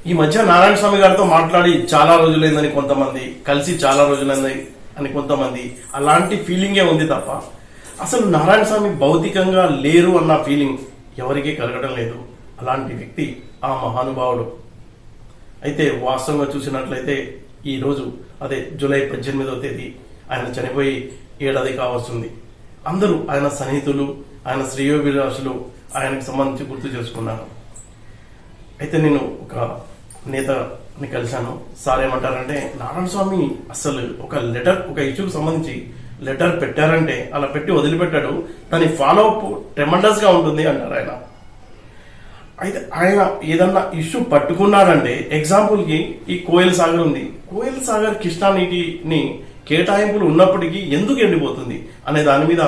ఈ మధ్య నారాయణ స్వామి గారితో మాట్లాడి చాలా రోజులైందని కొంతమంది, కలిసి చాలా రోజులైంది అని కొంతమంది, అలాంటి ఫీలింగే ఉంది తప్ప అసలు నారాయణ స్వామి భౌతికంగా లేరు అన్న ఫీలింగ్ ఎవరికీ కలగడం లేదు. అలాంటి వ్యక్తి ఆ మహానుభావుడు. అయితే వాస్తవంగా చూసినట్లయితే ఈ రోజు అదే జూలై 18వ తేదీ ఆయన చనిపోయి ఏడాది కావస్తుంది. అందరూ ఆయన సన్నిహితులు, ఆయన శ్రేయోభిలాషులు ఆయనకు సంబంధించి గుర్తు చేసుకున్నారు. అయితే నేను ఒక నేతని కలిశాను. సార్ ఏమంటారంటే, నారాయణ స్వామి అసలు ఒక ఇష్యూకి సంబంధించి లెటర్ పెట్టారంటే అలా పెట్టి వదిలిపెట్టాడు, దాని ఫాలో అప్ ట్రెమండస్ గా ఉంటుంది అంటారు ఆయన. అయితే ఆయన ఏదన్నా ఇష్యూ పట్టుకున్నాడంటే, ఎగ్జాంపుల్ కి ఈ కోయల్ సాగర్ ఉంది. కోయల్ సాగర్ కృష్ణా నీటిని కేటాయింపులు ఉన్నప్పటికీ ఎందుకు ఎండిపోతుంది అనే దాని మీద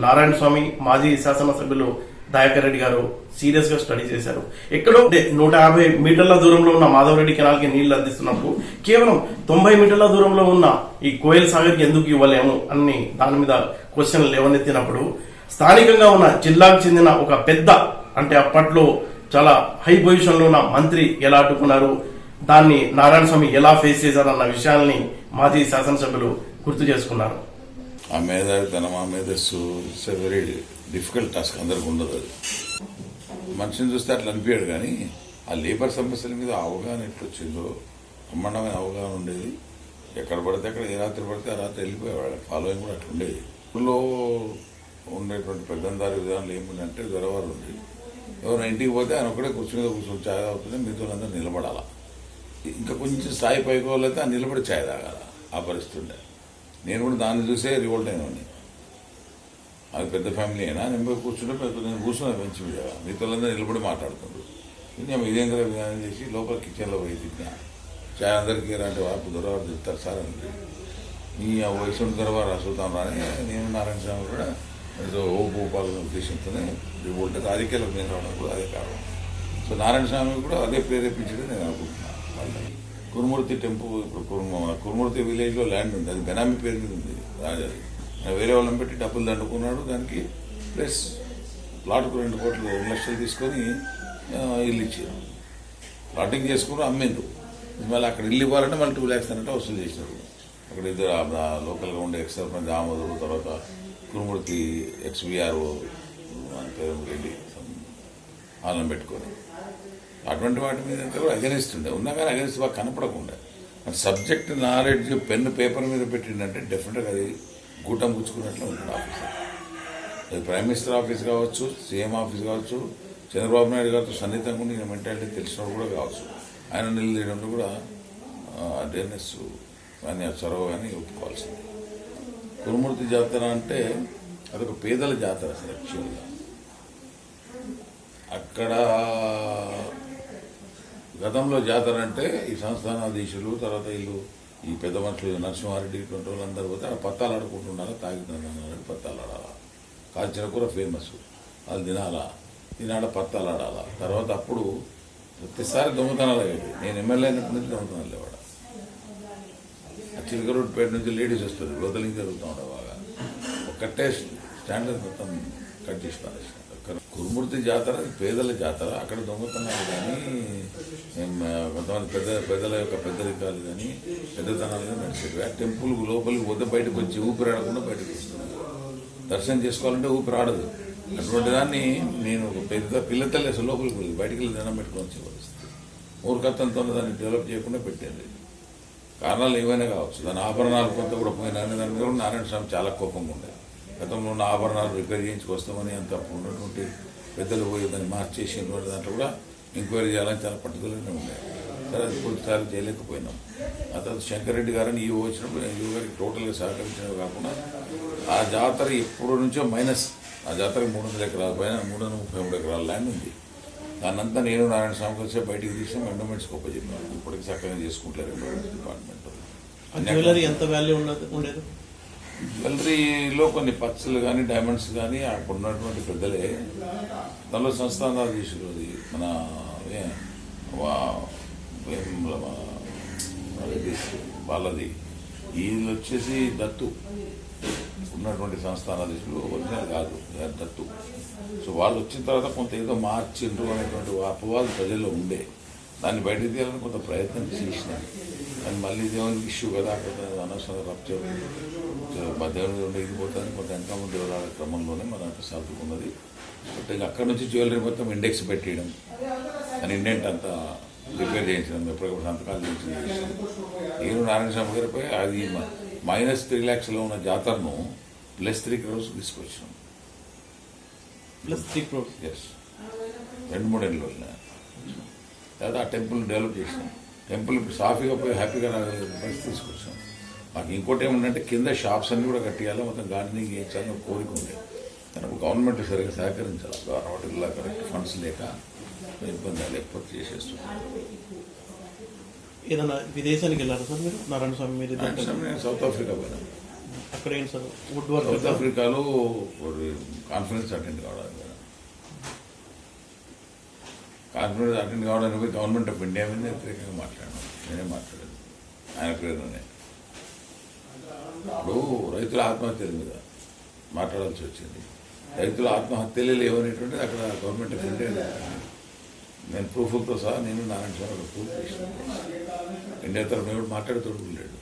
నారాయణ స్వామి, మాజీ శాసనసభ్యులు దయాకర్ రెడ్డి గారు సీరియస్ గా స్టడీ చేశారు. ఎక్కడో 150 మీటర్ల దూరంలో ఉన్న మాధవరెడ్డి కెనాల్ కి నీళ్లు అందిస్తున్నప్పుడు కేవలం 90 మీటర్ల దూరంలో ఉన్న ఈ కోయల్ సాగర్ కి ఎందుకు ఇవ్వలేము అని దాని మీద క్వశ్చన్ లేవనెత్తినప్పుడు, స్థానికంగా ఉన్న జిల్లాకు చెందిన ఒక పెద్ద, అంటే అప్పట్లో చాలా హై పొజిషన్ లో ఉన్న మంత్రి ఎలా అడ్డుకున్నారు, దాన్ని నారాయణ స్వామి ఎలా ఫేస్ చేశారన్న విషయాల్ని మాజీ శాసనసభ్యులు గుర్తు చేసుకున్నారు. ఆ మేధావితనం, ఆ మేధస్సు it's a very difficult task, అందరికి ఉండదు. అది మనిషిని చూస్తే అట్లా అనిపించాడు, కానీ ఆ లేబర్ సమస్యల మీద అవగాహన ఎట్లొచ్చిందో, బ్రహ్మాండమైన అవగాహన ఉండేది. ఎక్కడ పడితే అక్కడ, ఏ రాత్రి పడితే ఆ రాత్రి వెళ్ళిపోయేవాడు. ఫాలోయింగ్ కూడా అట్లా ఉండేది. ఊళ్ళో ఉండేటువంటి పెద్దందారి విధానాలు ఏముందంటే, దొరవారు ఉండేది. ఎవరైనా ఇంటికి పోతే ఆయన ఒకటే కూర్చుని ఛాయ్ తాగుతుంది, మిగతా అందరూ నిలబడాల. ఇంకా కొంచెం స్థాయి పైకి వాళ్ళైతే ఆ నిలబడి ఛాయ్ తాగాల. ఆ పరిస్థితి ఉండే. నేను కూడా దాన్ని చూసే రివోల్ట్ అయినా. అది పెద్ద ఫ్యామిలీ అయినా నేను కూర్చుంటే నేను కూర్చున్నా బెంచ్ మీద, మిగతా నిలబడి మాట్లాడుతుండ్రు. నేను ఇదేం కదా విధానం చేసి లోపల కిచెన్లో పోయి తిన్నా. ఛాయ్ అందరికీ ఇలాంటి వాపు దొరవారు చెప్తారు సార్ అంటే, ఈ వయసు దొరవారు అసుతాం రాని నేను నారాయణ స్వామి కూడా ఏదో ఓపాలన ఉద్దేశంతోనే రివోల్ట్ రాజకీయాలకు నేను రావడం కూడా అదే కారణం. సో నారాయణ స్వామి కూడా అదే ప్రేరేపించడం నేను అనుకుంటున్నాను. వాళ్ళని కురుమూర్తి టెంపుల్, ఇప్పుడు కురుమూర్తి విలేజ్లో ల్యాండ్ ఉంది, అది బెనామీ పేరు మీద ఉంది రాజాది. వేరే వాళ్ళని పెట్టి డబ్బులు దండుకున్నాడు. దానికి ప్లస్ ప్లాట్కు 2 కోట్లు 2 లక్షలు తీసుకొని ఇల్లు ఇచ్చారు. ప్లాటింగ్ చేసుకుని అమ్మిండు. మళ్ళీ అక్కడ ఇల్లు ఇవ్వాలంటే మళ్ళీ 2 lakhs అన్నట్టు వసూలు చేసినారు. అక్కడ ఇద్దరు లోకల్గా ఉండే ఎక్స్ సర్పంచ్ ఆమోదు, తర్వాత కురుమూర్తి ఎక్స్బీఆర్ఓ పేరు రెడ్డి వాళ్ళని పెట్టుకొని అటువంటి వాటి మీద కూడా అగనిస్తుండే. ఉన్నా కానీ అగనిస్ట్ బాగా కనపడకుండా సబ్జెక్ట్ నాలెడ్జ్ పెన్ను పేపర్ మీద పెట్టిందంటే డెఫినెట్గా అది గూటం పుచ్చుకున్నట్లు ఉంటుంది ఆఫీసర్. అది ప్రైమ్ మినిస్టర్ ఆఫీస్ కావచ్చు, సీఎం ఆఫీస్ కావచ్చు, చంద్రబాబు నాయుడు గారితో సన్నిహితంగా ఉండి ఈయన మెంటాలిటీ తెలిసినప్పుడు కూడా కావచ్చు. ఆయన నిలదీయడంలో కూడా అవేర్నెస్ కానీ చొరవ కానీ ఒప్పుకోవాల్సింది. కురుమూర్తి జాతర అంటే అదొక పేదల జాతర అసలు యాక్చువల్గా. అక్కడ గతంలో జాతర అంటే ఈ సంస్థానాధీశులు, తర్వాత వీళ్ళు ఈ పెద్ద మనుషులు నరసింహారెడ్డి ఇటువంటి వాళ్ళందరూ పోతే అక్కడ పత్తాలు ఆడుకుంటున్నారా, తాగుతున్నారని పత్తాలు ఆడాలా. కాల్చిన కూర ఫేమస్, వాళ్ళు తినాలా, తినాడ పత్తాలు ఆడాలా. తర్వాత అప్పుడు ప్రతిసారి దొంగతనాలు అయ్యేది. నేను ఎమ్మెల్యే అయినప్పటి నుంచి దొంగతనాలు లేవాడ. చిలకరూరుపేట నుంచి లేడీస్ వస్తుంది, వదలింగ్ జరుగుతూ ఉండవు. బాగా ఒక్కటే స్టాండర్డ్ మొత్తం కట్ చేసి పారేసిన. కురుమూర్తి జాతర పేదల జాతర. అక్కడ దొంగతనాలు కానీ, కొంతమంది పెద్దల యొక్క పెద్దరికాలు కానీ, పెద్దతనాలు కానీ నడిచేవి. ఆ టెంపుల్ లోపలికి పోతే బయటకు వచ్చి ఊపిరి ఆడకుండా బయటకు వస్తుంది. దర్శనం చేసుకోవాలంటే ఊపిరి ఆడదు. అటువంటి దాన్ని నేను పెద్ద పిల్లతల్లి అసలు లోపలికి వెళ్ళి బయటికి వెళ్ళి దండం పెట్టుకొని వచ్చే పరిస్థితి. మూర్ఖత్వంతో దాన్ని డెవలప్ చేయకుండా పెట్టింది. కారణాలు ఏవైనా కావచ్చు. దాని ఆభరణాలు కొంత కూడా పోయినా దాని మీద కూడా నారాయణ స్వామి చాలా కోపంగా ఉండేది. గతంలో ఉన్న ఆభరణాలు రిపేర్ చేయించుకొస్తామని అంత ఉన్నటువంటి పెద్దలు పోయి దాన్ని మార్చేసి దాంట్లో కూడా ఎంక్వైరీ చేయాలని చాలా పట్టుదలనే ఉండేది. సరే అది కొన్నిసార్లు చేయలేకపోయినాం. ఆ తర్వాత శంకరెడ్డి గారని ఈవో వచ్చినప్పుడు ఈవో గారికి టోటల్గా సహకరించినవి కాకుండా ఆ జాతర ఎప్పుడు నుంచో మైనస్. ఆ జాతరకు 300 ఎకరాల పైన 333 ఎకరాల ల్యాండ్ ఉంది. దాన్నంతా నేను నారాయణ స్వామి కలిసి బయటికి తీసాం, ఎండోమెంట్స్కి ఒప్పచెప్పాను. ఇప్పటికి చక్కగా చేసుకుంటారు ఎండోమెంట్స్ డిపార్ట్మెంట్. జ్యువెలరీ ఎంత వాల్యూ ఉండేది? జ్యువెలరీలో కొన్ని పచ్చలు కానీ, డైమండ్స్ కానీ అక్కడ ఉన్నటువంటి పెద్దలే. దానిలో సంస్థానాధీశులు మన వాళ్ళది వీళ్ళు వచ్చేసి దత్తు ఉన్నటువంటి సంస్థానాధీశులు, ఒరిజినల్ కాదు దత్తు. సో వాళ్ళు వచ్చిన తర్వాత కొంత ఏదో మార్చిండ్రు అనేటువంటి అపవాదు ప్రజల్లో ఉండే. దాన్ని బయటకు తీయాలని కొంత ప్రయత్నం చేసినాం. కానీ మళ్ళీ దేవుని ఇష్యూ కదా, కొంత అనవసరంగా రప్చర్ దేవుని ఉండే ఇది పోతుంది, కొంత వెనక ముందు వెళ్ళాల క్రమంలోనే మన సర్దుకున్నది. బట్ ఇంకా అక్కడ నుంచి జ్యువెలరీ మొత్తం ఇండెక్స్ పెట్టేయడం, అని ఇండెంట్ అంతా రిపేర్ చేయించడం, ఎప్పటికప్పుడు సంతకాలు చేయించడం. నేను నారాయణ స్వామి గారిపై అది -3 lakhsలో ఉన్న జాతరను +3 crores తీసుకొచ్చినాం. +3 crores. ఎస్, 2-3 ఏళ్ళు తర్వాత ఆ టెంపుల్ డెవలప్ చేసినాం. టెంపుల్ సాఫీగా పోయి హ్యాపీగా పరిస్థితి తీసుకొచ్చాం. మాకు ఇంకోటి ఏముందంటే కింద షాప్స్ అన్ని కూడా కట్టియాలి, మొత్తం గార్డెనింగ్ చేయించాలని కోరిక ఉంది. కానీ గవర్నమెంట్ సరిగ్గా సహకరించాలి. వాటిల్లో కరెక్ట్ ఫండ్స్ లేక ఇబ్బంది లేకపోతే చేసేస్తున్నాం. ఏదైనా విదేశానికి వెళ్ళారు సార్ మీరు నారాయణ స్వామి? మీరు నేను సౌత్ ఆఫ్రికా పోయినా. అక్కడ ఏంటి సార్ వుడ్ వర్క్? సౌత్ ఆఫ్రికాలో కాన్ఫరెన్స్ అటెండ్ కావడానికి పోయి గవర్నమెంట్ ఆఫ్ ఇండియా మీద వ్యతిరేకంగా మాట్లాడాను. నేనే మాట్లాడాను ఆయన ప్రేరణనే. ఇప్పుడు రైతుల ఆత్మహత్యల మీద మాట్లాడాల్సి వచ్చింది. రైతుల ఆత్మహత్యలే లేవనేటువంటిది అక్కడ గవర్నమెంట్ ఆఫ్ ఇండియా నేను ప్రూఫ్లతో సహా నేను నారాయణ స్వామి ప్రూఫ్ చేసిన. ఇండియా తరఫున ఎవరు మాట్లాడుతూ లేడు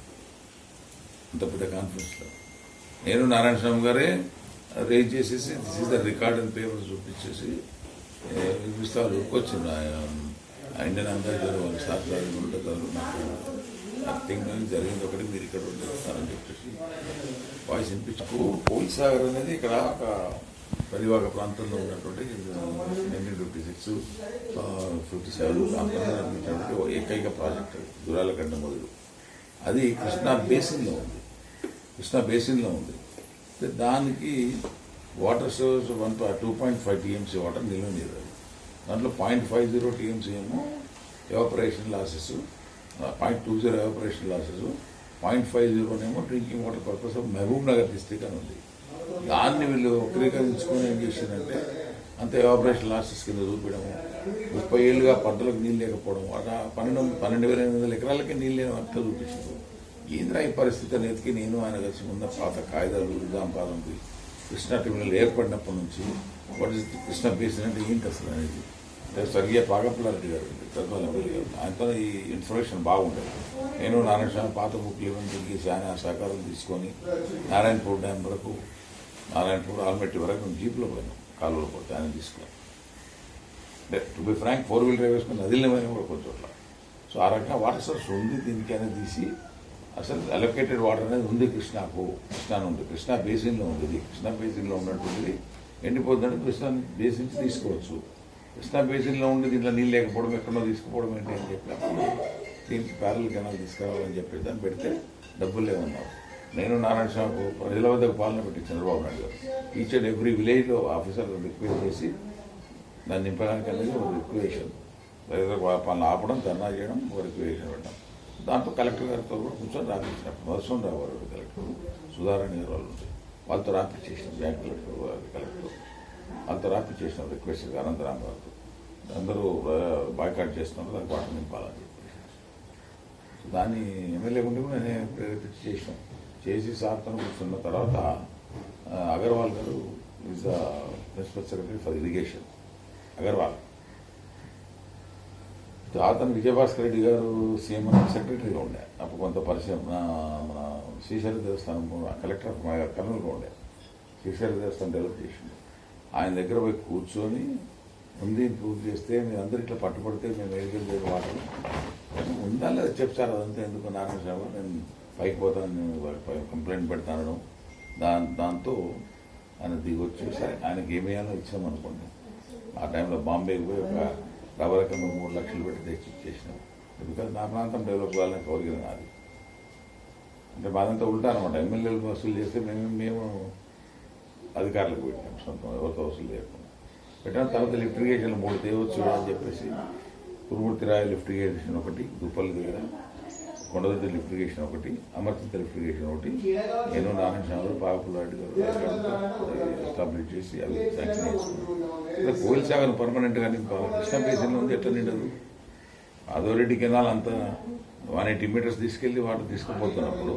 అంత పెద్ద కాన్ఫరెన్స్లో. నేను నారాయణ స్వామి గారే రేజ్ చేసేసి this is the record and papers చూపించేసి వినిపిస్తారు. ఊరుకొచ్చింది ఇండియన్ అంబేద్కర్ వాళ్ళు సార్ ఉంటారు, నాకు నథింగ్ జరిగింది ఒకటి, మీరు ఇక్కడ ఉంటారని చెప్పేసి వాయిస్ వినిపించు. పోలీస్ సాగర్ అనేది ఇక్కడ ఒక పరివాహక ప్రాంతంలో ఉన్నటువంటి 1956, 57 ప్రాంతంలో నిర్మించినటువంటి ఏకైక ప్రాజెక్టు దురాల కండ మొదలు. అది కృష్ణా బేసిన్లో ఉంది. దానికి వాటర్ సోర్స్ 2.5 TMC వాటర్ నిల్వ నీరు. దాంట్లో 0.50 TMC ఏమో ఎవాపరేషన్ లాసెస్, 0.20 ఎవాపరేషన్ లాసెస్, 0.50 ఏమో drinking water purpose of Mahbubnagar district అని ఉంది. దాన్ని వీళ్ళు వక్రీకరించుకొని ఏం చేశారంటే అంత ఎవాపరేషన్ లాసెస్ కింద చూపించడము, 30 ఏళ్ళుగా పంటలకు నీళ్ళు లేకపోవడం, 12,800 ఎకరాలకే నీళ్ళు లేని అంతా చూపించారు. ఏంద్రా ఈ పరిస్థితి అనేది నేను ఆయన కలిసి ఉన్న పాత కాయిదాలు నిజాంపాదంకి కృష్ణా ట్రిబ్యునల్ ఏర్పడినప్పటి నుంచి వాట్ ఇస్ కృష్ణా బేసిన్ అంటే ఏంటి అసలు అనేది స్వర్గీయ పాగపుల్లారెడ్డి గారు ఆయనతో ఈ ఇన్ఫర్మేషన్ బాగుండేది. నేను నారాయణ స్వామి పాత బుక్లు ఇవన్నీ తిరిగేసి ఆయన సహకారం తీసుకొని నారాయణపూర్ డ్యామ్ వరకు, నారాయణపూర్ ఆల్మెట్టి వరకు మేము జీప్లో పోయినాం, కాలువలో పోతే ఆయన తీసుకున్నాం. అంటే to be frank 4-wheel drive వేసుకుని నదిలో పోయినా కూడా కొంచెం చోట్ల. సో ఆ రకంగా వాటర్ సోర్స్ ఉంది దీనికి అనేది తీసి అసలు అలొకేటెడ్ వాటర్ అనేది ఉంది కృష్ణా ఉంది, కృష్ణా బేసిన్లో ఉంది. ఇది కృష్ణా బేసిన్లో ఉన్నటువంటిది ఎండిపోతుందంటే కృష్ణా బేసిన్ నుంచి తీసుకోవచ్చు. కృష్ణా బేసిన్లో ఉండి దీంట్లో నీళ్ళు లేకపోవడం, ఎక్కడో తీసుకుపోవడం ఏంటి అని చెప్పినప్పుడు దీనికి ప్యారల్ కెనాల్ తీసుకురావాలని చెప్పి దాన్ని పెడితే డబ్బులు లేవన్నారు. నేను నారాయణ స్వామికి ప్రజల వద్దకు పాలన పెట్టి చంద్రబాబు నాయుడు గారు ఈచ్ అండ్ ఎవ్రీ విలేజ్లో ఆఫీసర్ రిక్వెస్ట్ చేసి దాన్ని నింపడానికి అనేది ఒక రిక్వేషన్, పాలన ఆపడం, ధర్నా చేయడం, ఒక రిక్వేషన్ పెట్టడం. దాంతో కలెక్టర్ గారితో కూడా కూర్చొని రాపించినప్పుడు మధుసూన్ రావు గారు కలెక్టర్, సుధారాణి గారు వాళ్ళు ఉంటాయి, వాళ్ళతో రాపించేసినాం. బ్యాంక్ కలెక్టర్ వాళ్ళతో రాపించేసినాం రిక్వెస్ట్ అనంతరామ్ గారితో. అందరూ బాయ్కాట్ చేస్తున్నారు, దానికి వాటర్ నింపాలని చెప్పేసి. సో దాన్ని ఎమ్మెల్యే ఉండి కూడా నేను ప్రేరేపించి చేసి సార్తో కూర్చున్న తర్వాత అగర్వాల్ గారు is the principal secretary for irrigation Agarwal. అతను విజయభాస్కర్ రెడ్డి గారు సీఎం సెక్రటరీగా ఉండే అప్పుడు కొంత పరిచయం. మన శ్రీశైల దేవస్థానం కలెక్టర్ కర్నూలుగా ఉండే, శ్రీశైల దేవస్థానం డెవలప్ చేసింది. ఆయన దగ్గర పోయి కూర్చొని ఉంది ప్రూవ్ చేస్తే మీరు అందరు ఇట్లా పట్టుబడితే మేము ఎదుగులు లేదు వాటర్ ఉందా లేదా చెప్తారు. అదంతా ఎందుకు నారాయణ స్వామి నేను పైకి పోతాను, నేను కంప్లైంట్ పెడతాను. దాంతో ఆయన దిగొచ్చి సరే ఆయనకి ఏమేయాలో ఇచ్చామనుకోండి. ఆ టైంలో బాంబేకి పోయి ఒక రవ్వరకంగా 3 లక్షలు పెట్టి తెచ్చి ఇచ్చేసినాం. బికాజ్ నా ప్రాంతం డెవలప్ కావాలని కోరిక నాది. అంటే మాదంతా ఉల్టా అనమాట. ఎమ్మెల్యేలు వసూలు చేస్తే మేము అధికారులకు పెట్టాం, సొంతం ఎవరితో వసూలు చేయకుండా పెట్టాం. తర్వాత లిఫ్ట్ ఇరిగేషన్ 3 తేవచ్చు అని చెప్పేసి కురుమూర్తిరాయ లిఫ్ట్ ఇరిగేషన్ ఒకటి, దుప్పల్లి దగ్గర కొండదొడ్డి లిఫ్ట్ ఇరిగేషన్ ఒకటి, అమర్చింత లిఫ్ట్ ఇరిగేషన్ ఒకటి, నేను నారాయణ స్వామి పాగపుల్లారెడ్డి గారు ఎస్టాబ్లిష్ చేసి అవి శాంక్షన్ చేసుకున్నాం. కోయిల్ సాగర్ పర్మనెంట్గా నింపాలి. కృష్ణా బేసిన్లో ఉంది, ఎట్లా నిండదు? మాధవరెడ్డి కెనాల్ అంతా 180 meters తీసుకెళ్లి వాటర్ తీసుకుపోతున్నప్పుడు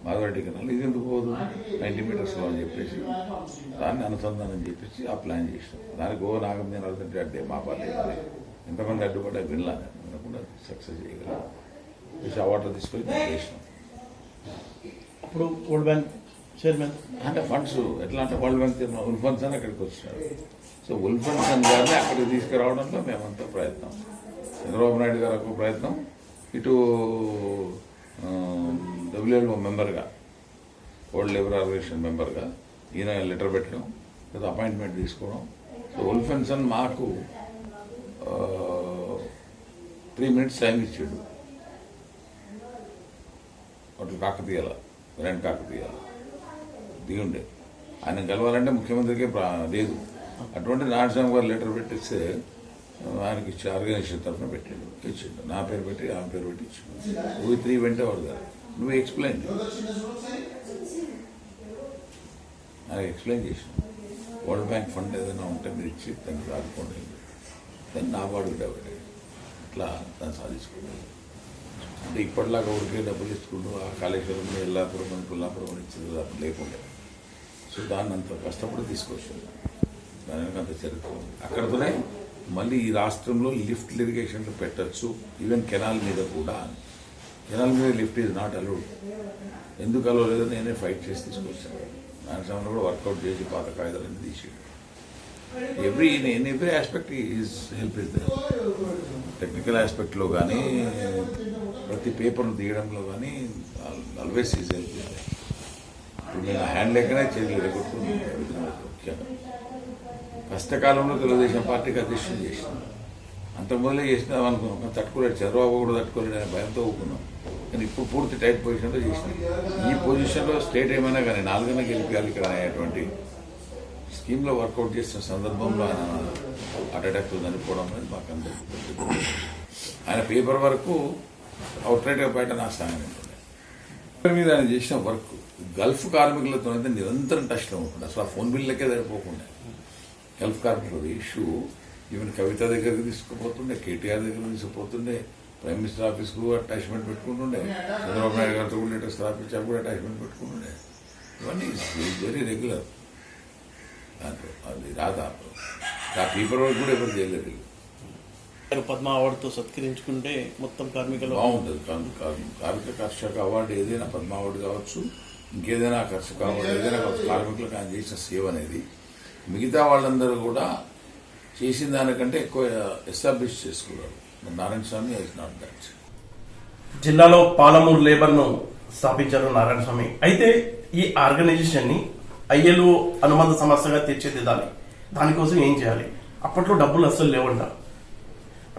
మాధవరెడ్డి కెనాల్ ఇది ఎందుకు పోదు 90 meters అని చెప్పేసి దాన్ని అనుసంధానం చెప్పేసి ఆ ప్లాన్ చేసినాం. దానికి నాగం నేను అడుగుతుంటే అడ్డే మా పాలే ఎంతమంది అడ్డుపడ్డా వినలా. తప్పకుండా సక్సెస్ చేయగలం. అవార్డు తీసుకొని చేసినాం. ఇప్పుడు వరల్డ్ బ్యాంక్ చైర్మన్ అంటే ఫండ్స్ ఎట్లా అంటే వరల్డ్ బ్యాంక్ ఉల్ ఫండ్స్ అని అక్కడికి వచ్చినాడు. సో ఉల్ ఫండ్స్ అని గారిని అక్కడికి తీసుకురావడంలో మేమంతా ప్రయత్నం, చంద్రబాబు నాయుడు గారు ఒక ప్రయత్నం, ఇటు WLO మెంబర్గా, వరల్డ్ లేబర్ ఆర్గనైజేషన్ మెంబర్గా ఈయన లెటర్ పెట్టడం, లేదా అపాయింట్మెంట్ తీసుకోవడం. సో ఉల్ ఫండ్స్ అని మాకు 3 minutes టైం ఇచ్చాడు. అటు కాకతీయాల రెండు కాకతీయాల దిగుండే ఆయన కలవాలంటే ముఖ్యమంత్రికి లేదు. అటువంటి నారాయణస్వామి గారు లెటర్ పెట్టిస్తే ఆయనకి ఇచ్చి ఆర్గనైజేషన్ తరఫున పెట్టాడు, ఇచ్చిండు. నా పేరు పెట్టి ఆమె పేరు పెట్టి ఇచ్చిండు. 3 వెంటే వాడు గారు నువ్వు ఎక్స్ప్లెయిన్ నాకు ఎక్స్ప్లెయిన్ చేసిన వరల్డ్ బ్యాంక్ ఫండ్ ఏదైనా ఉంటే మీరు ఇచ్చి దాన్ని రాదుకోండి, దాన్ని నా వాడు అట్లా దాన్ని సాధించుకోండి. అంటే ఇప్పటిలాగా ఊరికే డబ్బులు ఇచ్చుకుంటూ ఆ కాళేశ్వరం ఎల్లాపురం అని పుల్లాపురం ఇచ్చింది లేకుండా. సో దాన్ని అంత కష్టపడి తీసుకొచ్చాను. దాని అంత చరిత్ర ఉంది. అక్కడతోనే మళ్ళీ ఈ రాష్ట్రంలో లిఫ్ట్ ఇరిగేషన్లు పెట్టచ్చు, ఈవెన్ కెనాల్ మీద కూడా. కెనాల్ మీద లిఫ్ట్ ఈజ్ నాట్ అలౌడ్. ఎందుకు అలౌ లేదో నేనే ఫైట్ చేసి తీసుకొచ్చాను. నారాయణస్వామిలో కూడా వర్కౌట్ చేసి పాత కాగితాలన్నీ తీసి every aspect is help is there. Technical ఆస్పెక్ట్లో కానీ ప్రతి పేపర్ను తీయడంలో కానీ always is help is there. ఇప్పుడు నేను హ్యాండ్ లేకనే చేయలేకపోతున్నాను. ముఖ్యంగా కష్టకాలంలో తెలుగుదేశం పార్టీకి అధ్యక్షులు చేసినాం. అంత మొదలే చేసినాం అనుకున్నాం, కానీ తట్టుకోలేడు. చంద్రబాబు కూడా తట్టుకోలేడు అనే భయంతో ఊకున్నాం. కానీ ఇప్పుడు పూర్తి టైట్ పొజిషన్లో చేసినాం. ఈ పొజిషన్లో స్టేట్ ఏమైనా కానీ 4 గెలిపించాలి ఇక్కడ అనేటువంటి స్కీమ్లో వర్కౌట్ చేసిన సందర్భంలో ఆయన హార్ట్ అటాక్ చనిపోవడం అనేది మాకు అందరికీ. ఆయన పేపర్ వరకు అవుట్రైట్గా బయట నా సాయం ఉంటుండే. మీద ఆయన చేసిన వర్క్ గల్ఫ్ కార్మికులతో అయితే నిరంతరం టచ్లో ఉంటుంది. అసలు ఆ ఫోన్ బిల్లకే సరిపోకుండా గల్ఫ్ కార్మికుల ఇష్యూ ఈవెన్ కవిత దగ్గరికి తీసుకుపోతుండే, కేటీఆర్ దగ్గర తీసుకుపోతుండే, ప్రైమ్ మినిస్టర్ ఆఫీస్కు అటాచ్మెంట్ పెట్టుకుంటుండే, చంద్రబాబు నాయుడు గారితో కూడా లెటర్స్ రాపించారు కూడా అటాచ్మెంట్ పెట్టుకుంటుండే. ఇవన్నీ వెరీ రెగ్యులర్. దాంట్లో అది రాదా ఆ పేపర్ వర్క్ కూడా ఎవరు చేయలేదు. పద్మ అవార్డుతో సత్కరించుకుంటే మొత్తం కార్మికులు బాగుంటుంది. కార్మిక కర్షక అవార్డు ఏదైనా పద్మ అవార్డు కావచ్చు, ఇంకేదైనా కర్షక అవార్డు ఏదైనా కావచ్చు, కార్మికులకు ఆయన చేసిన సేవ అనేది మిగతా వాళ్ళందరూ కూడా చేసిన దానికంటే ఎక్కువ ఎస్టాబ్లిష్ చేసుకున్నారు. Narayanaswamy is not that. జిల్లాలో పాలమూరు లేబర్ను స్థాపించారు నారాయణస్వామి. అయితే ఈ ఆర్గనైజేషన్ ని ILO అనుబంధ సమస్యగా తీర్చిదిద్దాలి. దానికోసం ఏం చేయాలి? అప్పట్లో డబ్బులు అస్సలు లేవంట.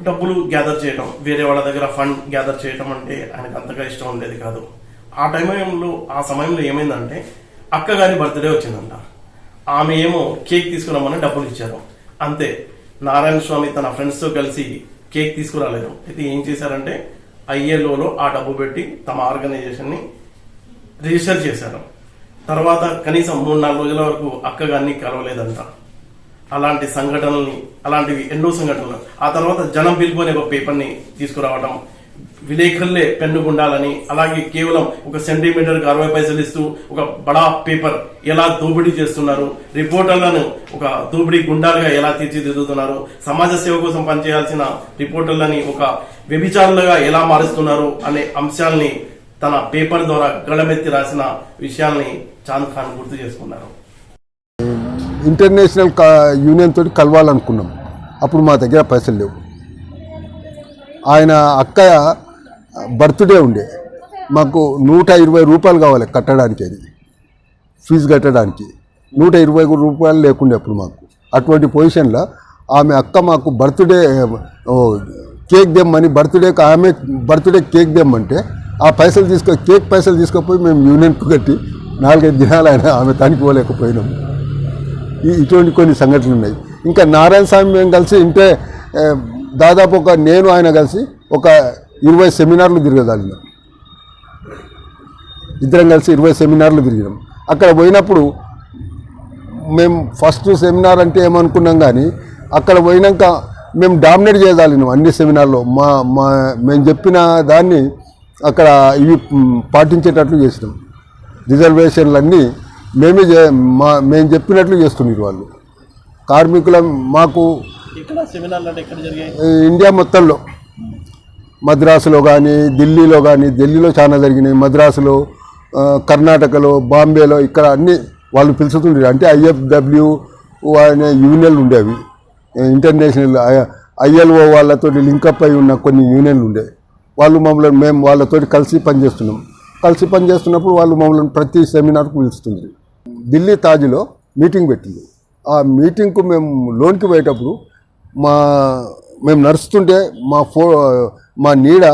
డబ్బులు గ్యాదర్ చేయడం, వేరే వాళ్ళ దగ్గర ఫండ్ గ్యాదర్ చేయడం అంటే ఆయనకు అంతగా ఇష్టం ఉండేది కాదు. ఆ సమయంలో ఏమైందంటే అక్క గారి బర్త్డే వచ్చిందంట. ఆమె ఏమో కేక్ తీసుకురామని డబ్బులు ఇచ్చారు. అంతే. నారాయణ స్వామి తన ఫ్రెండ్స్తో కలిసి కేక్ తీసుకురాలేదు. అయితే ఏం చేశారంటే ILOలో ఆ డబ్బు పెట్టి తమ ఆర్గనైజేషన్ని రిజిస్టర్ చేశారు. తర్వాత కనీసం 3-4 రోజుల వరకు అక్క గారిని కలవలేదంట. అలాంటివి ఎన్నో సంఘటనలు. ఆ తర్వాత జనం పిలుపు అనే ఒక పేపర్ని తీసుకురావడం, విలేకరులే పెన్ను ఉండాలని, అలాగే కేవలం 1 సెంటీమీటర్కి 60 పైసలు ఇస్తూ ఒక బడా పేపర్ ఎలా దోపిడీ చేస్తున్నారు, రిపోర్టర్లను ఒక దోపిడీ గుండాలుగా ఎలా తీర్చిదిద్దుతున్నారు, సమాజ సేవ కోసం పనిచేయాల్సిన రిపోర్టర్లని ఒక వ్యభిచారులుగా ఎలా మారుస్తున్నారు అనే అంశాలని తన పేపర్ ద్వారా గళమెత్తి రాసిన విషయాల్ని చాంద్ ఖాన్ గుర్తు చేసుకున్నారు. ఇంటర్నేషనల్ యూనియన్ తోటి కలవాలనుకున్నాం. అప్పుడు మా దగ్గర పైసలు లేవు. ఆయన అక్క బర్త్డే ఉండే, మాకు 120 రూపాయలు కావాలి కట్టడానికి, అది ఫీజు కట్టడానికి 120 రూపాయలు లేకుండే అప్పుడు మాకు. అటువంటి పొజిషన్లో ఆమె అక్క మాకు బర్త్డే కేక్ దెమ్మని, ఆమె బర్త్డే కేక్ దెమ్మంటే ఆ కేక్ పైసలు తీసుకుపోయి మేము యూనియన్కు కట్టి 4-5 దినాలు ఆయన ఆమె తనికి పోలేకపోయినాము. ఇటువంటి కొన్ని సంఘటనలు ఉన్నాయి. ఇంకా నారాయణ స్వామి మేము కలిసి దాదాపు నేను ఆయన కలిసి 20 సెమినార్లు తిరగదాలినాం. ఇద్దరం కలిసి 20 సెమినార్లు తిరిగినాం. అక్కడ పోయినప్పుడు మేము ఫస్ట్ సెమినార్ అంటే ఏమనుకున్నాం, కానీ అక్కడ పోయినాక మేము డామినేట్ చేయగలిగినాం అన్ని సెమినార్లో. మేము చెప్పిన దాన్ని అక్కడ ఇవి పాటించేటట్లు చేసినాం. రిజర్వేషన్లన్నీ మేము చెప్పినట్లు చేస్తున్నారు వాళ్ళు. కార్మికుల మాకు ఇక్కడ సెమినార్లు అంటే ఎక్కడ జరిగాయి? ఇండియా మొత్తంలో మద్రాసులో కానీ ఢిల్లీలో చాలా జరిగినాయి, మద్రాసులో, కర్ణాటకలో, బాంబేలో, ఇక్కడ అన్ని వాళ్ళు పిలుచుతుండే. అంటే IFW అనే యూనియన్లు ఉండేవి, ఇంటర్నేషనల్ ILO వాళ్ళతో లింకప్ అయి ఉన్న కొన్ని యూనియన్లు ఉండే. వాళ్ళు మేము వాళ్ళతోటి కలిసి పనిచేస్తున్నప్పుడు వాళ్ళు మమ్మల్ని ప్రతి సెమినార్కు పిలుస్తుంది. ఢిల్లీ తాజ్లో మీటింగ్ పెట్టింది. ఆ మీటింగ్కు మేము లోన్కి పోయేటప్పుడు మేము నడుస్తుంటే మా నీడ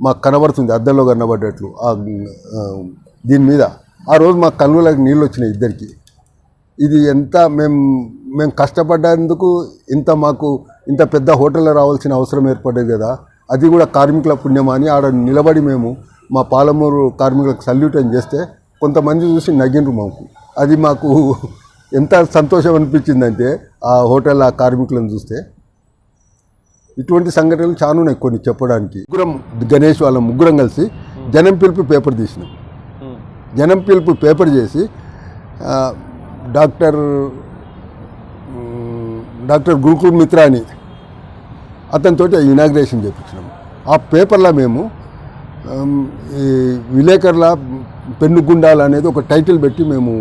మాకు కనబడుతుంది, అద్దంలో కనబడ్డట్లు దీని మీద. ఆ రోజు మా కళ్ళకి నీళ్ళు వచ్చినాయి ఇద్దరికి. ఇది ఎంత మేము కష్టపడ్డందుకు మాకు ఇంత పెద్ద హోటల్లో రావాల్సిన అవసరం ఏర్పడేది కదా, అది కూడా కార్మికుల పుణ్యమా అని ఆడ నిలబడి మేము మా పాలమూరు కార్మికులకు సల్యూట్ అని చేస్తే కొంతమంది చూసి నవ్విండ్రు మాకు. అది మాకు ఎంత సంతోషం అనిపించిందంటే ఆ హోటల్ ఆ కార్మికులను చూస్తే. ఇటువంటి సంఘటనలు చాలా ఉన్నాయి కొన్ని చెప్పడానికి. గణేష్ వాళ్ళ ముగ్గురం కలిసి జనం పిలుపు పేపర్ తీసినాం. జనం పిలుపు పేపర్ చేసి డాక్టర్ గురుకుల్ మిత్రా అని అతనితోటి ఇనాగ్రేషన్ చేయించినాం. ఆ పేపర్లో మేము ఈ విలేకరుల పెన్నుగుండాలు అనేది ఒక టైటిల్ పెట్టి మేము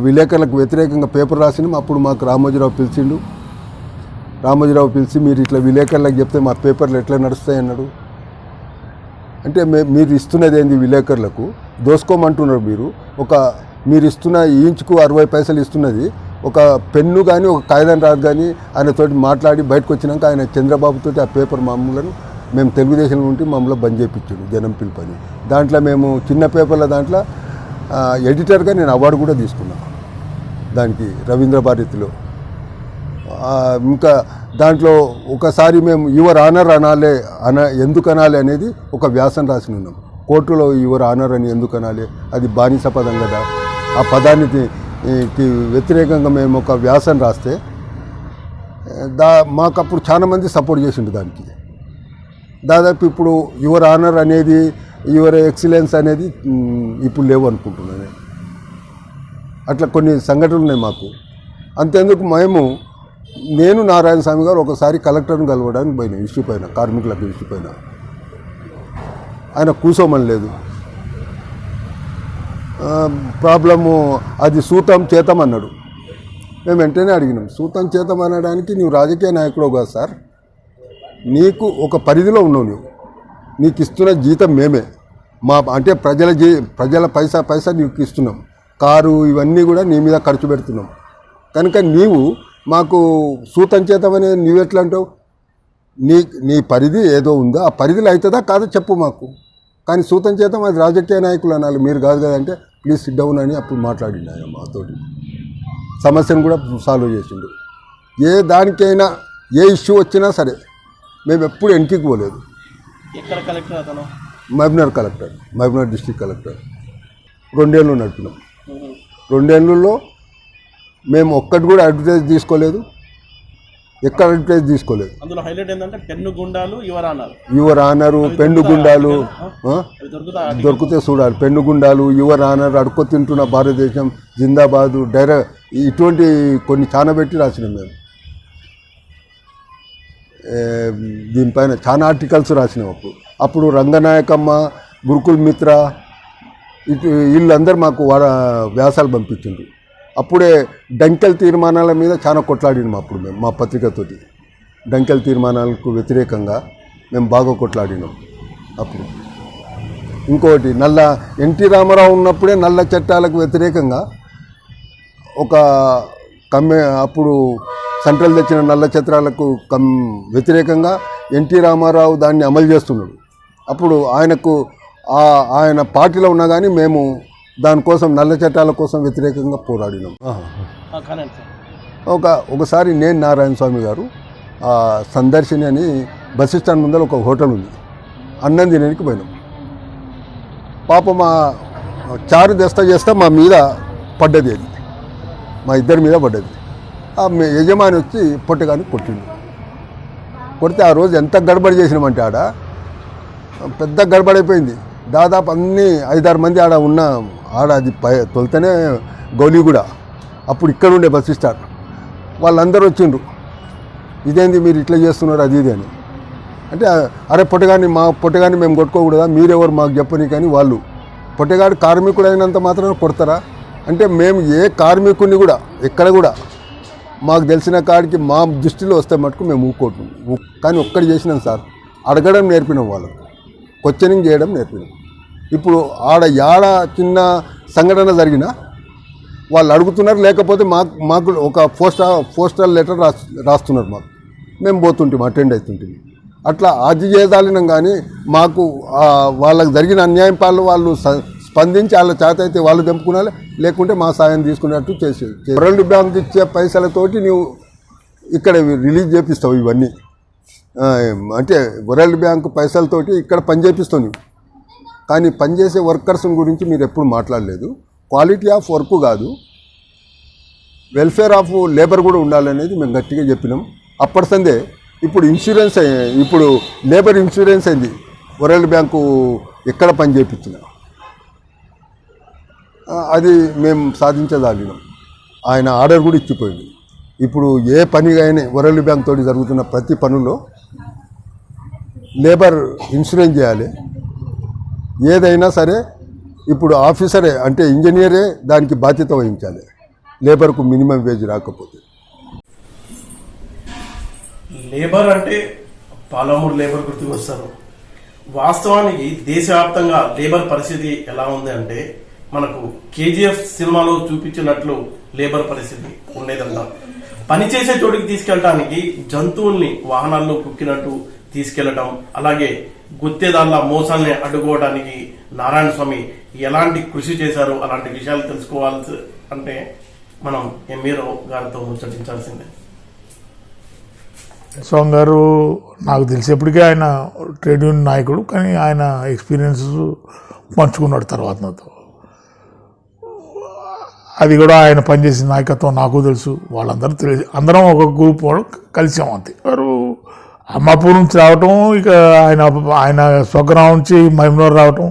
విలేకరులకు వ్యతిరేకంగా పేపర్ రాసినాం. అప్పుడు మాకు రామోజీరావు పిలిచి మీరు ఇట్లా విలేకరులకు చెప్తే మా పేపర్లు ఎట్లా నడుస్తాయి అన్నాడు. అంటే మీరు ఇస్తున్నది ఏంది విలేకరులకు, దోసుకోమంటున్నారు మీరు ఇస్తున్న ఇంచుకు 60 పైసలు ఇస్తున్నది. ఒక పెన్ను కానీ ఒక కాగితం రాదు కానీ ఆయనతోటి మాట్లాడి బయటకు వచ్చినాక ఆయన చంద్రబాబుతో ఆ పేపర్ మేము తెలుగుదేశంలో ఉంటే మమ్మల్ని బంద్ చేయించాడు జనం పిలుపని. దాంట్లో మేము చిన్న పేపర్ల దాంట్లో ఎడిటర్గా నేను అవార్డు కూడా తీసుకున్నాను దానికి రవీంద్ర భారతిలో. ఇంకా దాంట్లో ఒకసారి మేము యువర్ ఆనర్ ఎందుకు అనాలి అనేది ఒక వ్యాసం రాసి ఉన్నాం. కోర్టులో యువర్ ఆనర్ అని ఎందుకు అనాలి, అది బానిస పదం కదా. ఆ పదానికి వ్యతిరేకంగా మేము ఒక వ్యాసం రాస్తే మాకు అప్పుడు చాలా మంది సపోర్ట్ చేసిండు దానికి. దాదాపు ఇప్పుడు యువర్ ఆనర్ అనేది, యువర్ ఎక్సలెన్స్ అనేది ఇప్పుడు లేవు అనుకుంటున్నాను. అట్లా కొన్ని సంఘటనలు ఉన్నాయి మాకు. అంతేందుకు నేను నారాయణ స్వామి గారు ఒకసారి కలెక్టర్ని కలవడానికి పోయినా ఇష్యూ పైన, కార్మికులకు ఇష్యూ పైన. ఆయన కూసోమని లేదు, ప్రాబ్లము అది సూతం చేతం అన్నాడు. మేము వెంటనే అడిగినాం, సూతం చేతం అనడానికి నువ్వు రాజకీయ నాయకుడు కాదు సార్, నీకు ఒక పరిధిలో ఉన్నావు, నీకు ఇస్తున్న జీతం మేమే, అంటే ప్రజల పైసా నీకు ఇస్తున్నాం, కారు ఇవన్నీ కూడా నీ మీద ఖర్చు పెడుతున్నాం, కనుక నీవు మాకు సూతం చేతం అనేది నీవెట్లా అంటావు, నీ పరిధి ఏదో ఉందో ఆ పరిధిలో అవుతుందా కాదో చెప్పు మాకు, కానీ సూతం చేతం అది రాజకీయ నాయకులు అనాలి, మీరు కాదు కదంటే ప్లీజ్ సిట్ డౌన్ అని అప్పుడు మాట్లాడిండు ఆయన మాతోటి. సమస్యను కూడా సాల్వ్ చేసిండు. ఏ దానికైనా ఏ ఇష్యూ వచ్చినా సరే మేము ఎప్పుడు వెనక్కి పోలేదు. ఎక్కడ కలెక్టర్ అతను? Mahabubnagar district collector. 2 ఏళ్ళు నడిపినాం. 2 ఏళ్ళలో మేము ఒక్కటి కూడా అడ్వర్టైజ్ తీసుకోలేదు, ఎక్కడ అడ్వర్టైజ్ తీసుకోలేదు. అందులో హైలైట్ ఏంటంటే పెన్ను గుండాలు యువర్ ఆనరు, పెన్ను గుండాలు దొరికితే చూడాలి. పెన్ను గుండాలు, యువర్ ఆనర్, అడుక్కో తింటున్న భారతదేశం జిందాబాదు, ఇటువంటి కొన్ని చాలా పెట్టి రాసినాం మేము. దీనిపైన చాలా ఆర్టికల్స్ రాసినాం. అప్పుడు రంగనాయకమ్మ, గురుకుల్ మిత్ర వీళ్ళందరూ మాకు వ్యాసాలు పంపించిండ్రు. అప్పుడే డంకెల్ తీర్మానాల మీద చాలా కొట్లాడినాం. అప్పుడు మేము మా పత్రికతోటి డంకెల్ తీర్మానాలకు వ్యతిరేకంగా మేము బాగా కొట్లాడినాం. అప్పుడు ఇంకోటి ఎన్టీ రామారావు ఉన్నప్పుడే నల్ల చట్టాలకు వ్యతిరేకంగా అప్పుడు సెంట్రల్ తెచ్చిన నల్ల చట్టాలకు వ్యతిరేకంగా ఎన్టీ రామారావు దాన్ని అమలు చేస్తున్నాడు. అప్పుడు ఆయన పార్టీలో ఉన్నా కానీ మేము దానికోసం నల్ల చట్టాల కోసం వ్యతిరేకంగా పోరాడినాం. ఒకసారి నేను నారాయణ స్వామి గారు సందర్శిని అని బస్ స్టాండ్ ముందర ఒక హోటల్ ఉంది, అన్నం తినడానికి పోయినాం. పాప మా చారు చేస్తా మా మీద పడ్డది, అది మా ఇద్దరి మీద పడ్డది. ఆ యజమాని వచ్చి పొట్టగాని కొడితే ఆ రోజు ఎంత గడబడి చేసినామంటే పెద్ద గడబడైపోయింది. దాదాపు అన్నీ 5-6 మంది అది తొలితేనే గౌలీగూడ, అప్పుడు ఇక్కడ ఉండే బస్ స్టాండ్, వాళ్ళందరూ వచ్చిండ్రు. ఇదేంది మీరు ఇట్లా చేస్తున్నారు అది ఇది అని. అంటే అరే పొట్టగాన్ని మేము కొట్టుకోకూడదా, మీరెవరు మాకు చెప్పని. కానీ వాళ్ళు పొట్టగాడు కార్మికుడు అయినంత మాత్రం కొడతారా అంటే మేము ఏ కార్మికుడిని కూడా ఎక్కడ కూడా మాకు తెలిసిన కాడికి మా దృష్టిలో వస్తే మటుకు మేము ఊకోటు. కానీ ఒక్కటి చేసినాం సార్, అడగడం నేర్పినాం వాళ్ళకు, క్వశ్చనింగ్ చేయడం నేర్పినాం. ఇప్పుడు యాడ చిన్న సంఘటన జరిగినా వాళ్ళు అడుగుతున్నారు, లేకపోతే మాకు ఒక పోస్టల్ లెటర్ రాస్తున్నారు మాకు, మేము పోతుంటాం అటెండ్ అవుతుంటాం. అట్లా అది చేయదాలినాం. కానీ మాకు వాళ్ళకి జరిగిన అన్యాయం వాళ్ళు స్పందించి వాళ్ళ చేత అయితే వాళ్ళు తెంపుకున్నారు, లేకుంటే మా సాయం తీసుకున్నట్టు చేసేది. వరల్డ్ బ్యాంక్ ఇచ్చే పైసలతోటి నువ్వు ఇక్కడ రిలీజ్ చేపిస్తావు ఇవన్నీ. అంటే వరల్డ్ బ్యాంక్ పైసలతోటి ఇక్కడ పని చేపిస్తావు నువ్వు. కానీ పనిచేసే వర్కర్స్ గురించి మీరు ఎప్పుడు మాట్లాడలేదు. క్వాలిటీ ఆఫ్ వర్క్ కాదు, వెల్ఫేర్ ఆఫ్ లేబర్ కూడా ఉండాలనేది మేము గట్టిగా చెప్పినాం. అప్పటిసందే ఇప్పుడు ఇప్పుడు లేబర్ ఇన్సూరెన్స్ అయింది వరల్డ్ బ్యాంకు ఎక్కడ పని చేయించిన. అది మేము సాధించదాలినాం. ఆయన ఆర్డర్ కూడా ఇచ్చిపోయింది. ఇప్పుడు ఏ పని అయినా వరల్డ్ బ్యాంక్ తోటి జరుగుతున్న ప్రతి పనుల్లో లేబర్ ఇన్సూరెన్స్ చేయాలి. ఏదైనా సరే ఇప్పుడు ఆఫీసరే అంటే ఇంజనీరే దానికి బాధ్యత వహించాలి, లేబర్కు మినిమం వేజ్ రాకపోతే. లేబర్ అంటే పాలమూరు లేబర్ గుర్తుకు వస్తారు. వాస్తవానికి దేశవ్యాప్తంగా లేబర్ పరిస్థితి ఎలా ఉంది అంటే మనకు కేజీఎఫ్ సినిమాలో చూపించినట్లు లేబర్ పరిస్థితి ఉండేదంట. పనిచేసే చోటికి తీసుకెళ్ళటానికి జంతువుల్ని వాహనాల్లో కుక్కినట్టు తీసుకెళ్లటం, అలాగే గుత్తేదారుల మోసాల్ని అడ్డుకోవడానికి నారాయణ స్వామి ఎలాంటి కృషి చేశారు, అలాంటి విషయాలు తెలుసుకోవాల్సి అంటే మనం ఎంఈఓ గారితో ముచ్చటించాల్సిందే. స్వామి గారు నాకు తెలిసేప్పటికీ ఆయన ట్రేడ్ యూనియన్ నాయకుడు, కానీ ఆయన ఎక్స్పీరియన్స్ పంచుకున్నాడు తర్వాత నాతో. అది కూడా ఆయన పనిచేసిన నాయకత్వం నాకు తెలుసు, వాళ్ళందరూ తెలియదు. అందరం ఒక గ్రూప్ వాళ్ళు కలిసాం అంతే. వారు అమ్మాపూర్ నుంచి రావటం, ఇక ఆయన స్వగ్రామం నుంచి మహిమనూరు రావటం,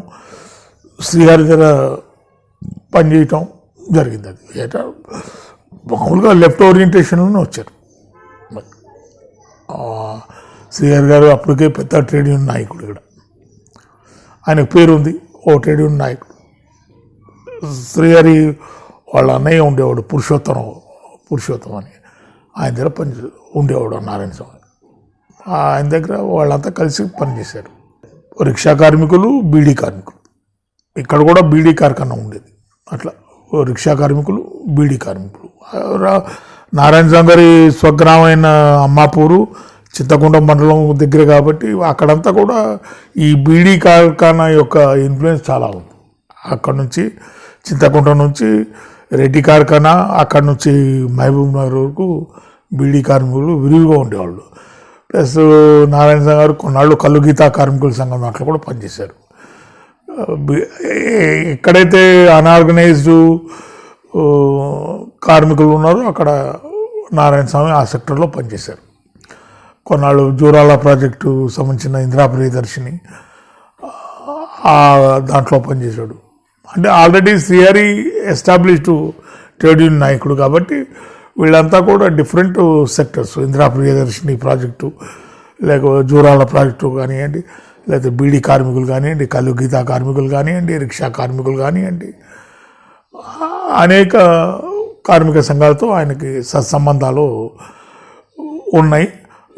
శ్రీహరి దగ్గర పనిచేయటం జరిగింది. అది ఏటా మామూలుగా లెఫ్ట్ ఓరియంటేషన్లోనే వచ్చారు. శ్రీహరి గారు అప్పటికే పెద్ద ట్రేడ్ యూనియన్ నాయకుడు, ఇక్కడ ఆయనకు పేరు ఉంది, ఓ ట్రేడ్ యూనియన్ నాయకుడు. శ్రీహరి వాళ్ళ అన్నయ్య ఉండేవాడు పురుషోత్తం అని, ఆయన దగ్గర ఉండేవాడు నారాయణ స్వామి. ఆయన దగ్గర వాళ్ళంతా కలిసి పనిచేశారు. రిక్షా కార్మికులు, బీడీ కార్మికులు, ఇక్కడ కూడా బీడీ కార్ఖానా ఉండేది. అట్లా రిక్షా కార్మికులు, బీడీ కార్మికులు. నారాయణ స్వామి గారి స్వగ్రామైన అమ్మాపూరు చింతకుంట మండలం దగ్గర కాబట్టి అక్కడంతా కూడా ఈ బీడీ కార్ఖానా యొక్క ఇన్ఫ్లుయెన్స్ చాలా ఉంది. అక్కడ నుంచి చింతకుంట నుంచి రెడ్డి కార్ఖానా, అక్కడ నుంచి మహబూబ్ నగర్ వరకు బీడీ కార్మికులు విరివిగా ఉండేవాళ్ళు. ప్లస్ నారాయణ స్వామి గారు కొన్నాళ్ళు కల్లు గీతా కార్మికుల సంఘం దాంట్లో కూడా పనిచేశారు. ఎక్కడైతే అన్ఆర్గనైజ్డ్ కార్మికులు ఉన్నారో అక్కడ నారాయణ స్వామి ఆ సెక్టర్లో పనిచేశారు. కొన్నాళ్ళు జూరాల ప్రాజెక్టు సంబంధించిన ఇందిరా ప్రియదర్శిని దాంట్లో పనిచేశాడు. అంటే already Srihari established trade union నాయకుడు కాబట్టి వీళ్ళంతా కూడా different sectors, Indira Priyadarshini project, లేకపోతే జూరాల ప్రాజెక్టు కానివ్వండి, లేకపోతే బీడీ కార్మికులు కానివ్వండి, కల్లు గీతా కార్మికులు కానివ్వండి, రిక్షా కార్మికులు కానివ్వండి, అనేక కార్మిక సంఘాలతో ఆయనకి సత్సంబంధాలు ఉన్నాయి.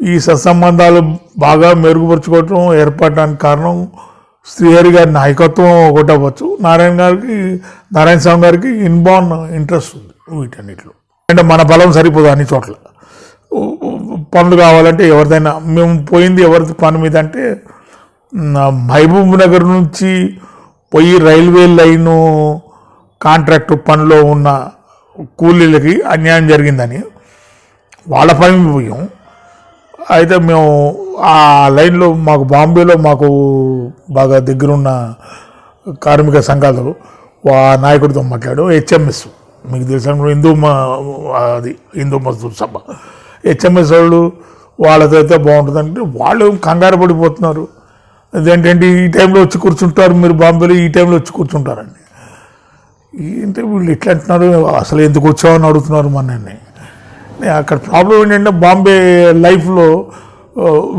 ఈ సత్సంబంధాలు బాగా మెరుగుపరుచుకోవటం ఏర్పడడానికి కారణం శ్రీహరి గారి నాయకత్వం ఒకటి అవ్వచ్చు. నారాయణ స్వామి గారికి ఇన్బార్న్ ఇంట్రెస్ట్ ఉంది వీటన్నిటిలో. అంటే మన బలం సరిపోదు అన్ని చోట్ల. పనులు కావాలంటే ఎవరిదైనా, మేము పోయింది ఎవరి పని మీద అంటే మహబూబ్ నగర్ నుంచి పోయి రైల్వే లైను కాంట్రాక్టు పనిలో ఉన్న కూలీలకి అన్యాయం జరిగిందని వాళ్ళ పని పోయాం. అయితే మేము ఆ లైన్లో మాకు బాంబేలో మాకు బాగా దగ్గరున్న కార్మిక సంఘాలు నాయకుడితో మాట్లాడు. హెచ్ఎంఎస్ మీకు తెలిసిన హిందూ మజ్దూర్ సభ, హెచ్ఎంఎస్ వాళ్ళతో అయితే బాగుంటుందంటే వాళ్ళు కంగారు పడిపోతున్నారు. అదేంటంటే ఈ టైంలో వచ్చి కూర్చుంటారు మీరు బాంబేలో, ఈ టైంలో వచ్చి కూర్చుంటారండి. ఏంటంటే వీళ్ళు ఎట్లా అంటున్నారు, అసలు ఎందుకు వచ్చామని అడుగుతున్నారు మనని. అక్కడ ప్రాబ్లం ఏంటంటే బాంబే లైఫ్లో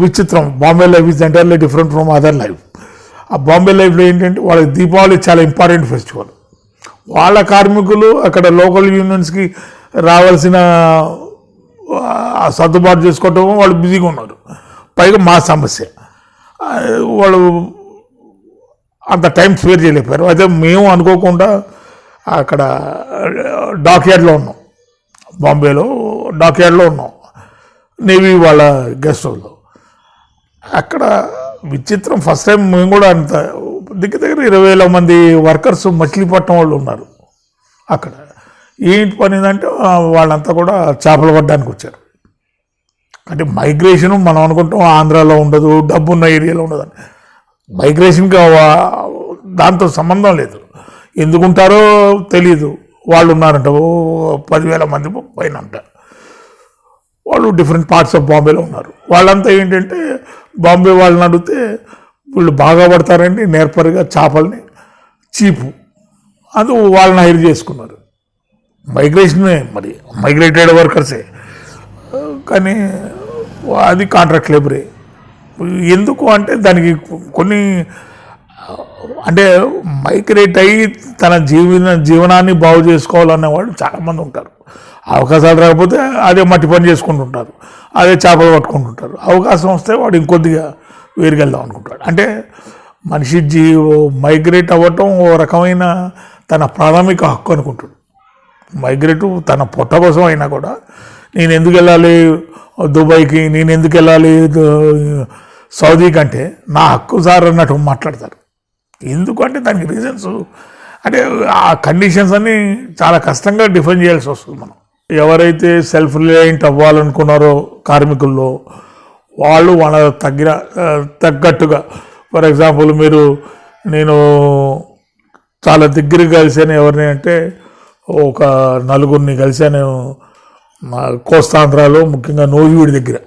విచిత్రం. Bombay life is entirely different from other life. ఆ బాంబే లైఫ్లో ఏంటంటే వాళ్ళకి దీపావళి చాలా ఇంపార్టెంట్ ఫెస్టివల్. వాళ్ళ కార్మికులు అక్కడ లోకల్ యూనియన్స్కి రావాల్సిన సర్దుబాటు చేసుకోవటం వాళ్ళు బిజీగా ఉన్నారు. పైగా మా సమస్య వాళ్ళు అంత టైం స్పేర్ చేయలేకపోయారు. అయితే మేము అనుకోకుండా అక్కడ డాక్యార్డ్లో ఉన్నాం, బాంబేలో డాక్యార్డ్లో ఉన్నాం, నేవీ వాళ్ళ గెస్ట్ హౌస్లో. అక్కడ విచిత్రం, ఫస్ట్ టైం మేము కూడా అంత దగ్గర 20,000 మంది వర్కర్స్ మచిలీపట్నం వాళ్ళు ఉన్నారు అక్కడ. ఏంటి పని అంటే వాళ్ళంతా కూడా చేపలు పట్టడానికి వచ్చారు. అంటే మైగ్రేషన్ మనం అనుకుంటాం ఆంధ్రాలో ఉండదు, డబ్బు ఉన్న ఏరియాలో ఉండదని. మైగ్రేషన్కి దాంతో సంబంధం లేదు. ఎందుకుంటారో తెలీదు. వాళ్ళు ఉన్నారంట 10,000 మంది పైన అంట. వాళ్ళు డిఫరెంట్ పార్ట్స్ ఆఫ్ బాంబేలో ఉన్నారు. వాళ్ళంతా ఏంటంటే బాంబే వాళ్ళని అడిగితే వీళ్ళు బాగా పడతారండి నేర్పరిగా చేపల్ని, చీపు, అది వాళ్ళని హైర్ చేసుకున్నారు. మైగ్రేషనే, మరి మైగ్రేటెడ్ వర్కర్సే, కానీ అది కాంట్రాక్ట్ లేబరే. ఎందుకు అంటే దానికి కొన్ని అంటే మైగ్రేట్ అయ్యి తన జీవనాన్ని బాగు చేసుకోవాలనే వాళ్ళు చాలామంది ఉంటారు. అవకాశాలు రాకపోతే అదే మట్టి పని చేసుకుంటుంటారు, అదే చేపలు పట్టుకుంటుంటారు. అవకాశం వస్తే వాడు ఇంకొద్దిగా వేరుకి వెళ్దాం అనుకుంటాడు. అంటే మనిషి మైగ్రేట్ అవ్వటం ఓ రకమైన తన ప్రాథమిక హక్కు అనుకుంటాడు. మైగ్రేటు తన పొట్ట కోసం అయినా కూడా నేను ఎందుకు వెళ్ళాలి దుబాయ్కి, నేను ఎందుకు వెళ్ళాలి సౌదీ కంటే నా హక్కు సార్ అన్నట్టు మాట్లాడతారు. ఎందుకంటే దానికి రీజన్స్ అంటే ఆ కండిషన్స్ అన్నీ చాలా కష్టంగా డిఫైన్ చేయాల్సి వస్తుంది. మనం ఎవరైతే సెల్ఫ్ రిలయంట్ అవ్వాలనుకున్నారో కార్మికుల్లో వాళ్ళు వాళ్ళ తగ్గట్టుగా, ఫర్ ఎగ్జాంపుల్ నేను చాలా దగ్గరగా కలిసాను ఎవరిని అంటే ఒక 4 కలిసాను మా కోస్తాంధ్రాలో, ముఖ్యంగా నోజువీడి దగ్గర.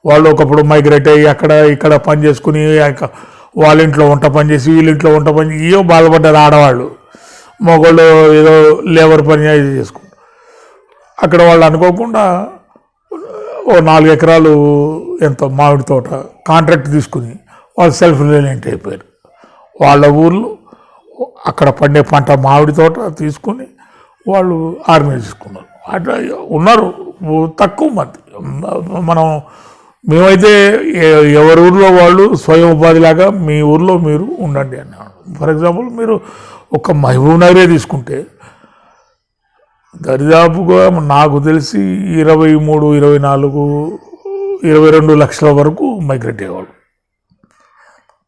వాళ్ళు ఒకప్పుడు మైగ్రేట్ అయ్యి అక్కడ ఇక్కడ పని చేసుకుని వాళ్ళ ఇంట్లో వంట పని చేసి వీళ్ళ ఇంట్లో వంట పని చేసి ఏవో బాధపడ్డారు ఆడవాళ్ళు. మగవాళ్ళు ఏదో లేబర్ పని అది చేసుకుంటారు. అక్కడ వాళ్ళు అనుకోకుండా ఓ 4 ఎకరాలు ఎంతో మామిడి తోట కాంట్రాక్ట్ తీసుకుని వాళ్ళు సెల్ఫ్ రిలయంట్ అయిపోయారు. వాళ్ళ ఊర్లో అక్కడ పండే పంట మామిడి తోట తీసుకుని వాళ్ళు ఆర్గనైజ్ చేసుకున్నారు. అట్లా ఉన్నారు తక్కువ మంది. మేమైతే ఎవరి ఊర్లో వాళ్ళు స్వయం ఉపాధిలాగా మీ ఊర్లో మీరు ఉండండి అన్నాడు. ఫర్ ఎగ్జాంపుల్ మీరు ఒక మహబూబ్ నగరే తీసుకుంటే దరిదాపుగా నాకు తెలిసి 23, 24, 22 లక్షల వరకు మైగ్రేట్ అయ్యేవాళ్ళు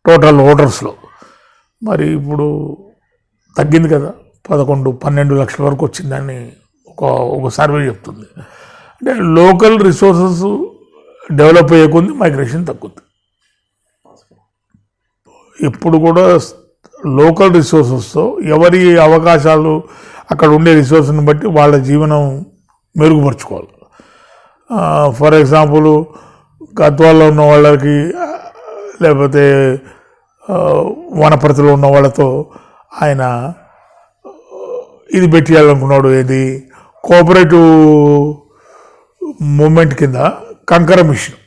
టోటల్ ఓటర్స్లో. మరి ఇప్పుడు తగ్గింది కదా, 11, 12 లక్షల వరకు వచ్చిందని ఒక సర్వే చెప్తుంది. అంటే లోకల్ రిసోర్సెస్ డెవలప్ అయ్యే కొద్ది మైగ్రేషన్ తగ్గుద్ది. ఇప్పుడు కూడా లోకల్ రిసోర్సెస్తో ఎవరి అవకాశాలు అక్కడ ఉండే రిసోర్స్ని బట్టి వాళ్ళ జీవనం మెరుగుపరుచుకోవాలి. ఫర్ ఎగ్జాంపుల్ గద్వాల్లో ఉన్న వాళ్ళకి లేకపోతే వనపర్తిలో ఉన్న వాళ్ళతో ఆయన ఇది పెట్టేయాలనుకున్నాడు, ఏది కోఆపరేటివ్ మూమెంట్ కింద కంకర మిషన్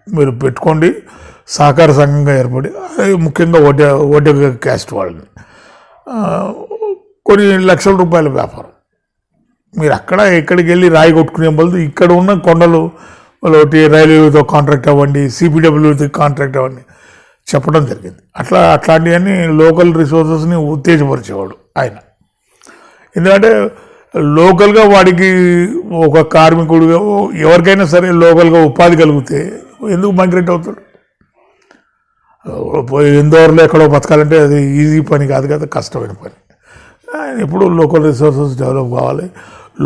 మీరు పెట్టుకోండి, సహకార సంఘంగా ఏర్పడి, ముఖ్యంగా ఓటే క్యాస్ట్ వాళ్ళని కొన్ని లక్షల రూపాయల వ్యాపారం. మీరు అక్కడ ఎక్కడికి వెళ్ళి రాయి కొట్టుకునే బదులు ఇక్కడ ఉన్న కొండలు ఒకటి రైల్వేతో కాంట్రాక్ట్ అవ్వండి, సిపిడబ్ల్యూతో కాంట్రాక్ట్ అవ్వండి చెప్పడం జరిగింది. అట్లాంటివన్నీ లోకల్ రిసోర్సెస్ని ఉత్తేజపరిచేవాడు ఆయన. ఎందుకంటే లోకల్గా వాడికి ఒక కార్మికుడిగా ఎవరికైనా సరే లోకల్గా ఉపాధి కలిగితే ఎందుకు మైగ్రేట్ అవుతాడు? ఇందోర్లో ఎక్కడో బతకాలంటే అది ఈజీ పని కాదు కదా, కష్టమైన పని. ఎప్పుడు లోకల్ రిసోర్సెస్ డెవలప్ కావాలి,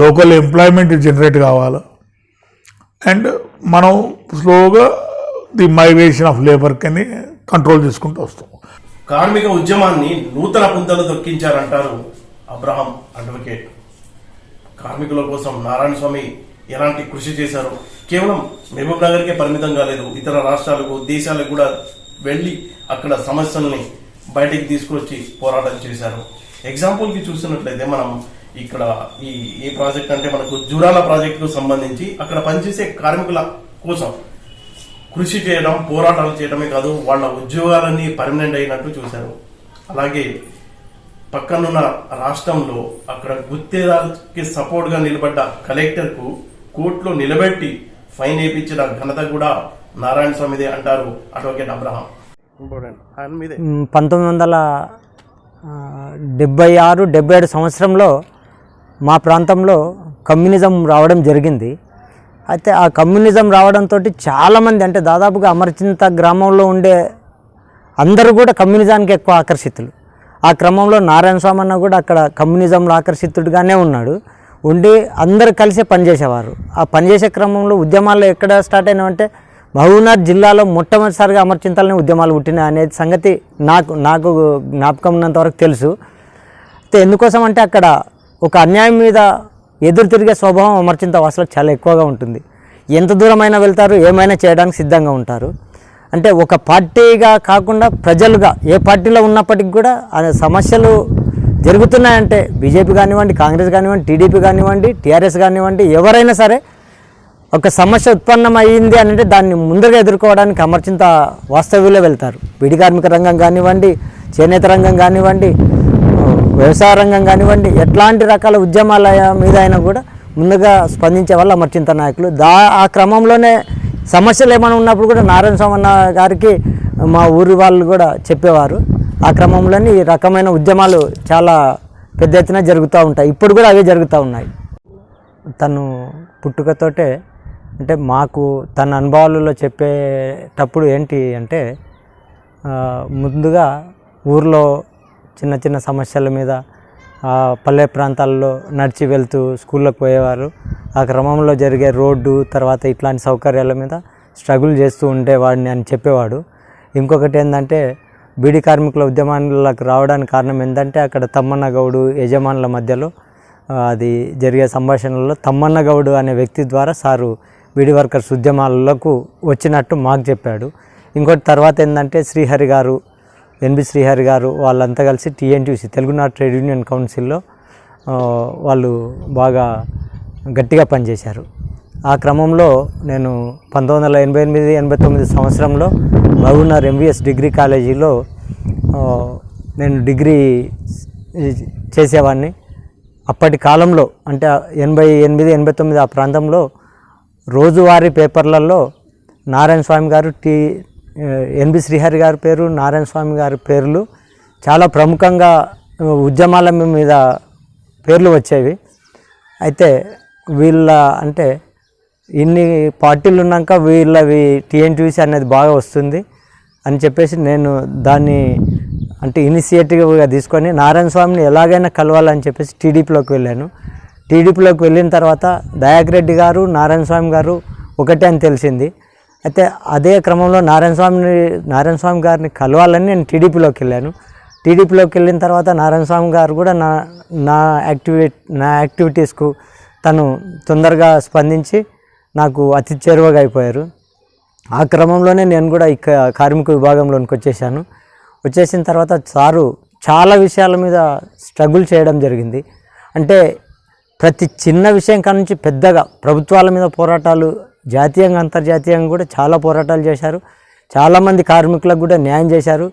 లోకల్ ఎంప్లాయ్మెంట్ జనరేట్ కావాలి, అండ్ మనం స్లోగా ది మైగ్రేషన్ ఆఫ్ లేబర్ కని కంట్రోల్ చేసుకుంటూ వస్తాం. కార్మిక ఉద్యమాన్ని నూతన పుంతలు తొక్కించారంటారు అబ్రహాం అడ్వకేట్. కార్మికుల కోసం నారాయణ స్వామి ఎలాంటి కృషి చేశారు? కేవలం మహబూబ్ నగర్కే పరిమితం కాలేదు, ఇతర రాష్ట్రాలకు, దేశాలకు కూడా వెళ్ళి అక్కడ సమస్యల్ని బయటికి తీసుకొచ్చి పోరాటం చేశారు. ఎగ్జాంపుల్కి చూసినట్లయితే మనం ఇక్కడ ఈ ప్రాజెక్ట్ అంటే మనకు జూరాల ప్రాజెక్టుకు సంబంధించి అక్కడ పనిచేసే కార్మికుల కోసం కృషి చేయడం, పోరాటాలు చేయడమే కాదు, వాళ్ళ ఉద్యోగాలన్నీ పర్మనెంట్ అయినట్టు చూశారు. అలాగే పక్కనున్న రాష్ట్రంలో అక్కడ గుత్తేదారుకి సపోర్ట్ గా నిలబడ్డ కలెక్టర్ కు కోర్టులో నిలబెట్టి ఫైన్ వేయించిన ఘనత కూడా నారాయణ స్వామిదే అంటారు అడ్వకేట్ అబ్రహాం. 1976-77 సంవత్సరంలో మా ప్రాంతంలో కమ్యూనిజం రావడం జరిగింది. అయితే ఆ కమ్యూనిజం రావడంతో చాలామంది, అంటే దాదాపుగా అమరచింత గ్రామంలో ఉండే అందరూ కూడా కమ్యూనిజానికి ఎక్కువ ఆకర్షితులు. ఆ క్రమంలో నారాయణ స్వామి అన్న కూడా అక్కడ కమ్యూనిజంలో ఆకర్షితుడిగానే ఉన్నాడు. ఉండి అందరూ కలిసి పనిచేసేవారు. ఆ పనిచేసే క్రమంలో ఉద్యమాలు ఎక్కడ స్టార్ట్ అయినాయంటే మహబూబ్నగర్ జిల్లాలో మొట్టమొదటిసారిగా అమరచింతలనే ఉద్యమాలు పుట్టినాయి అనేది సంగతి నాకు జ్ఞాపకం ఉన్నంత వరకు తెలుసు. అయితే ఎందుకోసం అంటే అక్కడ ఒక అన్యాయం మీద ఎదురు తిరిగే స్వభావం అమరచింత వాసులకు చాలా ఎక్కువగా ఉంటుంది. ఎంత దూరమైనా వెళ్తారు, ఏమైనా చేయడానికి సిద్ధంగా ఉంటారు. అంటే ఒక పార్టీగా కాకుండా ప్రజలుగా ఏ పార్టీలో ఉన్నప్పటికీ కూడా ఆ సమస్యలు జరుగుతున్నాయంటే బీజేపీ కానివ్వండి, కాంగ్రెస్ కానివ్వండి, టీడీపీ కానివ్వండి, టీఆర్ఎస్ కానివ్వండి, ఎవరైనా సరే ఒక సమస్య ఉత్పన్నం అయ్యింది అని అంటే దాన్ని ముందుగా ఎదుర్కోవడానికి అమరచింత వాస్తవ్యులే వెళ్తారు. బీడీ కార్మిక రంగం కానివ్వండి, చేనేత రంగం కానివ్వండి, వ్యవసాయ రంగం కానివ్వండి, ఎట్లాంటి రకాల ఉద్యమాల మీద అయినా కూడా ముందుగా స్పందించే వాళ్ళు అమరచింత నాయకులు. ఆ క్రమంలోనే సమస్యలు ఏమైనా ఉన్నప్పుడు కూడా నారాయణ స్వామి అన్న గారికి మా ఊరి వాళ్ళు కూడా చెప్పేవారు. ఆ క్రమంలోనే ఈ రకమైన ఉద్యమాలు చాలా పెద్ద ఎత్తున జరుగుతూ ఉంటాయి. ఇప్పుడు కూడా అవే జరుగుతూ ఉన్నాయి. తను పుట్టుకతోటే అంటే మాకు తన అనుభవాలలో చెప్పేటప్పుడు ఏంటి అంటే ముందుగా ఊర్లో చిన్న చిన్న సమస్యల మీద పల్లె ప్రాంతాల్లో నడిచి వెళ్తూ స్కూళ్ళకు పోయేవారు. ఆ క్రమంలో జరిగే రోడ్డు తర్వాత ఇట్లాంటి సౌకర్యాల మీద స్ట్రగుల్ చేస్తూ ఉండేవాడిని అని చెప్పేవాడు. ఇంకొకటి ఏంటంటే బీడీ కార్మికుల ఉద్యమాలకు రావడానికి కారణం ఏంటంటే అక్కడ తమ్మన్న గౌడు యజమానుల మధ్యలో అది జరిగే సంభాషణలో తమ్మన్న గౌడు అనే వ్యక్తి ద్వారా సారు బీడీ వర్కర్స్ ఉద్యమాలకు వచ్చినట్టు మాకు చెప్పాడు. ఇంకోటి తర్వాత ఏంటంటే శ్రీహరి గారు, ఎన్బి శ్రీహరి గారు వాళ్ళంతా కలిసి TNTUC తెలుగునాడు ట్రేడ్ యూనియన్ కౌన్సిల్లో వాళ్ళు బాగా గట్టిగా పనిచేశారు. ఆ క్రమంలో నేను 1988-89 సంవత్సరంలో మహబూబ్నగర్ MVS డిగ్రీ కాలేజీలో నేను డిగ్రీ చేసేవాడిని. అప్పటి కాలంలో అంటే 88-89 ఆ ప్రాంతంలో రోజువారీ పేపర్లలో నారాయణ స్వామి గారు, ఎన్బి శ్రీహరి గారి పేరు, నారాయణ స్వామి గారి పేర్లు చాలా ప్రముఖంగా ఉద్యమాల మీద పేర్లు వచ్చేవి. అయితే వీళ్ళ అంటే ఇన్ని పార్టీలు ఉన్నాక వీళ్ళవి TNTUC అనేది బాగా వస్తుంది అని చెప్పేసి నేను దాన్ని అంటే ఇనిషియేటివ్గా తీసుకొని నారాయణ స్వామిని ఎలాగైనా కలవాలని చెప్పేసి టీడీపీలోకి వెళ్ళాను. టీడీపీలోకి వెళ్ళిన తర్వాత దయాకర్ రెడ్డి గారు, నారాయణ స్వామి గారు ఒకటే అని తెలిసింది. అయితే అదే క్రమంలో నారాయణ స్వామి గారిని కలవాలని నేను టీడీపీలోకి వెళ్ళాను. టీడీపీలోకి వెళ్ళిన తర్వాత నారాయణ స్వామి గారు కూడా నా యాక్టివిటీస్కు తను తొందరగా స్పందించి నాకు అతి చేరువగా అయిపోయారు. ఆ క్రమంలోనే నేను కూడా ఇక కార్మిక విభాగంలోనికి వచ్చేసిన తర్వాత సారు చాలా విషయాల మీద స్ట్రగుల్ చేయడం జరిగింది. అంటే ప్రతి చిన్న విషయం కానుంచి పెద్దగా ప్రభుత్వాల మీద పోరాటాలు, జాతీయంగా అంతర్జాతీయంగా కూడా చాలా పోరాటాలు చేశారు. చాలామంది కార్మికులకు కూడా న్యాయం చేశారు.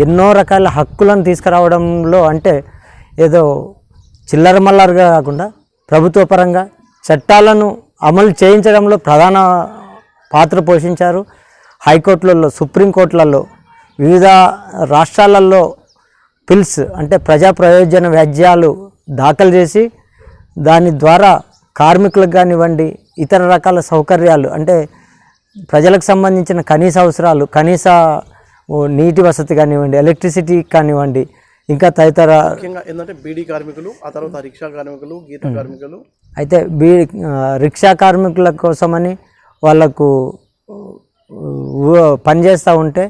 ఎన్నో రకాల హక్కులను తీసుకురావడంలో అంటే ఏదో చిల్లర మల్లరగా కాకుండా ప్రభుత్వ పరంగా చట్టాలను అమలు చేయించడంలో ప్రధాన పాత్ర పోషించారు. హైకోర్టులలో, సుప్రీంకోర్టులలో, వివిధ రాష్ట్రాలలో పిల్స్ అంటే ప్రజా ప్రయోజన వ్యాజ్యాలు దాఖలు చేసి దాని ద్వారా కార్మికులకు కానివ్వండి, ఇతర రకాల సౌకర్యాలు అంటే ప్రజలకు సంబంధించిన కనీస అవసరాలు, కనీస నీటి వసతి కానివ్వండి, ఎలక్ట్రిసిటీ కానివ్వండి, ఇంకా తదితర ముఖ్యంగా ఏంటంటే బీడీ కార్మికులు, ఆ తర్వాత రిక్షా కార్మికులు, గీత కార్మికులు, అయితే రిక్షా కార్మికుల కోసమని వాళ్ళకు పనిచేస్తూ ఉంటే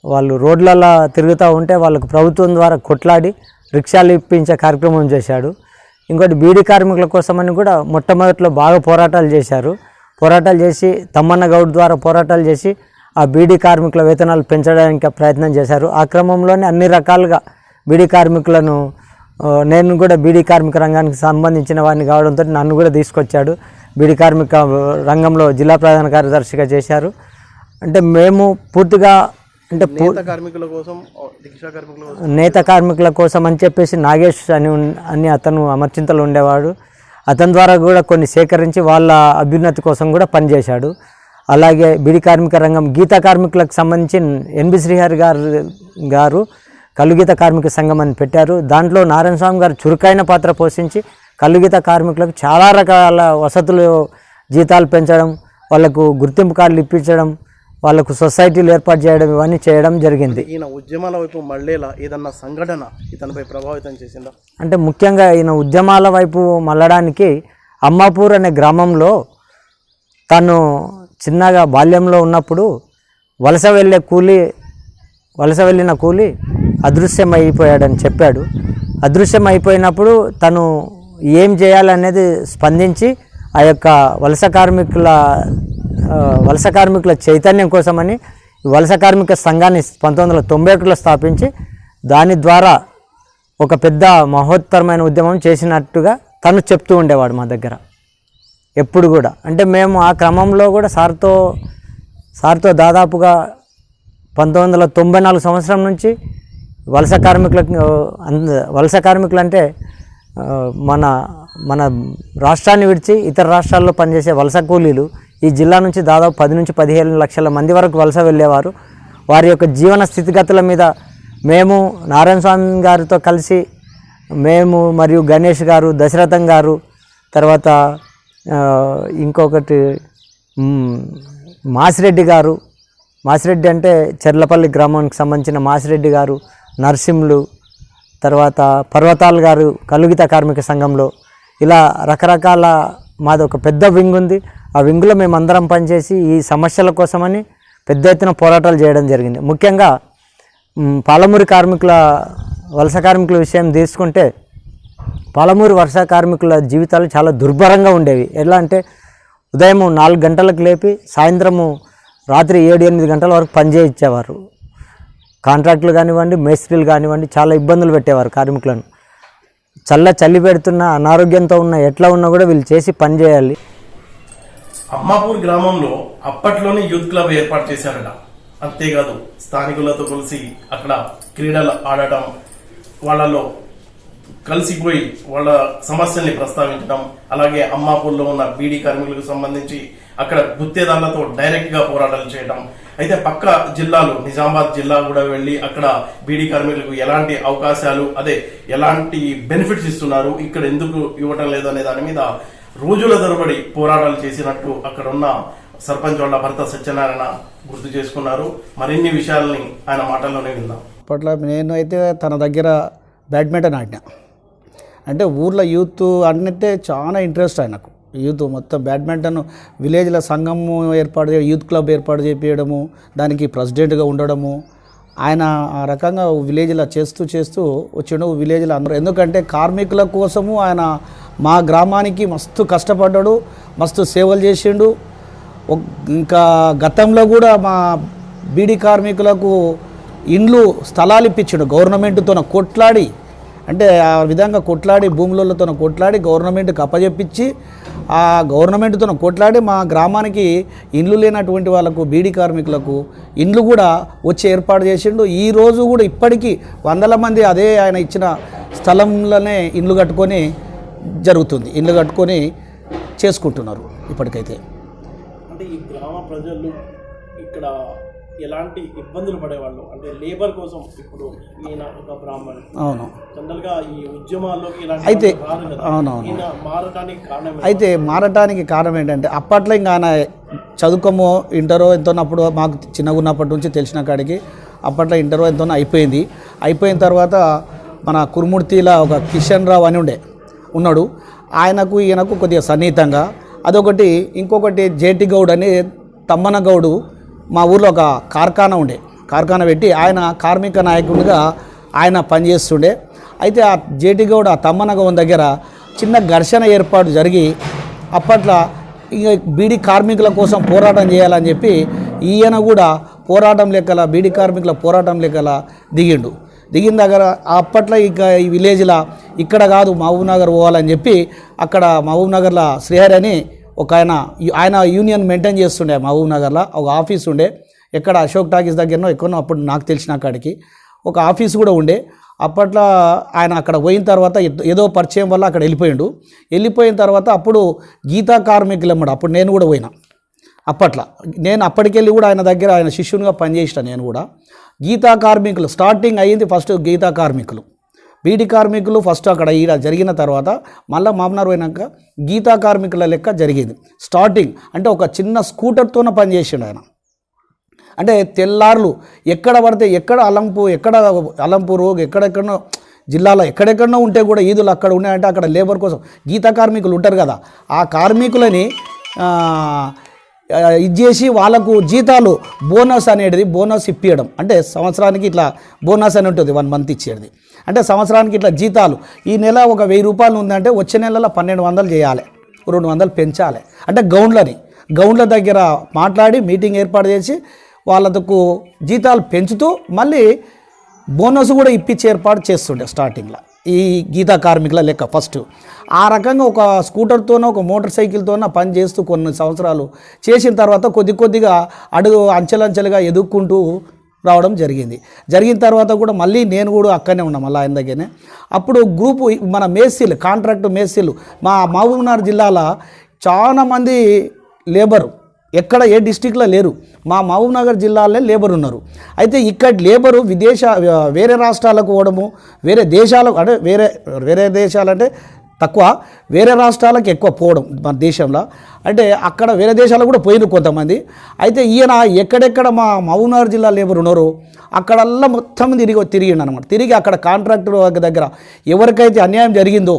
వాళ్ళు రోడ్లలో తిరుగుతూ ఉంటే వాళ్ళకు ప్రభుత్వం ద్వారా కొట్లాడి రిక్షాలు ఇప్పించే కార్యక్రమం చేశాడు. ఇంకోటి బీడీ కార్మికుల కోసమని కూడా మొట్టమొదట్లో బాగా పోరాటాలు చేసి తమ్మన్న గౌడ్ ద్వారా పోరాటాలు చేసి ఆ బీడీ కార్మికుల వేతనాలు పెంచడానికి ప్రయత్నం చేశారు. ఆ క్రమంలోనే అన్ని రకాలుగా బీడీ కార్మికులను నేను కూడా బీడీ కార్మిక రంగానికి సంబంధించిన వాడిని కావడంతో నన్ను కూడా తీసుకొచ్చాడు. బీడీ కార్మిక రంగంలో జిల్లా ప్రధాన కార్యదర్శిగా చేశారు. అంటే మేము పూర్తిగా అంటే కార్మికుల కోసం, రిక్షా కార్మికుల కోసం, నేత కార్మికుల కోసం అని చెప్పేసి నాగేష్ అని అతను అమర్చింతలో ఉండేవాడు. అతని ద్వారా కూడా కొన్ని సేకరించి వాళ్ళ అభ్యున్నతి కోసం కూడా పనిచేశాడు. అలాగే బీడీ కార్మిక రంగం గీత కార్మికులకు సంబంధించి ఎన్బి శ్రీహరి గారు కలుగీత కార్మిక సంఘం అని పెట్టారు. దాంట్లో నారాయణ స్వామి గారు చురుకైన పాత్ర పోషించి కలుగీత కార్మికులకు చాలా రకాల వసతులు, జీతాలు పెంచడం, వాళ్ళకు గుర్తింపు కార్డులు ఇప్పించడం, వాళ్ళకు సొసైటీలు ఏర్పాటు చేయడం, ఇవన్నీ చేయడం జరిగింది. ఈయన ఉద్యమాల వైపు మళ్ళేలా ఏదన్నా సంఘటన ఇతనిపై ప్రభావితం చేసిందా? అంటే ముఖ్యంగా ఈయన ఉద్యమాల వైపు మళ్ళడానికి అమ్మాపూర్ అనే గ్రామంలో తను చిన్నగా బాల్యంలో ఉన్నప్పుడు వలస వెళ్ళిన కూలి అదృశ్యమైపోయాడని చెప్పాడు. అదృశ్యమైపోయినప్పుడు తను ఏం చేయాలనేది స్పందించి ఆ యొక్క వలస కార్మికుల చైతన్యం కోసమని వలస కార్మిక సంఘాన్ని 1991లో స్థాపించి దాని ద్వారా ఒక పెద్ద మహోత్తరమైన ఉద్యమం చేసినట్టుగా తను చెప్తూ ఉండేవాడు మా దగ్గర ఎప్పుడు కూడా. అంటే మేము ఆ క్రమంలో కూడా సార్తో దాదాపుగా 1994 సంవత్సరం నుంచి వలస కార్మికులు అంటే మన రాష్ట్రాన్ని విడిచి ఇతర రాష్ట్రాల్లో పనిచేసే వలస కూలీలు ఈ జిల్లా నుంచి దాదాపు 10 నుంచి 15 లక్షల మంది వరకు వలస వెళ్ళేవారు. వారి యొక్క జీవన స్థితిగతుల మీద మేము నారాయణ స్వామి గారితో కలిసి మేము మరియు గణేష్ గారు, దశరథం గారు, తర్వాత ఇంకొకటి మాసిరెడ్డి అంటే చెర్లపల్లి గ్రామానికి సంబంధించిన మాసిరెడ్డి గారు, నర్సింహులు, తర్వాత పర్వతాలు గారు కలుగీత కార్మిక సంఘంలో, ఇలా రకరకాల మాది ఒక పెద్ద వింగ్ ఉంది. ఆ వింగ్లో మేమందరం పనిచేసి ఈ సమస్యల కోసమని పెద్ద ఎత్తున పోరాటాలు చేయడం జరిగింది. ముఖ్యంగా పాలమూరు వలస కార్మికుల విషయం తీసుకుంటే పాలమూరు వలస కార్మికుల జీవితాలు చాలా దుర్భరంగా ఉండేవి. ఎలా అంటే ఉదయం 4 గంటలకు లేపి సాయంత్రము రాత్రి 7-8 గంటల వరకు పనిచేయించేవారు. కాంట్రాక్టులు కానివ్వండి, మేస్త్రీలు కానివ్వండి, చాలా ఇబ్బందులు పెట్టేవారు కార్మికులను. చలి పెడుతున్న, అనారోగ్యంతో ఉన్న, ఎట్లా ఉన్నా కూడా వీళ్ళు చేసి పని చేయాలి. అమ్మాపూర్ గ్రామంలో అప్పట్లోనే యూత్ క్లబ్ ఏర్పాటు చేశారట. అంతేకాదు స్థానికులతో కలిసి అక్కడ క్రీడలు ఆడటం, వాళ్ళలో కలిసిపోయి వాళ్ళ సమస్యల్ని ప్రస్తావించడం, అలాగే అమ్మాపూర్లో ఉన్న బీడీ కార్మికులకు సంబంధించి అక్కడ గుత్తేదారులతో డైరెక్ట్ గా పోరాటాలు చేయడం. అయితే పక్క జిల్లాలు నిజామాబాద్ జిల్లా కూడా వెళ్లి అక్కడ బీడీ కార్మికులకు ఎలాంటి అవకాశాలు, ఎలాంటి బెనిఫిట్స్ ఇస్తున్నారు, ఇక్కడ ఎందుకు ఇవ్వటం లేదు అనే దాని మీద రోజుల తరబడి పోరాటాలు చేసినట్టు అక్కడ ఉన్న సర్పంచ్ వాళ్ళ భర్త సత్యనారాయణ గుర్తు చేసుకున్నారు. మరిన్ని విషయాలని ఆయన మాటల్లోనే విందాం. అప్పట్లో నేను అయితే తన దగ్గర బ్యాడ్మింటన్ ఆడినా. అంటే ఊర్లో యూత్ అంటే చాలా ఇంట్రెస్ట్ ఆయనకు. యూత్ మొత్తం బ్యాడ్మింటన్ విలేజ్ల సంఘము ఏర్పాటు యూత్ క్లబ్ ఏర్పాటు చేపించడము, దానికి ప్రెసిడెంట్గా ఉండడము. ఆయన ఆ రకంగా విలేజ్లో చేస్తూ వచ్చిండు. విలేజ్లో అందరూ ఎందుకంటే కార్మికుల కోసము ఆయన మా గ్రామానికి మస్తు కష్టపడ్డాడు, మస్తు సేవలు చేసిండు. ఇంకా గతంలో కూడా మా బీడీ కార్మికులకు ఇండ్లు స్థలాలు ఇప్పించాడు గవర్నమెంట్తో కొట్లాడి. అంటే ఆ విధంగా కొట్లాడి భూములతో కొట్లాడి గవర్నమెంట్కి అప్పచెప్పించి ఆ గవర్నమెంట్తో కొట్లాడి మా గ్రామానికి ఇండ్లు లేనటువంటి వాళ్ళకు బీడీ కార్మికులకు ఇండ్లు కూడా వచ్చి ఏర్పాటు చేసిండు. ఈరోజు కూడా ఇప్పటికీ 100 మంది అదే ఆయన ఇచ్చిన స్థలంలోనే ఇండ్లు కట్టుకొని జరుగుతుంది. ఇండ్లు కట్టుకొని చేసుకుంటున్నారు ఇప్పటికైతే. అంటే ఈ గ్రామ ప్రజలు ఇక్కడ ఎలాంటి ఇబ్బందులు పడేవాళ్ళు అంటే లేబర్ కోసం. ఇప్పుడు ఈయన ఒక బ్రాహ్మణుడు, అవును, జనరల్ గా ఈ ఉద్యమాల్లోకి అయితే అవునవును మారటానికి కారణం ఏంటంటే అప్పట్లో ఇంకా ఆయన చదువుకోమో ఇంటరో ఎంతోన్నప్పుడు మాకు చిన్నగా ఉన్నప్పటి నుంచి తెలిసిన కాడికి అప్పట్లో ఇంటరో ఎంతో అయిపోయిన తర్వాత మన కురుమూర్తిలా ఒక కిషన్ రావు అని ఉన్నాడు. ఈయనకు కొద్దిగా సన్నిహితంగా అదొకటి. ఇంకొకటి జేటి గౌడ్ అని తమ్మన గౌడు మా ఊర్లో ఒక కార్ఖానా పెట్టి ఆయన కార్మిక నాయకుడిగా ఆయన పనిచేస్తుండే. అయితే ఆ జేటి గౌడ్ ఆ తమ్మన గౌడ్ దగ్గర చిన్న ఘర్షణ ఏర్పాటు జరిగి అప్పట్లో ఇక బీడీ కార్మికుల కోసం పోరాటం చేయాలని చెప్పి ఈయన కూడా బీడీ కార్మికుల పోరాటం లెక్కల దిగిండు. దిగిన దగ్గర అప్పట్లో ఇక ఈ విలేజ్లో ఇక్కడ కాదు మహబూబ్ నగర్ పోవాలని చెప్పి అక్కడ మహబూబ్ నగర్లో శ్రీహరి అని ఒక ఆయన యూనియన్ మెయింటైన్ చేస్తుండే మహబూబ్ నగర్లో ఒక ఆఫీస్ ఉండే, ఎక్కడ అశోక్ టాకీస్ దగ్గరనో ఎక్కడనో అప్పుడు నాకు తెలిసిన కాడికి ఒక ఆఫీస్ కూడా ఉండే. అప్పట్లో ఆయన అక్కడ పోయిన తర్వాత ఏదో పరిచయం వల్ల అక్కడ వెళ్ళిపోయిన తర్వాత అప్పుడు గీతా కార్మికులు అమ్మడు, అప్పుడు నేను కూడా పోయినా. అప్పట్లో నేను అప్పటికెళ్ళి కూడా ఆయన దగ్గర ఆయన శిష్యునిగా పనిచేసిన. నేను కూడా గీతా కార్మికులు స్టార్టింగ్ అయ్యింది ఫస్ట్ గీతా కార్మికులు, బీడీ కార్మికులు ఫస్ట్ అక్కడ ఈడ జరిగిన తర్వాత మళ్ళీ మామనార్ పోయినాక గీతా కార్మికుల లెక్క జరిగింది స్టార్టింగ్. అంటే ఒక చిన్న స్కూటర్తోనే పనిచేసిండు ఆయన. అంటే తెల్లార్లు ఎక్కడ పడితే ఎక్కడ అలంపూరు ఎక్కడెక్కడనో జిల్లాలో ఎక్కడెక్కడనో ఉంటే కూడా ఈదులు అక్కడ ఉన్నాయంటే అక్కడ లేబర్ కోసం గీతా కార్మికులు ఉంటారు కదా, ఆ కార్మికులని ఇచ్చేసి వాళ్ళకు జీతాలు బోనస్ ఇప్పించడం. అంటే సంవత్సరానికి ఇట్లా బోనస్ అని ఉంటుంది 1 మంత్ ఇచ్చేది. అంటే సంవత్సరానికి ఇట్లా జీతాలు ఈ నెల ఒక 1000 రూపాయలు ఉందంటే వచ్చే నెలలో 1200 చేయాలి, 200 పెంచాలి. అంటే గౌండ్ల దగ్గర మాట్లాడి మీటింగ్ ఏర్పాటు చేసి వాళ్ళకు జీతాలు పెంచుతూ మళ్ళీ బోనస్ కూడా ఇప్పించి ఏర్పాటు చేస్తుండే స్టార్టింగ్లో ఈ గీతా కార్మికుల లెక్క ఫస్ట్. ఆ రకంగా ఒక స్కూటర్తోనో ఒక మోటార్ సైకిల్తోనో పని చేస్తూ కొన్ని సంవత్సరాలు చేసిన తర్వాత కొద్దిగా అంచెలంచెలుగా ఎదుక్కుంటూ రావడం జరిగిన తర్వాత కూడా మళ్ళీ నేను కూడా అక్కడనే ఉన్నా మళ్ళీ ఆయన దగ్గరనే. అప్పుడు గ్రూపు మన మేస్సీలు కాంట్రాక్ట్ మేస్సీలు మా మహబూబ్నగర్ జిల్లాలో చాలామంది లేబరు ఎక్కడ ఏ డిస్టిక్లో లేరు, మా మహబూబ్నగర్ జిల్లాలో లేబర్ ఉన్నారు. అయితే ఇక్కడ లేబరు వేరే రాష్ట్రాలకు పోవడము, వేరే దేశాలకు అంటే వేరే దేశాలంటే తక్కువ, వేరే రాష్ట్రాలకు ఎక్కువ పోవడం మన దేశంలో. అంటే అక్కడ వేరే దేశాలకు కూడా పోయిన కొంతమంది. అయితే ఈయన ఎక్కడెక్కడ మా మహబూబ్నగర్ జిల్లా లేబర్ ఉన్నారో అక్కడల్లా మొత్తం తిరిగిండు అనమాట. తిరిగి అక్కడ కాంట్రాక్టర్ దగ్గర ఎవరికైతే అన్యాయం జరిగిందో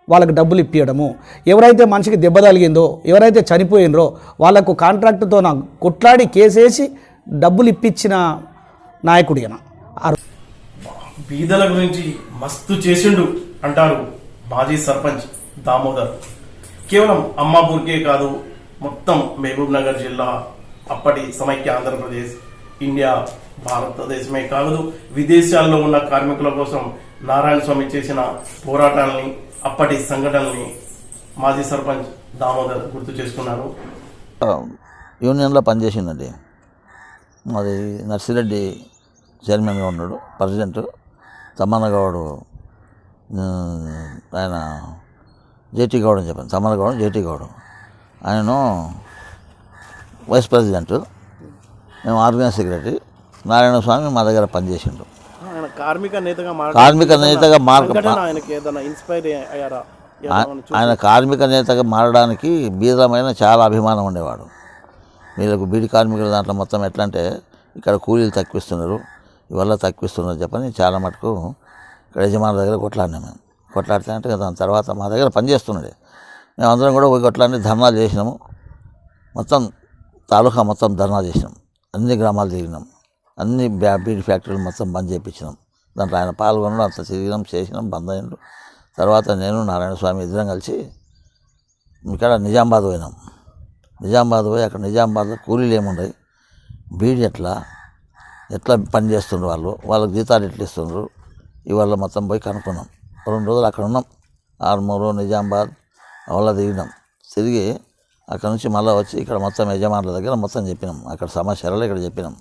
వాళ్ళకు డబ్బులు ఇప్పించడము, ఎవరైతే మనిషికి దెబ్బ తగిలిందో, ఎవరైతే చనిపోయినరో వాళ్ళకు కాంట్రాక్టుతో కొట్లాడి కేసేసి డబ్బులు ఇప్పించిన నాయకుడు ఈయన. బీదల గురించి మస్తు చేసిండు అంటారు మాజీ సర్పంచ్ దామోదర్. కేవలం అమ్మాపూర్కే కాదు, మొత్తం మహబూబ్ నగర్ జిల్లా, అప్పటి సమైక్య ఆంధ్రప్రదేశ్, ఇండియా, భారతదేశమే కాదు విదేశాల్లో ఉన్న కార్మికుల కోసం నారాయణ స్వామి చేసిన పోరాటాలని, అప్పటి సంఘటనల్ని మాజీ సర్పంచ్ దామోదర్ గుర్తు చేసుకున్నారు. యూనియన్లో పనిచేసిందండి. మాది నర్సిరెడ్డి చైర్మన్గా ఉన్నాడు, ప్రెసిడెంట్ తమ్మన్నగౌడు, ఆయన జేటీ గౌడ్ అని చెప్పాను, తమ్మన్నగౌడు జేటీ గౌడ్, ఆయనను వైస్ ప్రెసిడెంట్, మేము ఆర్గనైజ్ సెక్రటరీ. నారాయణ స్వామి మా దగ్గర పనిచేసిండు. కార్మిక నేతగా ఆయన కార్మిక నేతగా మారడానికి బీదమైన చాలా అభిమానం ఉండేవాడు. వీళ్ళకు బీడి కార్మికుల దాంట్లో మొత్తం ఎట్లా అంటే ఇక్కడ కూలీలు తక్కువిస్తున్నారు, ఇవల్ల తక్కువిస్తున్నారు చెప్పని చాలా మటుకు ఇక్కడ యజమానుల దగ్గర కొట్లాడినాం. మేము కొట్లాడితే అంటే దాని తర్వాత మా దగ్గర పనిచేస్తున్నాడు. మేము అందరం కూడా కొట్లాడి ధర్నాలు చేసినాము. మొత్తం తాలూకా మొత్తం ధర్నా చేసినాం, అన్ని గ్రామాలు తిరిగినాం, అన్ని బీడి ఫ్యాక్టరీలు మొత్తం బంద్ చేయించినాం. దాంట్లో ఆయన పాల్గొనడం అంత తిరిగినాం, చేసినాం, బంద్ అయినాడు. తర్వాత నేను నారాయణ స్వామి ఇద్దరం కలిసి ఇక్కడ నిజామాబాద్ పోయినాం. నిజామాబాద్ పోయి అక్కడ నిజామాబాద్లో కూలీలు ఏముండవు, బీడి ఎట్లా పని చేస్తుండ్రు, వాళ్ళకి జీతాలు ఎట్లా ఇస్తుండ్రు, ఇవాళ మొత్తం పోయి కనుక్కున్నాం. 2 రోజులు అక్కడ ఉన్నాం. ఆర్మూరు, నిజామాబాద్ అవల్ల తిరిగి అక్కడ నుంచి మళ్ళీ వచ్చి ఇక్కడ మొత్తం యజమానుల దగ్గర మొత్తం చెప్పినాం. అక్కడ సమస్యలలో ఇక్కడ చెప్పినాం.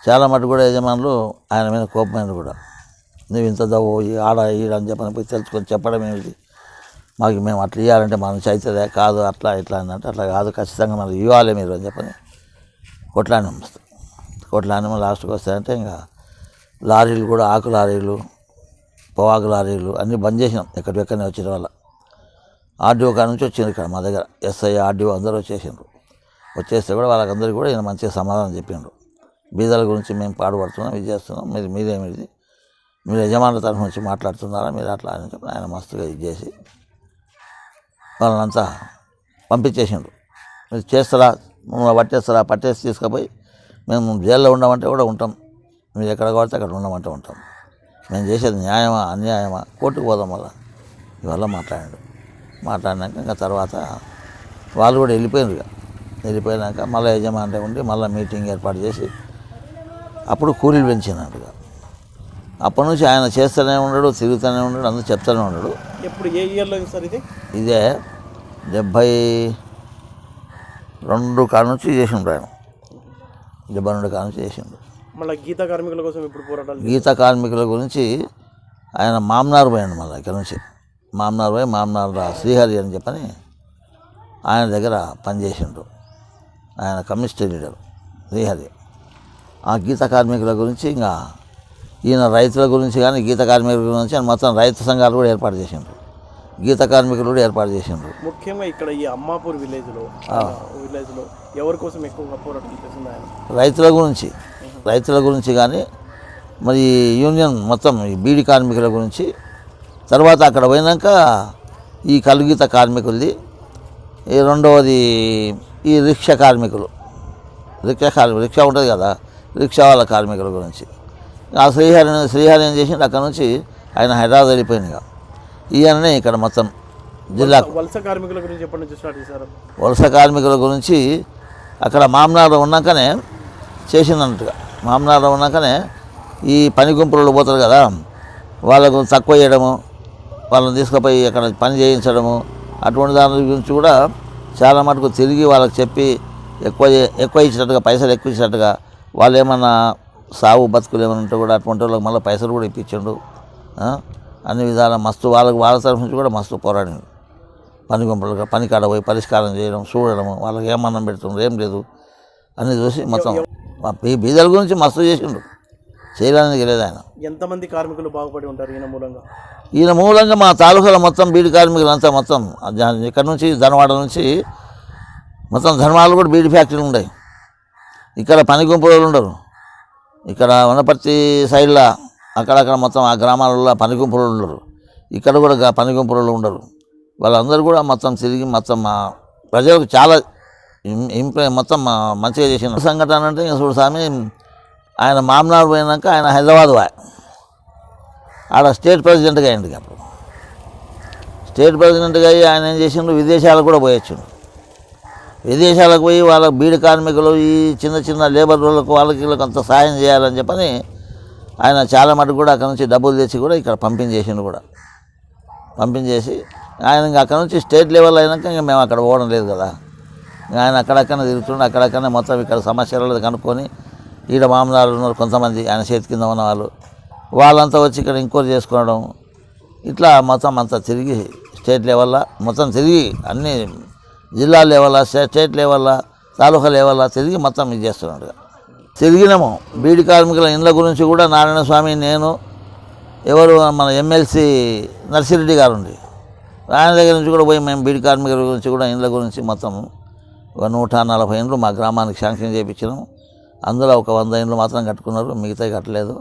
చాలా మటు కూడా యజమానులు ఆయన మీద కోపమైన కూడా, నువ్వు ఇంత దవ్వు ఆడ అని చెప్పని పోయి తెలుసుకొని చెప్పడం ఏమిటి, మేము అట్లా ఇవ్వాలంటే మనం చైతదే కాదు, అట్లా ఇట్లా అంటే అట్లా కాదు, ఖచ్చితంగా మనం ఇవ్వాలి మీరు అని చెప్పని కొట్లాడినాము. లాస్ట్కి వస్తాయంటే ఇంకా లారీలు కూడా, ఆకు లారీలు, పొగాకు లారీలు అన్నీ బంద్ చేసినాం. ఎక్కడికనే వచ్చిన వల్ల ఆర్డీఓ కాడ నుంచి వచ్చింది ఇక్కడ మా దగ్గర, ఎస్ఐ ఆర్డీఓ అందరూ వచ్చేసిండ్రు. వచ్చేస్తే కూడా వాళ్ళకందరికీ కూడా ఈయన మంచిగా సమాధానం చెప్పిండ్రు. బీదల గురించి మేము పాడుపడుతున్నాం, ఇది చేస్తున్నాం, మీరేమిది, మీరు యజమానుల తరఫు నుంచి మాట్లాడుతున్నారా, మీరు అట్లా అని చెప్పి ఆయన మస్తుగా ఇది చేసి వాళ్ళనంతా పంపించేసిండ్రు. మీరు చేస్తారా, పట్టేసి తీసుకుపోయి మేము జైల్లో ఉండమంటే కూడా ఉంటాం, మీరు ఎక్కడ కొడితే అక్కడ ఉండమంటే ఉంటాం, మేము చేసేది న్యాయమా అన్యాయమా, కోర్టుకు పోదాం వల్ల ఇవల్ల మాట్లాడినాక ఇంకా తర్వాత వాళ్ళు కూడా వెళ్ళిపోయినాక మళ్ళీ యజమాని ఉండి మళ్ళీ మీటింగ్ ఏర్పాటు చేసి అప్పుడు కూలీలు పెంచినట్టుగా అప్పటి నుంచి ఆయన చేస్తూనే ఉన్నాడు, తిరుగుతూనే ఉన్నాడు, అందరూ చెప్తూనే ఉన్నాడు. ఎప్పుడు ఏ ఇయర్లో సార్ ఇది? ఇదే 72 కాడ నుంచి చేసిండు ఆయన, 72 కాడ నుంచి చేసిండు. మళ్ళీ గీత కార్మికుల కోసం ఇప్పుడు పోరాటాలు గీత కార్మికుల గురించి ఆయన మామ్నార్ పోయాడు. మళ్ళీ ఇక్కడ నుంచి మామ్నార్ పోయి మామ్నార్ శ్రీహరి అని చెప్పని ఆయన దగ్గర పనిచేసిండు. ఆయన కమ్యూనిస్ట్ లీడర్ శ్రీహరి. ఆ గీత కార్మికుల గురించి ఇంకా ఈయన రైతుల గురించి కానీ గీత కార్మికుల గురించి ఆయన మొత్తం రైతు సంఘాలు కూడా ఏర్పాటు చేసిండ్రు, గీత కార్మికులు కూడా ఏర్పాటు చేసిండ్రు. ముఖ్యంగా ఇక్కడ ఈ అమ్మాపూర్ విలేజ్లో ఎవరి కోసం ఎక్కువగా పోరాటాలు చేసింది ఆయన? రైతుల గురించి కానీ మరి యూనియన్ మొత్తం ఈ బీడీ కార్మికుల గురించి. తర్వాత అక్కడ పోయినాక ఈ కలుగీత కార్మికులది, ఈ రెండవది ఈ రిక్షా కార్మికులు, రిక్షా ఉంటుంది కదా, రిక్షా వాళ్ళ కార్మికుల గురించి. ఆ శ్రీహరి ఏం చేసిండు, అక్కడ నుంచి ఆయన హైదరాబాద్ వెళ్ళిపోయింది. ఈయననే ఇక్కడ మొత్తం జిల్లా వలస కార్మికుల గురించి ఎప్పటి నుంచి స్టార్ట్ చేశారు? వలస కార్మికుల గురించి అక్కడ మామనాడు ఉన్నాకనే చేసిందన్నట్టుగా. మామనాడు ఉన్నాకనే ఈ పని గుంపులు పోతారు కదా, వాళ్ళకు తక్కువ చేయడము, వాళ్ళని తీసుకుపోయి అక్కడ పని చేయించడము, అటువంటి దాని గురించి కూడా చాలా మటుకు తిరిగి వాళ్ళకి చెప్పి ఎక్కువ ఇచ్చినట్టుగా, పైసలు ఎక్కువ ఇచ్చినట్టుగా, వాళ్ళు ఏమన్నా సాగు బతుకులు ఏమైనా ఉంటే కూడా అటువంటి వాళ్ళకి మళ్ళీ పైసలు కూడా ఇప్పించిండు. అన్ని విధాల మస్తు వాళ్ళ తరఫు నుంచి కూడా మస్తు పోరాడిండు. పని గుంపులుగా పని కాడ పోయి పరిష్కారం చేయడం, చూడడము, వాళ్ళకి ఏమన్నం పెడుతుండ్రు ఏం లేదు అన్నీ చూసి మొత్తం బీదల గురించి మస్తు చేసిండు, చేయడానికి లేదు ఆయన. ఎంతమంది కార్మికులు బాగుపడి ఉంటారు ఈయన మూలంగా? మా తాలూకాలో మొత్తం బీడీ కార్మికులు అంతా మొత్తం ఇక్కడ నుంచి ధనవాడ నుంచి మొత్తం ధర్మాలు కూడా బీడీ ఫ్యాక్టరీలు ఉన్నాయి. ఇక్కడ పని గుంపులు ఉండరు. ఇక్కడ వనపర్తి సైడ్లో అక్కడక్కడ మొత్తం ఆ గ్రామాలలో పని గుంపులు ఉండరు. ఇక్కడ కూడా పని గుంపులు ఉండరు. వాళ్ళందరూ కూడా మొత్తం తిరిగి మొత్తం మా ప్రజలకు చాలా మొత్తం మంచిగా చేసిన సంఘటన అంటే ఇంకా చూడు స్వామి, ఆయన మామనాడు పోయినాక ఆయన హైదరాబాద్ ఆడ స్టేట్ ప్రెసిడెంట్గా అయింది. అప్పుడు స్టేట్ ప్రెసిడెంట్గా అయ్యి ఆయన ఏం చేసిండు, విదేశాలకు కూడా పోయొచ్చిండు. విదేశాలకు పోయి వాళ్ళ బీడీ కార్మికులు ఈ చిన్న చిన్న లేబర్ వాళ్ళకు వాళ్ళకి అంత సహాయం చేయాలని చెప్పని ఆయన చాలా మటుకు కూడా అక్కడ నుంచి డబ్బులు తెచ్చి కూడా ఇక్కడ పంపించేసిండు. కూడా పంపించేసి ఆయన ఇంకా అక్కడ నుంచి స్టేట్ లెవెల్ అయినాక ఇంకా మేము అక్కడ పోవడం లేదు కదా, ఆయన అక్కడక్కడనే తిరుగుతుండే, అక్కడక్కడనే మొత్తం ఇక్కడ సమస్యలు కనుక్కొని ఈడ మామూలు ఉన్నారు కొంతమంది ఆయన చేతి కింద ఉన్న వాళ్ళంతా వచ్చి ఇక్కడ ఎంక్వైరీ చేసుకోవడం, ఇట్లా మొత్తం అంతా తిరిగి స్టేట్ లెవెల్లో మొత్తం తిరిగి అన్ని జిల్లా లెవెల్లో, స్టేట్ లెవెల్లో, తాలూకా లెవెల్లో తిరిగి మొత్తం ఇది చేస్తున్నాడు. తిరిగినాము. బీడీ కార్మికుల ఇండ్ల గురించి కూడా నారాయణ స్వామి, నేను, ఎవరు మన ఎమ్మెల్సీ నర్సిరెడ్డి గారు ఉండి ఆయన దగ్గర నుంచి కూడా పోయి మేము బీడీ కార్మికుల గురించి కూడా ఇండ్ల గురించి మొత్తం 140 ఇండ్లు మా గ్రామానికి శాంక్షన్ చేయించినాము. అందులో ఒక 100 ఇండ్లు మాత్రం కట్టుకున్నారు, మిగతా కట్టలేదు.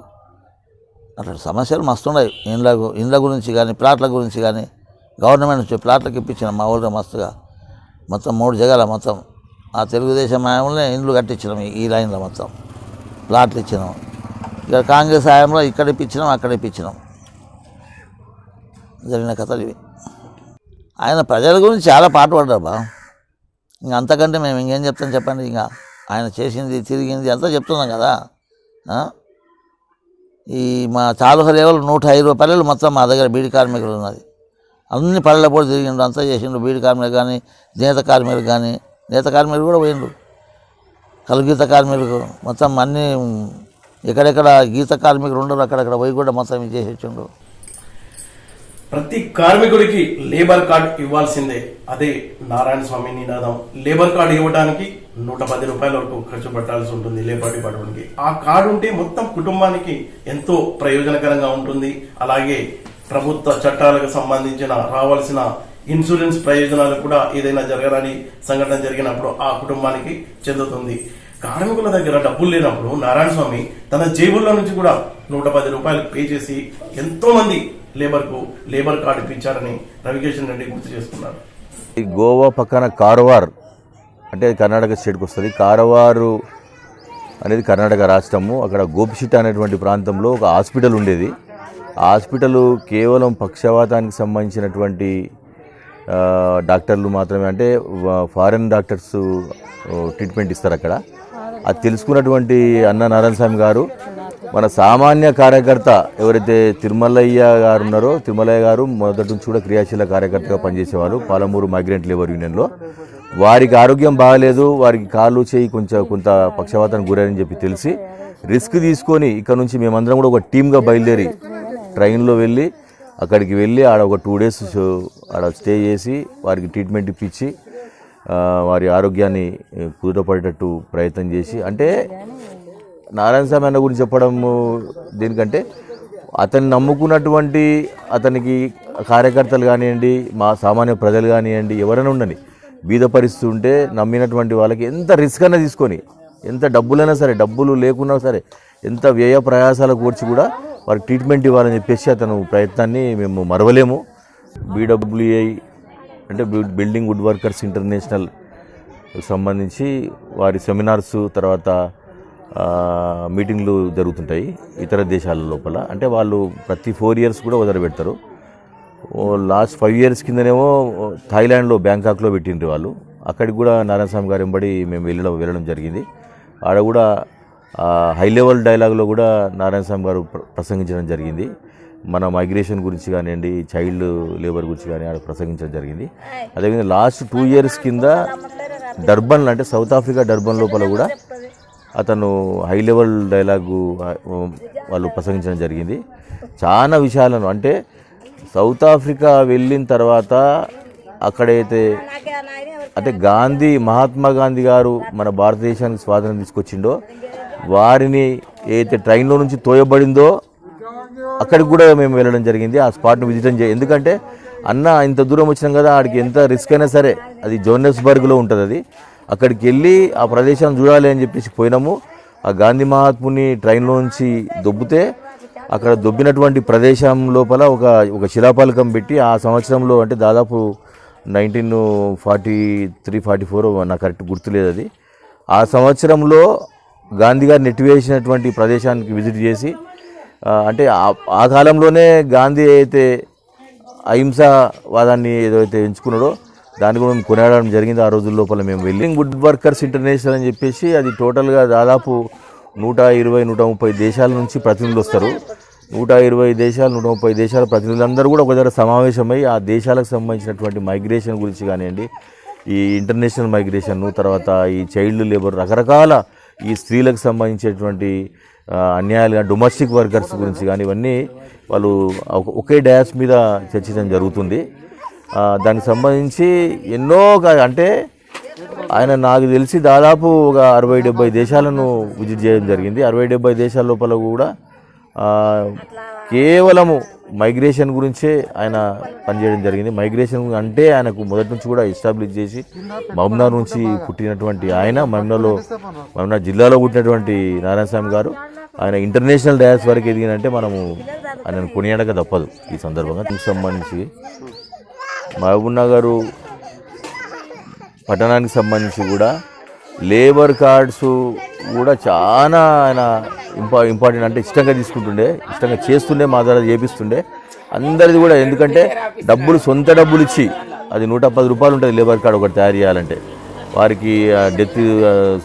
అట్లా సమస్యలు మస్తున్నాయి. ఇండ్ల గురించి కానీ ప్లాట్ల గురించి కానీ గవర్నమెంట్ నుంచి ప్లాట్లకు ఇప్పించినాం మా ఊళ్ళో మస్తుగా. మొత్తం 3 జగాల మొత్తం ఆ తెలుగుదేశం హయాంలోనే ఇండ్లు కట్టించినాం. ఈ లైన్లో మొత్తం ప్లాట్లు ఇచ్చినాం. ఇక్కడ కాంగ్రెస్ హయాంలో ఇక్కడ ఇప్పించినాం, అక్కడ ఇప్పించినాం. జరిగిన కథలు ఇవి. ఆయన ప్రజల గురించి చాలా పాటుపడ్డారు బా. ఇంకా అంతకంటే మేము ఇంకేం చెప్తాం చెప్పండి. ఇంకా ఆయన చేసింది, తిరిగింది అంతా చెప్తున్నాం కదా. ఈ మా తాలూకా లెవెల్ 105 పల్లెలు మొత్తం మా దగ్గర బీడీ కార్మికులు ఉన్నది. అన్ని పల్లెల పోటీ తిరిగిండు, అంతా చేసిండు. బీడీ కార్మికులు కానీ, నేత కార్మికులు కానీ, నేత కార్మికులు కూడా పోయిండు. కలుగీత కార్మికులు మొత్తం అన్నీ ఎక్కడెక్కడ గీత కార్మికులు ఉండరు అక్కడక్కడ పోయి కూడా మొత్తం ఇది చేసి వచ్చిండు. ప్రతి కార్మికుడికి లేబర్ కార్డ్ ఇవ్వాల్సిందే, అదే నారాయణ స్వామి నినాదం. లేబర్ కార్డు ఇవ్వడానికి 110 రూపాయల వరకు ఖర్చు పెట్టాల్సి ఉంటుంది లేబర్ డిపార్ట్మెంట్కి. ఆ కార్డు ఉంటే మొత్తం కుటుంబానికి ఎంతో ప్రయోజనకరంగా ఉంటుంది. అలాగే ప్రభుత్వ చట్టాలకు సంబంధించిన రావాల్సిన ఇన్సూరెన్స్ ప్రయోజనాలు కూడా ఏదైనా జరగరాని సంఘటన జరిగినప్పుడు ఆ కుటుంబానికి చెందుతుంది. కార్మికుల దగ్గర డబ్బులు లేనప్పుడు నారాయణ స్వామి తన జేబుల్లో నుంచి కూడా 110 రూపాయలు పే చేసి ఎంతో మంది లేబర్ కార్డు ఇప్పించారని రవికిషన్ రెడ్డి గుర్తు చేస్తున్నారు. ఈ గోవా పక్కన కారవార్ అంటే కర్ణాటక స్టేట్కి వస్తుంది. కారవారు అనేది కర్ణాటక రాష్ట్రము. అక్కడ గోపిశెట్టి అనేటువంటి ప్రాంతంలో ఒక హాస్పిటల్ ఉండేది. ఆ హాస్పిటల్ కేవలం పక్షవాతానికి సంబంధించినటువంటి డాక్టర్లు మాత్రమే, అంటే ఫారెన్ డాక్టర్స్ ట్రీట్మెంట్ ఇస్తారు అక్కడ. అది తెలుసుకున్నటువంటి అన్న నారాయణ స్వామి గారు మన సామాన్య కార్యకర్త ఎవరైతే తిరుమలయ్య గారు ఉన్నారో, తిరుమలయ్య గారు మొదటి నుంచి కూడా క్రియాశీల కార్యకర్తగా పనిచేసేవారు పాలమూరు మైగ్రెంట్ లేబర్ యూనియన్లో. వారికి ఆరోగ్యం బాగాలేదు, వారికి కాళ్ళు చేయి కొంత పక్షవాతానికి గురని చెప్పి తెలిసి రిస్క్ తీసుకొని ఇక్కడ నుంచి మేమందరం కూడా ఒక టీమ్గా బయలుదేరి ట్రైన్లో వెళ్ళి అక్కడికి వెళ్ళి ఆడ ఒక 2 days ఆడ స్టే చేసి వారికి ట్రీట్మెంట్ ఇప్పించి వారి ఆరోగ్యాన్ని కుదుటపడేటట్టు ప్రయత్నం చేసి, అంటే నారాయణ స్వామి అన్న గురించి చెప్పడం దేనికంటే అతన్ని నమ్ముకున్నటువంటి అతనికి కార్యకర్తలు కానివ్వండి, మా సామాన్య ప్రజలు కానివ్వండి, ఎవరైనా ఉండని బీద పరిస్థితి ఉంటే నమ్మినటువంటి వాళ్ళకి ఎంత రిస్క్ అయినా తీసుకొని, ఎంత డబ్బులైనా సరే, డబ్బులు లేకున్నా సరే, ఎంత వ్యయ ప్రయాసాలకు కూర్చి కూడా వారికి ట్రీట్మెంట్ ఇవ్వాలని చెప్పేసి అతను ప్రయత్నాన్ని మేము మరవలేము. BWI అంటే బిల్డింగ్ వుడ్ వర్కర్స్ ఇంటర్నేషనల్ సంబంధించి వారి సెమినార్స్, తర్వాత మీటింగ్లు జరుగుతుంటాయి ఇతర దేశాల లోపల. అంటే వాళ్ళు ప్రతి 4 years కూడా వదిలిపెడతారు. లాస్ట్ 5 years కిందనేమో థాయిలాండ్లో బ్యాంకాక్లో పెట్టిండ్రు వాళ్ళు. అక్కడికి కూడా నారాయణ స్వామి గారి వెంబడి మేము వెళ్ళడం జరిగింది. ఆడ కూడా హై లెవెల్ డైలాగ్లో కూడా నారాయణ స్వామి గారు ప్రసంగించడం జరిగింది. మన మైగ్రేషన్ గురించి కానివ్వండి, చైల్డ్ లేబర్ గురించి కానీ ఆడ ప్రసంగించడం జరిగింది. అదేవిధంగా లాస్ట్ 2 years కింద డర్బన్ అంటే సౌత్ ఆఫ్రికా డర్బన్ లోపల కూడా అతను హై లెవెల్ డైలాగు వాళ్ళు ప్రసంగించడం జరిగింది. చాలా విషయాలను, అంటే సౌత్ ఆఫ్రికా వెళ్ళిన తర్వాత అక్కడైతే అంటే మహాత్మా గాంధీ గారు మన భారతదేశానికి స్వాతంత్రం తీసుకొచ్చిండో, వారిని ఏదైతే ట్రైన్లో నుంచి తోయబడిందో అక్కడికి కూడా మేము వెళ్ళడం జరిగింది. ఆ స్పాట్ను విజిట్ ఎందుకంటే అన్న ఇంత దూరం వచ్చినాం కదా, ఆడికి ఎంత రిస్క్ అయినా సరే, అది జోహన్నెస్బర్గ్లో ఉంటుంది, అది అక్కడికి వెళ్ళి ఆ ప్రదేశాన్ని చూడాలి అని చెప్పేసి పోయినాము. ఆ గాంధీ మహాత్ముని ట్రైన్లో నుంచి దొబ్బితే అక్కడ దొబ్బినటువంటి ప్రదేశం లోపల ఒక శిలాఫలకం పెట్టి ఆ సంవత్సరంలో, అంటే దాదాపు 1943-44 నాకు కరెక్ట్ గుర్తులేదు అది, ఆ సంవత్సరంలో గాంధీ గారు నెట్టివేసినటువంటి ప్రదేశానికి విజిట్ చేసి, అంటే ఆ కాలంలోనే గాంధీ అయితే అహింసావాదాన్ని ఏదైతే ఎంచుకున్నాడో దాన్ని కూడా మేము కొనియాడడం జరిగింది. ఆ రోజుల లోపల మేము వెళ్ళి వుడ్ వర్కర్స్ ఇంటర్నేషనల్ అని చెప్పేసి అది టోటల్గా దాదాపు 120-130 దేశాల నుంచి ప్రతినిధులు వస్తారు. 120 దేశాలు 130 దేశాల ప్రతినిధులందరూ కూడా ఒక దగ్గర సమావేశమై ఆ దేశాలకు సంబంధించినటువంటి మైగ్రేషన్ గురించి కానివ్వండి, ఈ ఇంటర్నేషనల్ మైగ్రేషన్, తర్వాత ఈ చైల్డ్ లేబర్, రకరకాల ఈ స్త్రీలకు సంబంధించినటువంటి అన్యాయాలు, డొమెస్టిక్ వర్కర్స్ గురించి కానీ ఇవన్నీ వాళ్ళు ఒకే డయాస్ మీద చర్చించడం జరుగుతుంది. దానికి సంబంధించి ఎన్నో, అంటే ఆయన నాకు తెలిసి దాదాపు ఒక 60-70 దేశాలను విజిట్ చేయడం జరిగింది. 60-70 దేశాల లోపల కూడా కేవలము మైగ్రేషన్ గురించే ఆయన పనిచేయడం జరిగింది. మైగ్రేషన్ అంటే ఆయనకు మొదటి నుంచి కూడా ఎస్టాబ్లిష్ చేసి మహబూబ్నగర్ నుంచి పుట్టినటువంటి ఆయన, మహబూబ్నగర్ జిల్లాలో పుట్టినటువంటి నారాయణ స్వామి గారు, ఆయన ఇంటర్నేషనల్ డయాస్ వరకు ఎదిగినంటే మనము ఆయనను కొనియాడక తప్పదు. ఈ సందర్భంగా దీనికి సంబంధించి మహబూబ్నగర్ పట్టణానికి సంబంధించి కూడా లేబర్ కార్డ్స్ కూడా చాలా ఆయన ఇంపార్టెంట్, అంటే ఇష్టంగా తీసుకుంటుండే, ఇష్టంగా చేస్తుండే, మా ద్వారా చేపిస్తుండే అందరిది కూడా. ఎందుకంటే సొంత డబ్బులు ఇచ్చి, అది 110 రూపాయలు ఉంటుంది లేబర్ కార్డు ఒకటి తయారు చేయాలంటే, వారికి డెత్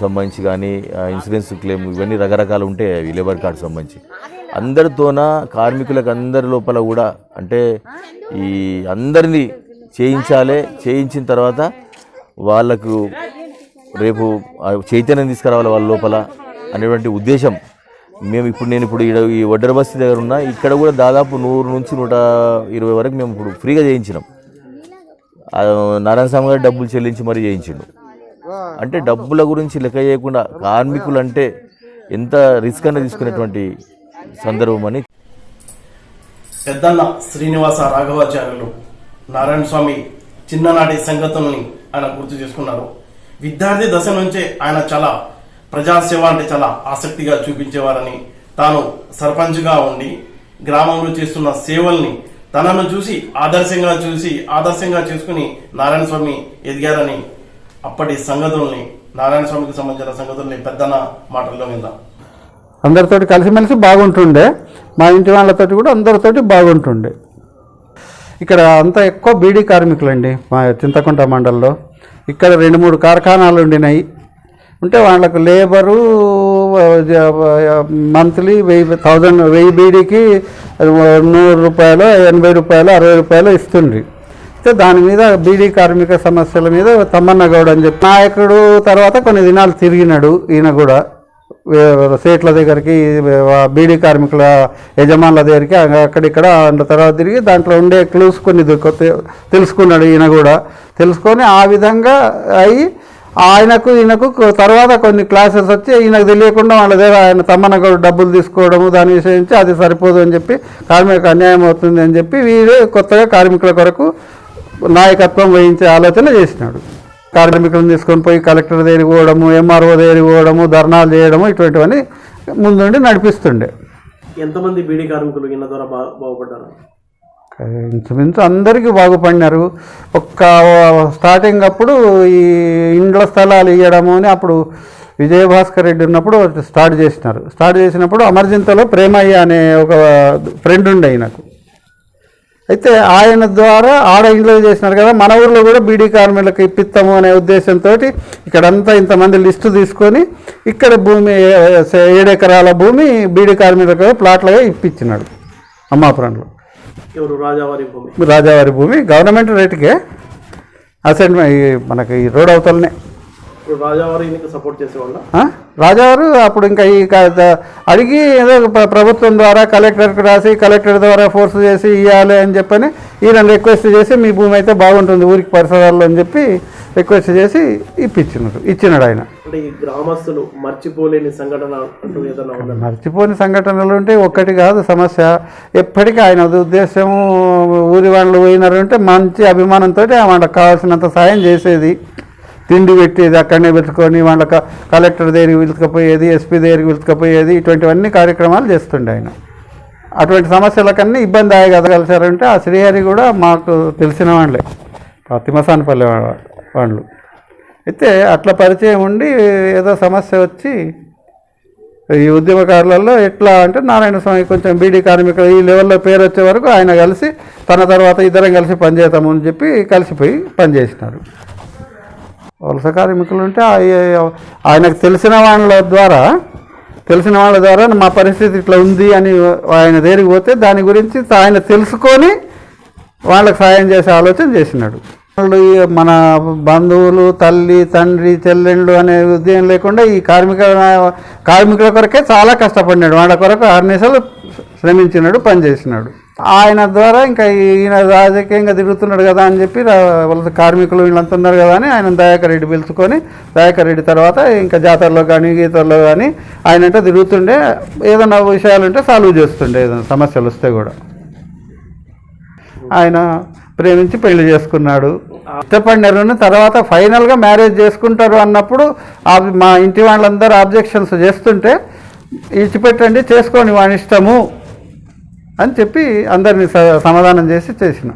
సంబంధించి కానీ ఇన్సూరెన్స్ క్లెయిమ్ ఇవన్నీ రకరకాలు ఉంటాయి అవి లేబర్ కార్డు సంబంధించి. అందరితోన కార్మికులకు అందరి లోపల కూడా, అంటే ఈ అందరినీ చేయించిన తర్వాత వాళ్ళకు రేపు చైతన్యం తీసుకురావాలి వాళ్ళ లోపల అనేటువంటి ఉద్దేశం. నేను ఇప్పుడు ఈ వడ్డర బస్తీ దగ్గర ఉన్నా, ఇక్కడ కూడా దాదాపు 100 నుంచి 120 వరకు మేము ఇప్పుడు ఫ్రీగా చేయించినాం. నారాయణ స్వామి గారు డబ్బులు చెల్లించి మరీ చేయించిండు. అంటే డబ్బుల గురించి లెక్క చేయకుండా కార్మికులు అంటే ఎంత రిస్క్ అనేది తీసుకునేటువంటి సందర్భం అని. పెద్దన్న శ్రీనివాస రాఘవాచార్యులు నారాయణ స్వామి చిన్ననాటి సంగతుల్ని ఆయన గుర్తు చేసుకున్నారు. విద్యార్థి దశ నుంచే ఆయన చాలా ప్రజాసేవ అంటే చాలా ఆసక్తిగా చూపించేవారని, తాను సర్పంచ్గా ఉండి గ్రామంలో చేస్తున్న సేవల్ని తనను చూసి ఆదర్శంగా చేసుకుని నారాయణ స్వామి ఎదిగారని, అప్పటి సంగతుల్ని, నారాయణ స్వామికి సంబంధించిన సంగతుల్ని పెద్దన్న మాటల్లో విందాం. అందరితోటి కలిసిమెలిసి బాగుంటుండే, మా ఇంటి వాళ్ళతోటి కూడా అందరితోటి బాగుంటుండే. ఇక్కడ అంతా ఎక్కువ బీడీ కార్మికులండి మా చింతకుంట మండలంలో. ఇక్కడ 2-3 కార్ఖానాలు ఉండినాయి. ఉంటే వాళ్ళకు లేబరు మంత్లీ 1000 బీడీకి 100 రూపాయలు 80 రూపాయలు 60 రూపాయలు ఇస్తుండ్రి. అయితే దాని మీద బీడీ కార్మిక సమస్యల మీద తమ్మన్న గౌడ్ అని చెప్పి నాయకుడు తర్వాత కొన్ని దినాలు తిరిగినాడు. ఈయన కూడా సేట్ల దగ్గరికి, బీడీ కార్మికుల యజమానుల దగ్గరికి అక్కడిక్కడ తర్వాత తిరిగి దాంట్లో ఉండే క్లూస్ కొన్ని తెలుసుకున్నాడు. ఈయన కూడా తెలుసుకొని ఆ విధంగా అయ్యి ఈయనకు తర్వాత కొన్ని క్లాసెస్ వచ్చి ఈయనకు తెలియకుండా వాళ్ళ దగ్గర ఆయన తమ్మన్న గౌడ్ డబ్బులు తీసుకోవడము, దాని విషయించి అది సరిపోదు అని చెప్పి కార్మిక అన్యాయం అవుతుంది అని చెప్పి వీరే కొత్తగా కార్మికుల కొరకు నాయకత్వం వహించే ఆలోచన చేసినాడు. కార్మికులను తీసుకొని పోయి కలెక్టర్ దగ్గరికి పోవడము, ఎంఆర్ఓ దగ్గరికి పోవడము, ధర్నాలు చేయడము, ఇటువంటివన్నీ ముందుండి నడిపిస్తుండే. ఎంతమంది బీడీ కార్మికులు ఈయన ద్వారా బాగుపడ్డారు? ఇంచుమించు అందరికీ బాగుపడినారు. స్టార్టింగ్ అప్పుడు ఈ ఇండ్ల స్థలాలు ఇవ్వడము అని అప్పుడు విజయభాస్కర్ రెడ్డి ఉన్నప్పుడు స్టార్ట్ చేసినప్పుడు అమర్జింతలో ప్రేమయ్య అనే ఒక ఫ్రెండ్ ఉండే నాకు. అయితే ఆయన ద్వారా ఆడ ఇంట్లో చేసినారు కదా, మన ఊర్లో కూడా బీడీ కార్మికులకు ఇప్పిస్తాము అనే ఉద్దేశంతో ఇక్కడంతా ఇంతమంది లిస్టు తీసుకొని ఇక్కడ భూమి 7 ఎకరాల భూమి బీడీ కార్మికులకు ప్లాట్లుగా ఇప్పించినాడు అమ్మాపురంలో. రాజావారి భూమి గవర్నమెంట్ రేటుకే అసైన్మెంట్ మనకి ఈ రోడ్ అవతలనే. రాజావారు అప్పుడు ఇంకా ఈ అడిగి ఏదో ప్రభుత్వం ద్వారా కలెక్టర్కి రాసి కలెక్టర్ ద్వారా ఫోర్స్ చేసి ఇవ్వాలి అని చెప్పని ఈయన రిక్వెస్ట్ చేసి మీ భూమి అయితే బాగుంటుంది ఊరికి పరిసరాల్లో అని చెప్పి రిక్వెస్ట్ చేసి ఇచ్చినాడు ఆయన. గ్రామస్తులు మర్చిపోలేని సంఘటనలు ఉంటే ఒక్కటి కాదు సమస్య. ఎప్పటికీ ఆయన ఉద్దేశము ఊరి వాళ్ళు పోయినారంటే మంచి అభిమానంతో వాళ్ళకి కావాల్సినంత సాయం చేసేది, తిండి పెట్టేది, అక్కడనే పెట్టుకొని వాళ్ళకి కలెక్టర్ దగ్గరికి పిలుచుకపోయేది, ఎస్పీ దగ్గరికి పిలుచుకపోయేది, ఇటువంటివన్నీ కార్యక్రమాలు చేస్తుండే ఆయన. అటువంటి సమస్యలకన్నీ ఇబ్బంది అయ్యగలిగారంటే ఆ శ్రీహరి కూడా మాకు తెలిసిన వాళ్ళే, తిమ్మసానిపల్లి వాళ్ళు. అయితే అట్లా పరిచయం ఉండి ఏదో సమస్య వచ్చి ఈ ఉద్యమకారులలో ఎట్లా అంటే నారాయణ స్వామి కొంచెం బీడీ కార్మికులు ఈ లెవెల్లో పేరు వచ్చే వరకు ఆయన కలిసి తన తర్వాత ఇద్దరం కలిసి పనిచేద్దాము అని చెప్పి కలిసిపోయి పనిచేసినారు. వలస కార్మికులు ఉంటే ఆయనకు తెలిసిన వాళ్ళ ద్వారా మా పరిస్థితి ఇట్లా ఉంది అని ఆయన దగ్గరికి పోతే దాని గురించి ఆయన తెలుసుకొని వాళ్ళకి సాయం చేసే ఆలోచన చేసినాడు. వాళ్ళు మన బంధువులు, తల్లి, తండ్రి, చెల్లెళ్ళు అనే ఉద్యమం లేకుండా ఈ కార్మికుల కొరకే చాలా కష్టపడినాడు. వాళ్ళ కొరకు 6 నిమిషాలు శ్రమించినాడు, పనిచేసినాడు. ఆయన ద్వారా ఇంకా ఈయన రాజకీయంగా తిరుగుతున్నాడు కదా అని చెప్పి వాళ్ళ కార్మికులు వీళ్ళంతా ఉన్నారు కదా అని ఆయన దయాకర్ రెడ్డి పిలుచుకొని, దయాకర్ రెడ్డి తర్వాత ఇంకా జాతరలో కానీ గీతల్లో కానీ ఆయన అంటే తిరుగుతుండే, ఏదైనా విషయాలు ఉంటే సాల్వ్ చేస్తుండే, ఏదైనా సమస్యలు వస్తే కూడా. ఆయన ప్రేమించి పెళ్లి చేసుకున్నాడు, ఇష్టపడినారు. తర్వాత ఫైనల్గా మ్యారేజ్ చేసుకుంటారు అన్నప్పుడు మా ఇంటి వాళ్ళందరూ ఆబ్జెక్షన్స్ చేస్తుంటే ఇచ్చిపెట్టండి, చేసుకోండి వాని ఇష్టము అని చెప్పి అందరినీ సమాధానం చేసి చేసిన.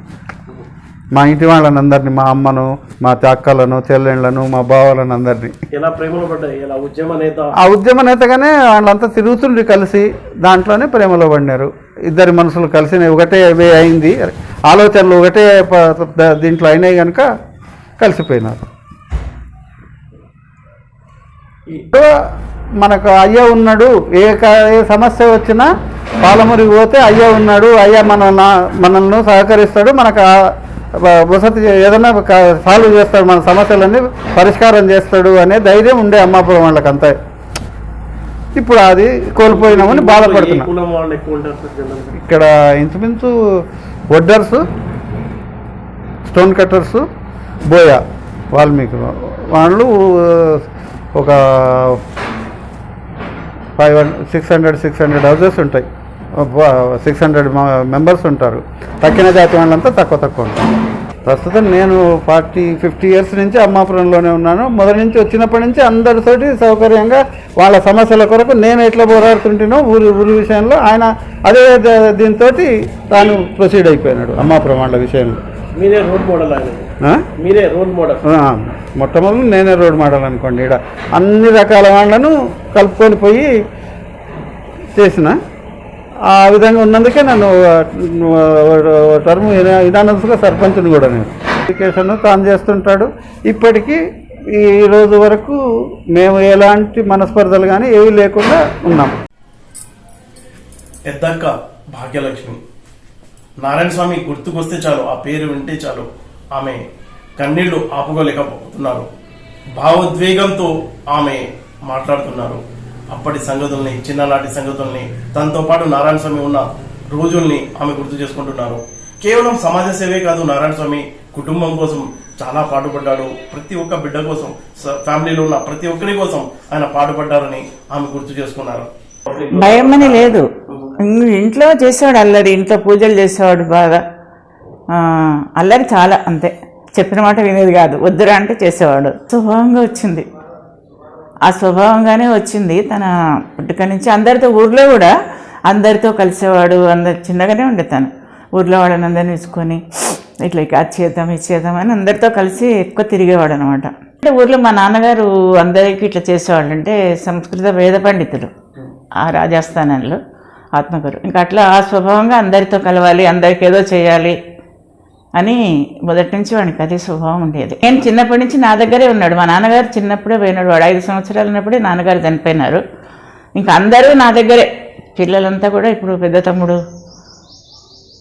మా ఇంటి వాళ్ళని అందరినీ, మా అమ్మను, మా అక్కలను, చెల్లెళ్ళను, మా బావలను అందరినీ. ఆ ఉద్యమ నేతగానే వాళ్ళంతా తిరుగుతుండ్రి కలిసి, దాంట్లోనే ప్రేమలో పడినారు. ఇద్దరి మనసులు కలిసి ఒకటే అయింది, ఆలోచనలు ఒకటే దీంట్లో అయినాయి కనుక కలిసిపోయినారు. మనకు అయ్య ఉన్నాడు, ఏ సమస్య వచ్చినా పాలమూరికి పోతే అయ్య ఉన్నాడు, అయ్య మనల్ని సహకరిస్తాడు, మనకు వసతి ఏదైనా సాల్వ్ చేస్తాడు, మన సమస్యలన్నీ పరిష్కారం చేస్తాడు అనే ధైర్యం ఉండే అమ్మాపురం వాళ్ళకంతా. ఇప్పుడు అది కోల్పోయినామని బాధపడుతున్నాం. ఇక్కడ ఇంచుమించు వడ్డర్సు, స్టోన్ కట్టర్సు, బోయా, వాల్మీకి వాళ్ళు ఒక 600 హౌసెస్ ఉంటాయి, 600 మెంబర్స్ ఉంటారు. తక్కిన జాతి వాళ్ళంతా తక్కువ ఉంటారు. ప్రస్తుతం నేను 40-50 ఇయర్స్ నుంచి అమ్మాపురంలోనే ఉన్నాను. మొదటి నుంచి వచ్చినప్పటి నుంచి అందరితోటి సౌకర్యంగా వాళ్ళ సమస్యల కొరకు నేను ఎట్లా పోరాడుతుంటేనో ఊరి విషయంలో ఆయన అదే దీంతో తాను ప్రొసీడ్ అయిపోయినాడు అమ్మాపురం వాళ్ళ విషయంలో. మీరే రోల్ మోడల్. మొట్టమొదటి నేనే రోడ్ మోడల్ అనుకోండి. ఇక్కడ అన్ని రకాల వాళ్ళను కలుపుకొని పోయి చేసిన. ఆ విధంగా ఉన్నందుకే నన్ను టర్మ్ యునానిమస్గా సర్పంచ్ని కూడా నేను ఎడ్యుకేషన్ తాను చేస్తుంటాడు. ఇప్పటికీ ఈ రోజు వరకు మేము ఎలాంటి మనస్పర్ధలు కానీ ఏవి లేకుండా ఉన్నాం. పెద్దక్క భాగ్యలక్ష్మి, నారాయణ స్వామి గుర్తుకొస్తే చాలు, ఆ పేరు వింటే చాలు ఆమె కన్నీళ్లు ఆపుకోలేకపోతున్నారు. భావోద్వేగంతో ఆమె మాట్లాడుతున్నారు. అప్పటి సంగతుల్ని, చిన్ననాటి సంగతుల్ని, తనతో పాటు నారాయణ స్వామి ఉన్న రోజుల్ని ఆమె గుర్తు చేసుకుంటున్నారు. కేవలం సమాజ సేవే కాదు, నారాయణ స్వామి కుటుంబం కోసం చాలా పాటుపడ్డాడు. ప్రతి ఒక్క బిడ్డ కోసం, ఫ్యామిలీలో ఉన్న ప్రతి ఒక్కరి కోసం ఆయన పాటుపడ్డారని ఆమె గుర్తు చేసుకున్నారు. భయం అని లేదు, ఇంట్లో చేసేవాడు అల్లరి, ఇంట్లో పూజలు చేసేవాడు బాగా. అల్లరి చాలా, అంతే. చెప్పిన మాట వినేది కాదు, వద్దురా అంటే చేసేవాడు. స్వభావంగా వచ్చింది, ఆ స్వభావంగానే వచ్చింది. తన పుట్టుక నుంచి అందరితో, ఊర్లో కూడా అందరితో కలిసేవాడు. అందరు చిన్నగానే ఉండే తను, ఊర్లో వాళ్ళని అందరిని తీసుకొని ఇట్లా అది చేద్దాం ఇది చేద్దాం అని అందరితో కలిసి ఎక్కువ తిరిగేవాడు అనమాట. అంటే ఊర్లో మా నాన్నగారు అందరికీ ఇట్లా చేసేవాళ్ళు. అంటే సంస్కృత వేద పండితులు ఆ రాజస్థానంలో ఆత్మగురు. ఇంకా అట్లా ఆ స్వభావంగా అందరితో కలవాలి, అందరికి ఏదో చేయాలి అని మొదటి నుంచి వాడికి అదే స్వభావం ఉండేది. నేను చిన్నప్పటి నుంచి నా దగ్గరే ఉన్నాడు. మా నాన్నగారు చిన్నప్పుడే పోయినాడు. వాడు 5 సంవత్సరాలు ఉన్నప్పుడే నాన్నగారు చనిపోయినారు. ఇంకా అందరూ నా దగ్గరే, పిల్లలంతా కూడా ఇప్పుడు పెద్ద తమ్ముడు,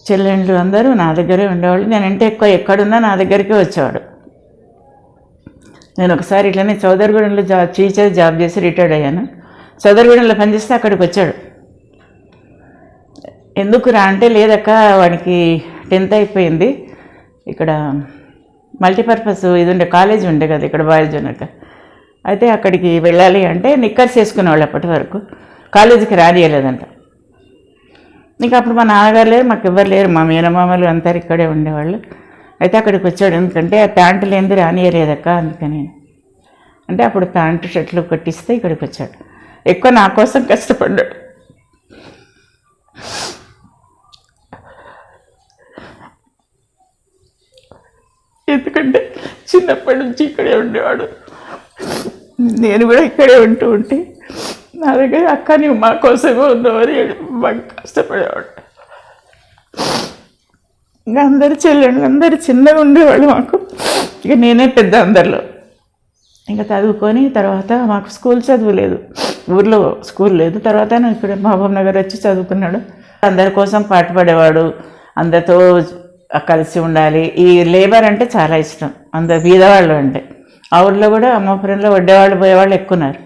చెల్లెండ్లు అందరూ నా దగ్గరే ఉండేవాళ్ళు. నేనంటే ఎక్కువ ఎక్కడున్నా నా దగ్గరికే వచ్చేవాడు. నేను ఒకసారి ఇట్లనే చౌదరిగూడెంలో టీచర్ జాబ్ చేసి రిటైర్డ్ అయ్యాను. చౌదరిగూడెంలో పనిచేస్తే అక్కడికి వచ్చాడు. ఎందుకు రా అంటే, లేదక్క వాడికి 10th అయిపోయింది, ఇక్కడ మల్టీపర్పస్ ఇది ఉండే కాలేజీ ఉండే కదా ఇక్కడ బాయ్స్ జూనియర్, అయితే అక్కడికి వెళ్ళాలి అంటే నిక్కర్స్ వేసుకునేవాళ్ళు అప్పటి వరకు, కాలేజీకి రానియలేదంట. ఇంకా అప్పుడు మా నాన్నగారు లేరు, మాకు ఎవ్వరు లేరు, మా మేనమామలు అందరు ఇక్కడే ఉండేవాళ్ళు. అయితే అక్కడికి వచ్చాడు. ఎందుకంటే ఆ ప్యాంటు లేనిది రానియలేదక్క, అందుకని అంటే అప్పుడు ప్యాంటు షర్ట్లు కొట్టిస్తే ఇక్కడికి వచ్చాడు. ఎక్కువ నా కోసం కష్టపడ్డాడు. ఎందుకంటే చిన్నప్పటి నుంచి ఇక్కడే ఉండేవాడు, నేను కూడా ఇక్కడే ఉంటే నా దగ్గర అక్క నువ్వు మా కోసమే ఉన్నావని బాగా కష్టపడేవాడు. ఇంకా అందరు చెల్లెండు అందరు చిన్నగా ఉండేవాళ్ళు మాకు. ఇక నేనే పెద్ద అందరిలో. ఇంకా చదువుకొని తర్వాత మాకు స్కూల్ చదువులేదు, ఊర్లో స్కూల్ లేదు. తర్వాత ఇక్కడ మహబూబ్ నగర్ వచ్చి చదువుకున్నాడు. అందరి కోసం పాటుపడేవాడు, అందరితో కలిసి ఉండాలి. ఈ లేబర్ అంటే చాలా ఇష్టం, అందరు బీదవాళ్ళు అంటే. ఆ ఊర్లో కూడా అమ్మపురంలో వడ్డేవాళ్ళు పోయేవాళ్ళు ఎక్కున్నారు.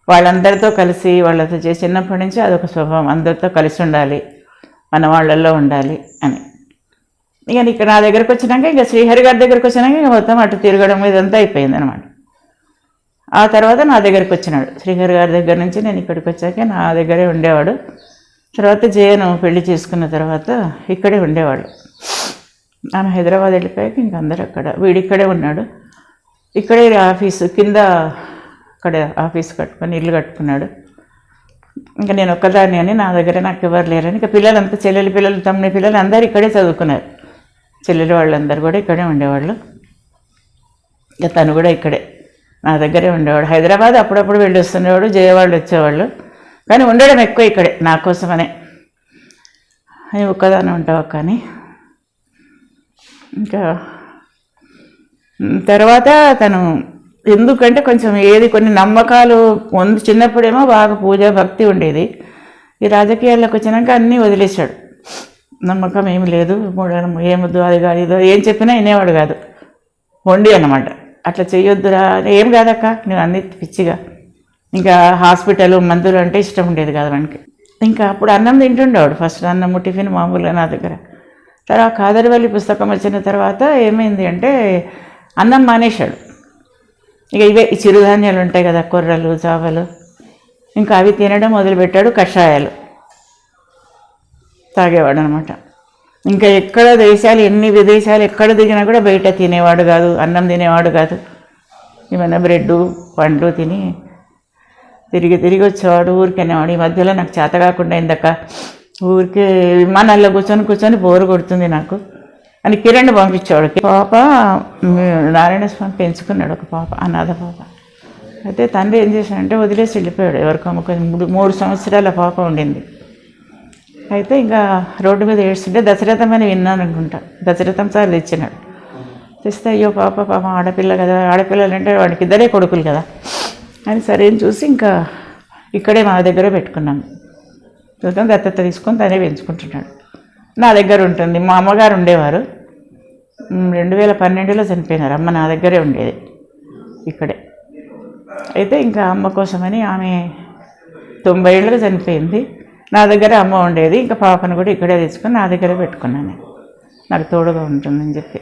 వాళ్ళందరితో కలిసి వాళ్ళతో చేసి చిన్నప్పటి నుంచి అదొక స్వభావం, అందరితో కలిసి ఉండాలి, మన వాళ్ళల్లో ఉండాలి అని. ఇక ఇక్కడ నా దగ్గరకు వచ్చినాక, ఇంకా శ్రీహరి గారి దగ్గరకు వచ్చినాక ఇక మొత్తం అటు తిరగడం ఇదంతా అయిపోయింది అనమాట. ఆ తర్వాత నా దగ్గరికి వచ్చినాడు. శ్రీహరి గారి దగ్గర నుంచి నేను ఇక్కడికి వచ్చాక నా దగ్గరే ఉండేవాడు. తర్వాత జయను పెళ్లి చేసుకున్న తర్వాత ఇక్కడే ఉండేవాడు. ఆమె హైదరాబాద్ వెళ్ళిపోయాక ఇంక అందరూ అక్కడ, వీడిక్కడే ఉన్నాడు. ఇక్కడే ఆఫీసు కింద అక్కడ ఆఫీస్ కట్టుకొని ఇల్లు కట్టుకున్నాడు. ఇంకా నేను ఒక్కదాన్ని అని, నా దగ్గర నాకు ఎవరు లేరని. ఇంకా పిల్లలంతా, చెల్లెలి పిల్లలు, తమ్ముని పిల్లలు అందరూ ఇక్కడే చదువుకున్నారు. చెల్లెలి వాళ్ళందరూ కూడా ఇక్కడే ఉండేవాళ్ళు. ఇక తను కూడా ఇక్కడే నా దగ్గరే ఉండేవాడు. హైదరాబాద్ అప్పుడప్పుడు వెళ్ళి వస్తుండేవాడు, జయవాళ్ళు వచ్చేవాళ్ళు, కానీ ఉండడం ఎక్కువ ఇక్కడే నా కోసమనే. అని ఒక్కదాన్ని ఉంటావు కానీ. ఇంకా తర్వాత తను ఎందుకంటే కొంచెం ఏది కొన్ని నమ్మకాలు ముందు చిన్నప్పుడేమో బాగా పూజ భక్తి ఉండేది. ఈ రాజకీయాల్లోకి వచ్చినాక అన్నీ వదిలేశాడు. నమ్మకం ఏమి లేదు, ఏమొద్దు అది కాదు ఇదో ఏం చెప్పినా వినేవాడు కాదు, వండి అన్నమాట. అట్లా చెయ్యొద్దురా, ఏం కాదక్క నేను అన్ని పిచ్చిగా. ఇంకా హాస్పిటల్ మందులు అంటే ఇష్టం ఉండేది కాదు వానికి. ఇంకా అప్పుడు అన్నం తింటుండేవాడు, ఫస్ట్ అన్నము టిఫిన్ మామూలుగా నా దగ్గర. తర్వాత కాదరివల్లి పుస్తకం వచ్చిన తర్వాత ఏమైంది అంటే అన్నం మానేశాడు. ఇక ఇవే ఈ చిరుధాన్యాలు ఉంటాయి కదా, కొర్రలు చావలు, ఇంకా అవి తినడం మొదలుపెట్టాడు. కషాయాలు తాగేవాడు అనమాట. ఇంకా ఎక్కడ దేశాలు, ఎన్ని విదేశాలు ఎక్కడ దిగినా కూడా బయట తినేవాడు కాదు, అన్నం తినేవాడు కాదు. ఏమైనా బ్రెడ్ పండ్లు తిని తిరిగి వచ్చేవాడు, ఊరికి అనేవాడు. ఈ మధ్యలో నాకు చేత కాకుండా అయిందక్క, ఊరికే విమానాల్లో కూర్చొని బోరు కొడుతుంది నాకు అని కిరణ్ పంపించేవాడు. పాప నారాయణ స్వామి పెంచుకున్నాడు, ఒక పాప, అనాథ పాప. అయితే తండ్రి ఏం చేశాడంటే వదిలేసి వెళ్ళిపోయాడు. ఎవరికో 3 సంవత్సరాల పాప ఉండింది. అయితే ఇంకా రోడ్డు మీద ఏడుస్తుంటే దశరథం అని విన్నాను అనుకుంటా. దశరథం సార్ తెచ్చినాడు. తెస్తే అయ్యో పాప ఆడపిల్ల కదా, ఆడపిల్లలు అంటే వాడికి ఇద్దరే కొడుకులు కదా అని సరే అని చూసి ఇంకా ఇక్కడే మా దగ్గరే పెట్టుకున్నాను. చూద్దాం దత్తత తీసుకొని తనే పెంచుకుంటున్నాడు. నా దగ్గర ఉంటుంది. మా అమ్మగారు ఉండేవారు, 2012లో చనిపోయినారు. అమ్మ నా దగ్గరే ఉండేది ఇక్కడే. అయితే ఇంకా అమ్మ కోసమని ఆమె 90 ఏళ్ళకి చనిపోయింది. నా దగ్గర అమ్మ ఉండేది. ఇంకా పాపను కూడా ఇక్కడే తెచ్చుకొని నా దగ్గరే పెట్టుకున్నాను, నాకు తోడుగా ఉంటుందని చెప్పి.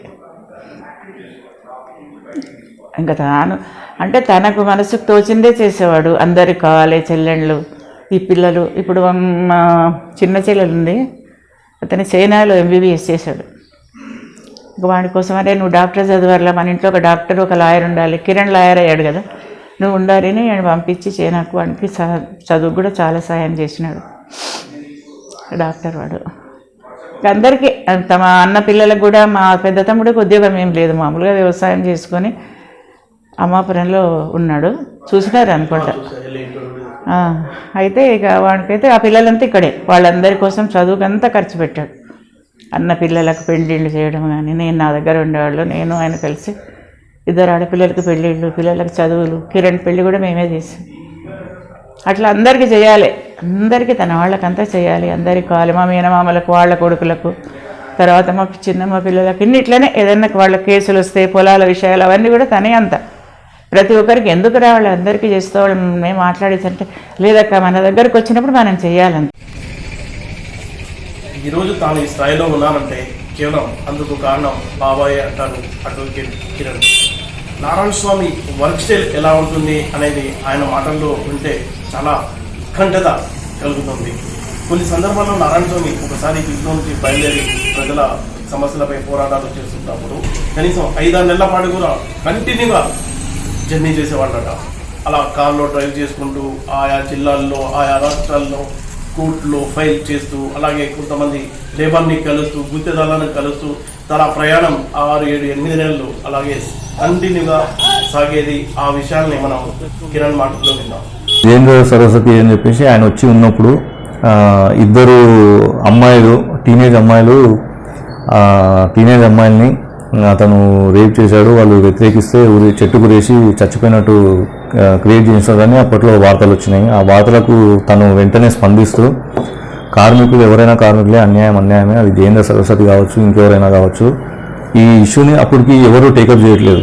ఇంకా తాను అంటే తనకు మనసుకు తోచిందే చేసేవాడు. అందరికి కావాలి, చెల్లెళ్ళు, ఈ పిల్లలు. ఇప్పుడు మా చిన్న చెల్లెలు ఉంది, అతను చైనాలో MBBS చేశాడు. ఇంకా వాడి కోసం అరే నువ్వు డాక్టర్ చదివారులా, మన ఇంట్లో ఒక డాక్టర్ ఒక లాయర్ ఉండాలి. కిరణ్ లాయర్ అయ్యాడు కదా, నువ్వు ఉండాలని నేను పంపించి చైనాకు వాడికి చదువు కూడా చాలా సాయం చేసినాడు డాక్టర్ వాడు. అందరికీ తమ అన్న పిల్లలకు కూడా, మా పెద్ద తమ్ముడికి ఉద్యోగం ఏం లేదు, మామూలుగా వ్యవసాయం చేసుకొని అమ్మాపురంలో ఉన్నాడు, చూసినారు అనుకుంటా. అయితే ఇక వాడికైతే ఆ పిల్లలంతా ఇక్కడే, వాళ్ళందరి కోసం చదువుకంతా ఖర్చు పెట్టాడు. అన్న పిల్లలకు పెళ్ళిళ్ళు చేయడం కానీ, నేను నా దగ్గర ఉండేవాళ్ళు, నేను ఆయన కలిసి 2 ఆడపిల్లలకి పెళ్ళిళ్ళు, పిల్లలకు చదువులు. కిరణ్ పెళ్ళి కూడా మేమే చేసాం. అట్లా అందరికీ చేయాలి, అందరికీ తన వాళ్ళకంతా చేయాలి, అందరికి కావాలి. మా మేనమామలకు, వాళ్ళ కొడుకులకు, తర్వాత మా చిన్నమ్మ పిల్లలకు, ఇట్లనే ఏదన్నా వాళ్ళ కేసులు వస్తే, పొలాల విషయాలు అవన్నీ కూడా తనే అంతా. ప్రతి ఒక్కరికి ఎందుకు రావాలి, అందరికీ చేస్తేవాళ్ళు మేము మాట్లాడేసంటే లేదక్క మన దగ్గరకు వచ్చినప్పుడు మనం చేయాలంత. ఈరోజు తాను ఈ స్థాయిలో ఉన్నానంటే కేవలం అందుకు కారణం బాబాయ్ అంటారు అడ్వకేట్ కిరణ్. నారాయణ స్వామి వర్క్ స్టైల్ ఎలా ఉంటుంది అనేది ఆయన మాటల్లో వింటే చాలా ఉత్కంఠత కలుగుతుంది. కొన్ని సందర్భాల్లో నారాయణ స్వామి ఒకసారి ఇంట్లో నుంచి బయలుదేరి ప్రజల సమస్యలపై పోరాటాలు చేస్తున్నప్పుడు కనీసం 5-6 నెలల పాటు కూడా కంటిన్యూగా జర్నీ చేసేవాళ్ళట. అలా కార్లో డ్రైవ్ చేసుకుంటూ ఆయా జిల్లాల్లో, ఆయా రాష్ట్రాల్లో కోర్టులో ఫైల్ చేస్తూ, అలాగే కొంతమంది లేబర్ని కలుస్తూ, గుత్తేదారులను కలుస్తూ తన ప్రయాణం 6, 7, 8 నెలలు అలాగే కంటిన్యూగా సాగేది. ఆ విషయాల్ని మనం కిరణ్ మాటల్లో విన్నాం. జయేంద్ర సరస్వతి అని చెప్పేసి ఆయన వచ్చి ఉన్నప్పుడు 2 అమ్మాయిలు, టీనేజ్ అమ్మాయిల్ని అతను రేప్ చేశాడు. వాళ్ళు వ్యతిరేకిస్తే చెట్టు గురేసి చచ్చిపోయినట్టు క్రియేట్ చేశాడని అప్పట్లో వార్తలు వచ్చినాయి. ఆ వార్తలకు తను వెంటనే స్పందిస్తూ కార్మికులు ఎవరైనా కార్మికులే, అన్యాయమే, అది జయేంద్ర సరస్వతి కావచ్చు, ఇంకెవరైనా కావచ్చు, ఈ ఇష్యూని అప్పటికి ఎవరు టేకప్ చేయట్లేదు.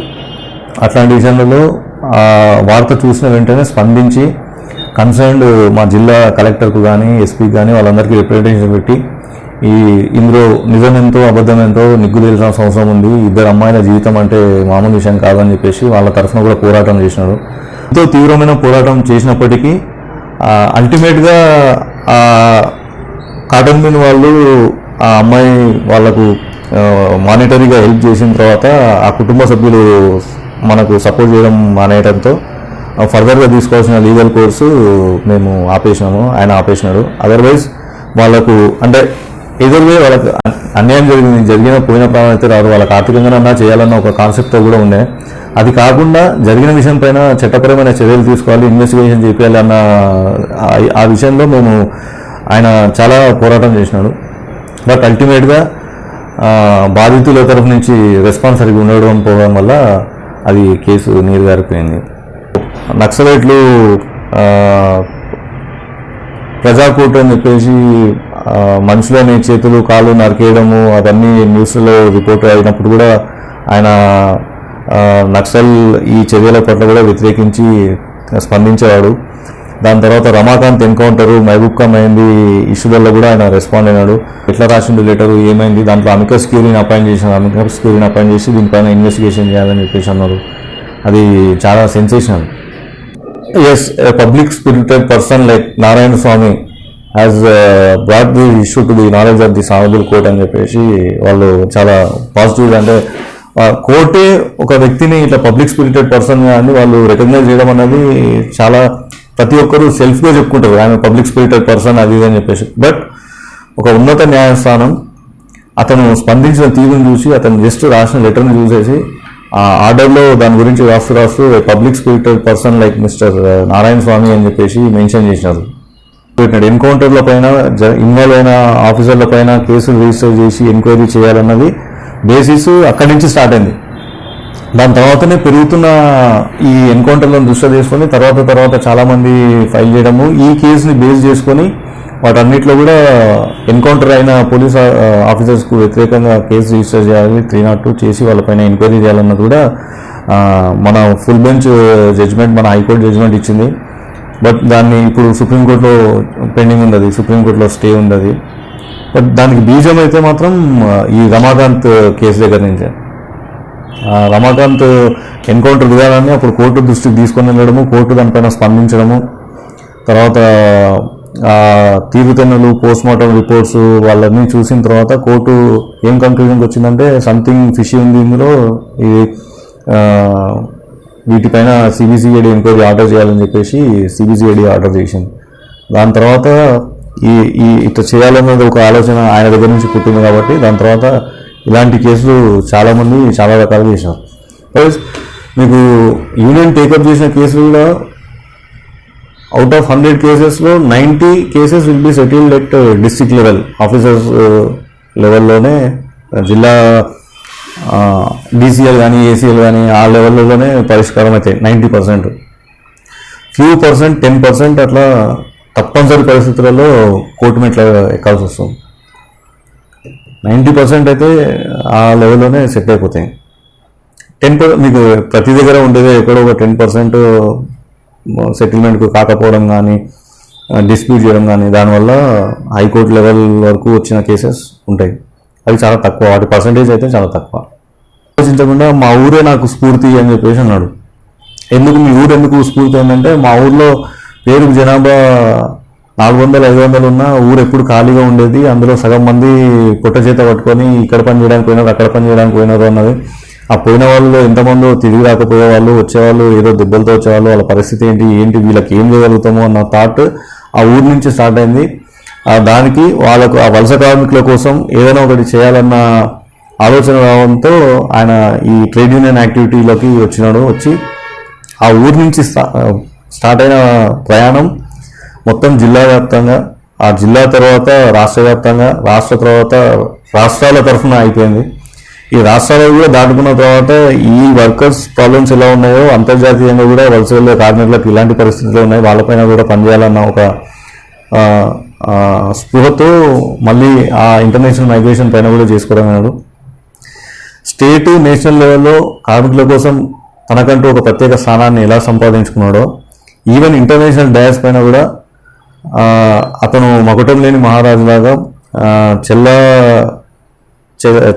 అట్లాంటి విషయాలలో ఆ వార్త చూసిన వెంటనే స్పందించి కన్సర్న్డ్ మా జిల్లా కలెక్టర్కు కానీ, ఎస్పీకి కానీ వాళ్ళందరికీ రిప్రజెంటేషన్ పెట్టి ఇందులో నిజమెంతో అబద్ధమెంతో నిగ్గు తెలిసిన అవసరం ఉంది, 2 అమ్మాయిల జీవితం అంటే మామూలు విషయం కాదని చెప్పేసి వాళ్ళ తరఫున కూడా పోరాటం చేసినారు. ఎంతో తీవ్రమైన పోరాటం చేసినప్పటికీ అల్టిమేట్గా కాటన్ మిల్ వాళ్ళు ఆ అమ్మాయి వాళ్లకు మానిటరీగా హెల్ప్ చేసిన తర్వాత ఆ కుటుంబ సభ్యులు మనకు సపోర్ట్ చేయడం మానేయడంతో ఫర్దర్గా తీసుకోవాల్సిన లీగల్ కోర్సు మేము ఆయన ఆపేసినాడు. అదర్వైజ్ వాళ్ళకు అంటే ఎదురువే వాళ్ళకి అన్యాయం జరిగిన పోయిన ప్రాణం అయితే రాదు, వాళ్ళకి ఆర్థికంగా చేయాలన్న ఒక కాన్సెప్ట్తో కూడా ఉండే. అది కాకుండా జరిగిన విషయం పైన చట్టపరమైన చర్యలు తీసుకోవాలి, ఇన్వెస్టిగేషన్ చేయాలి అన్న ఆ విషయంలో ఆయన చాలా పోరాటం చేసినాడు. బట్ అల్టిమేట్గా బాధితుల తరఫు నుంచి రెస్పాన్స్ సరిగ్గా ఉండడం పోవడం వల్ల అది కేసు నీరుగారిపోయింది. నక్సలైట్లు ప్రజాకూట్ అని చెప్పేసి మనుషులని చేతులు కాళ్ళు నరికేయడము అవన్నీ న్యూస్లో రిపోర్ట్ అయినప్పుడు కూడా ఆయన నక్సల్ ఈ చర్యల పట్ల కూడా వ్యతిరేకించి స్పందించేవాడు. దాని తర్వాత రమాకాంత్ ఎన్కౌంటర్, మహబూబ్ ఖాన్ అయింది ఇష్యూలలో కూడా ఆయన రెస్పాండ్ అయినాడు. ఎట్లా రాసిండు లెటరు, ఏమైంది, దాంట్లో అమికస్ క్యూరీని అపాయింట్ చేసి దీనిపైన ఇన్వెస్టిగేషన్ చేయాలని చెప్పేసి అన్నారు. అది చాలా sensational. Yes, a public spirited person like Narayana Swami has brought the issue to the knowledge of the honourable court అని చెప్పేసి వాళ్ళు చాలా పాజిటివ్. అంటే కోర్టే ఒక వ్యక్తిని ఇట్లా పబ్లిక్ స్పిరిటెడ్ పర్సన్ అని వాళ్ళు రికగ్నైజ్ చేయడం అనేది చాలా, ప్రతి ఒక్కరూ సెల్ఫ్గా చెప్పుకుంటారు ఆయన పబ్లిక్ స్పిరిటెడ్ పర్సన్ అది అని చెప్పేసి. బట్ ఒక ఉన్నత న్యాయస్థానం అతను స్పందించిన తీరును చూసి, అతను జస్ట్ రాసిన లెటర్ని చూసేసి ఆ ఆర్డర్లో దాని గురించి రాస్తూ public spirited person like mister Narayana Swami అని చెప్పేసి మెన్షన్ చేసినారు. ఎన్కౌంటర్ల పైన ఇన్వాల్వ్ అయిన ఆఫీసర్ల పైన కేసులు రిజిస్టర్ చేసి ఎంక్వైరీ చేయాలన్నది బేసిస్ అక్కడి నుంచి స్టార్ట్ అయింది. దాని తర్వాతనే పెరుగుతున్న ఈ ఎన్కౌంటర్లను దృష్ట్యా చేసుకొని తర్వాత చాలామంది ఫైల్ చేయడము, ఈ కేసుని బేస్ చేసుకొని వాటన్నిటిలో కూడా ఎన్కౌంటర్ అయిన పోలీస్ ఆఫీసర్స్కు వ్యతిరేకంగా కేసు రిజిస్టర్ చేయాలి, 302 చేసి వాళ్ళపైన ఎంక్వైరీ చేయాలన్నది కూడా మన ఫుల్ బెంచ్ జడ్జిమెంట్, మన హైకోర్టు జడ్జిమెంట్ ఇచ్చింది. బట్ దాన్ని ఇప్పుడు సుప్రీంకోర్టులో పెండింగ్ ఉంది, అది సుప్రీంకోర్టులో స్టే ఉంది అది. బట్ దానికి బీజం అయితే మాత్రం ఈ రమాకాంత్ కేసు దగ్గర నుంచే. రమాకాంత్ ఎన్కౌంటర్ విధానాన్ని అప్పుడు కోర్టు దృష్టికి తీసుకొని వెళ్ళడము, కోర్టు దానిపైన స్పందించడము, తర్వాత తీరుతెన్నులు, పోస్ట్మార్టం రిపోర్ట్స్ వాళ్ళన్నీ చూసిన తర్వాత కోర్టు ఏం కంక్లూజన్కి వచ్చిందంటే సంథింగ్ ఫిషీ ఉంది ఇందులో, ఇది వీటిపైన సిబిసిఐడి ఎంక్వైరీ ఆర్డర్ చేయాలని చెప్పేసి సిబిసిఐడి ఆర్డర్ చేసింది. దాని తర్వాత ఈ ఇట్లా చేయాలన్నది ఒక ఆలోచన ఆయన దగ్గర నుంచి పుట్టింది కాబట్టి దాని తర్వాత ఇలాంటి కేసులు చాలామంది చాలా రకాలుగా చేశారు. ప్లస్ మీకు యూనియన్ టేకప్ చేసిన కేసులు కూడా అవుట్ ఆఫ్ 100 కేసెస్లో 90 cases will be settled at district level, officers లెవెల్లోనే, జిల్లా డీసీఎల్ కానీ ఏసీఎల్ కానీ ఆ లెవెల్లోనే పరిష్కారం అవుతాయి 90%. ఫ్యూ పర్సెంట్ 10% అట్లా తప్పనిసరి పరిస్థితులలో కోర్టు మెట్ల ఎక్కాల్సి వస్తుంది. 90% అయితే ఆ లెవెల్లోనే సెట్ అయిపోతాయి. 10% మీకు ప్రతి దగ్గర ఉండేదే ఎక్కడో ఒక 10% సెటిల్మెంట్కు కాకపోవడం కానీ, డిస్ప్యూట్ చేయడం కానీ, దానివల్ల హైకోర్టు లెవెల్ వరకు వచ్చిన కేసెస్ ఉంటాయి. అవి చాలా తక్కువ, వాటి పర్సంటేజ్ అయితే చాలా తక్కువ. ఆలోచించకుండా మా ఊరే నాకు స్ఫూర్తి అని చెప్పేసి అన్నాడు. ఎందుకు మీ ఊరు ఎందుకు స్ఫూర్తి ఏంటంటే, మా ఊర్లో పేరుకు జనాభా 400-500 ఉన్న ఊరు ఎప్పుడు ఖాళీగా ఉండేది, అందులో సగం మంది పొట్ట చేత పట్టుకొని ఇక్కడ పని చేయడానికి పోయినారు, అక్కడ పని చేయడానికి పోయినారు అన్నది. ఆ పోయిన వాళ్ళు ఎంతమందో తిరిగి రాకపోయే వాళ్ళు, వచ్చేవాళ్ళు ఏదో దెబ్బలతో వచ్చేవాళ్ళు, వాళ్ళ పరిస్థితి ఏంటి వీళ్ళకి ఏం చేయగలుగుతామో అన్న థాట్ ఆ ఊరి నుంచి స్టార్ట్ అయింది. దానికి వాళ్ళకు ఆ వలస కార్మికుల కోసం ఏదైనా ఒకటి చేయాలన్న ఆలోచన రావడంతో ఆయన ఈ ట్రేడ్ యూనియన్ యాక్టివిటీలోకి వచ్చినాడు. వచ్చి ఆ ఊరి నుంచి స్టార్ట్ అయిన ప్రయాణం మొత్తం జిల్లా వ్యాప్తంగా, ఆ జిల్లా తర్వాత రాష్ట్ర వ్యాప్తంగా, రాష్ట్ర తర్వాత రాష్ట్రాల తరఫున అయిపోయింది. ఈ రాష్ట్రాలు కూడా దాటుకున్న తర్వాత ఈ వర్కర్స్ ప్రాబ్లమ్స్ ఎలా ఉన్నాయో అంతర్జాతీయంగా కూడా వలస వెళ్ళే కార్మికులకు ఇలాంటి పరిస్థితులు ఉన్నాయి, వాళ్ళపైన కూడా పనిచేయాలన్న ఒక స్పృహతో మళ్ళీ ఆ ఇంటర్నేషనల్ మైగ్రేషన్ పైన కూడా చేసుకోవడం అన్నాడు. స్టేట్, నేషనల్ లెవెల్లో కార్మికుల కోసం తనకంటూ ఒక ప్రత్యేక స్థానాన్ని ఎలా సంపాదించుకున్నాడో, ఈవెన్ ఇంటర్నేషనల్ డయాస్ పైన కూడా అతను మకుటం లేని మహారాజులాగా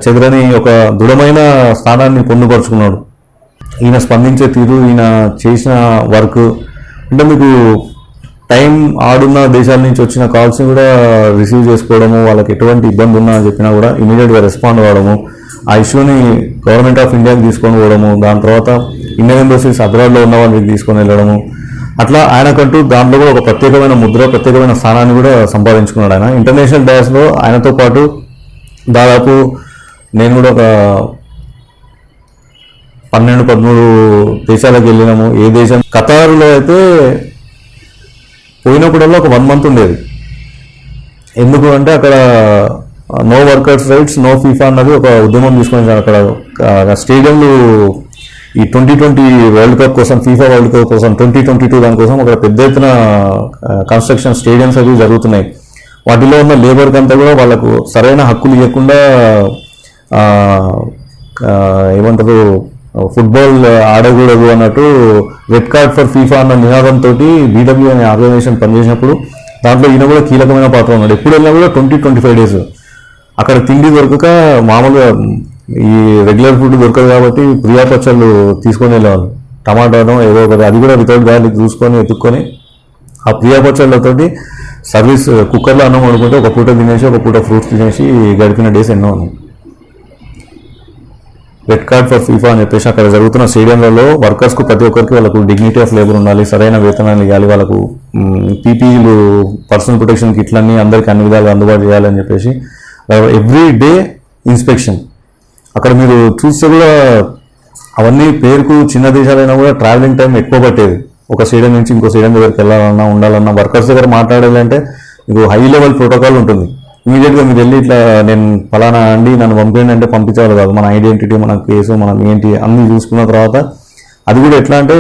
చెదరని ఒక దృఢమైన స్థానాన్ని పొందుపరుచుకున్నాడు. ఈయన స్పందించే తీరు, ఈయన చేసిన వర్క్ అంటే మీకు టైం ఆడున్న దేశాల నుంచి వచ్చిన కాల్స్ని కూడా రిసీవ్ చేసుకోవడము, వాళ్ళకి ఎటువంటి ఇబ్బంది ఉన్నా అని చెప్పినా కూడా ఇమీడియట్గా రెస్పాండ్ అవ్వడము, ఆ ఇష్యూని గవర్నమెంట్ ఆఫ్ ఇండియాకి తీసుకొని పోవడము, దాని తర్వాత ఇండియన్ ఎంబసీస్ అబ్రాడ్లో ఉన్న వాళ్ళకి తీసుకొని వెళ్ళడము, అట్లా ఆయనకంటూ దాంట్లో కూడా ఒక ప్రత్యేకమైన ముద్ర, ప్రత్యేకమైన స్థానాన్ని కూడా సంపాదించుకున్నాడు. ఆయన ఇంటర్నేషనల్ డయాస్లో ఆయనతో పాటు దాదాపు నేను కూడా ఒక 12-13 దేశాలకు వెళ్ళినాము. ఏ దేశం, ఖతారులో అయితే పోయినప్పుడల్లా ఒక 1 month ఉండేది. ఎందుకు అంటే అక్కడ no workers rights, no FIFA అన్నది ఒక ఉద్యమం తీసుకొని అక్కడ స్టేడియంలు ఈ 2020 వరల్డ్ కప్ కోసం, ఫీఫా వరల్డ్ కప్ కోసం 2022 దానికోసం అక్కడ పెద్ద ఎత్తున కన్స్ట్రక్షన్ స్టేడియంస్ అవి జరుగుతున్నాయి. వాటిలో ఉన్న లేబర్కి అంతా కూడా వాళ్ళకు సరైన హక్కులు ఇవ్వకుండా ఏమంటారు ఫుట్బాల్ ఆడకూడదు అన్నట్టు రెడ్ కార్డ్ ఫర్ ఫీఫా అన్న నినాదంతో బీడబ్ల్యూ అనే ఆర్గనైజేషన్ పనిచేసినప్పుడు దాంట్లో ఈయన కూడా కీలకమైన పాత్ర ఉన్నాడు. ఎప్పుడు వెళ్ళినా కూడా 20-25 days అక్కడ తిండి దొరకక మామూలుగా ఈ రెగ్యులర్ ఫుడ్ దొరకదు కాబట్టి ప్రియా పచ్చళ్ళు తీసుకొని వెళ్ళేవాళ్ళు, టమాటాను ఏదో ఒకటి, అది కూడా వితౌట్ గార్లిక్ చూసుకొని ఎత్తుక్కొని ఆ ప్రియా పచ్చళ్ళతోటి సర్వీస్ కుక్కర్లో అన్నం వండుకుంటే ఒక పూట తినేసి ఒక పూట ఫ్రూట్స్ తినేసి గడిపిన డేస్ ఎన్నో ఉన్నాయి. రెడ్ కార్డ్ ఫర్ ఫీఫా అని చెప్పేసి అక్కడ జరుగుతున్న స్టేడియంలలో వర్కర్స్కు ప్రతి ఒక్కరికి వాళ్ళకు డిగ్నిటీ ఆఫ్ లేబర్ ఉండాలి, సరైన వేతనాలు ఇవ్వాలి, వాళ్ళకు పీపీఈలు, పర్సనల్ ప్రొటెక్షన్ కిట్లన్నీ అందరికీ అన్ని విధాలుగా అందుబాటు చేయాలని చెప్పేసి ఎవ్రీ డే ఇన్స్పెక్షన్. అక్కడ మీరు చూస్తే కూడా అవన్నీ పేరుకు చిన్న దేశాలైనా కూడా ట్రావెలింగ్ టైం ఎక్కువ పట్టేది. ఒక స్టేడియం నుంచి ఇంకో స్టేడియం దగ్గరికి వెళ్ళాలన్నా, ఉండాలన్నా, వర్కర్స్ దగ్గర మాట్లాడాలంటే మీకు హై లెవెల్ ప్రోటోకాల్ ఉంటుంది. ఇమీడియట్గా మీరు వెళ్ళి ఇట్లా నేను ఫలానా అండి నన్ను పంపించండి అంటే పంపించేవాళ్ళు కాదు. మన ఐడెంటిటీ, మన కేసు, మనం ఏంటి అన్నీ చూసుకున్న తర్వాత అది కూడా ఎట్లా అంటే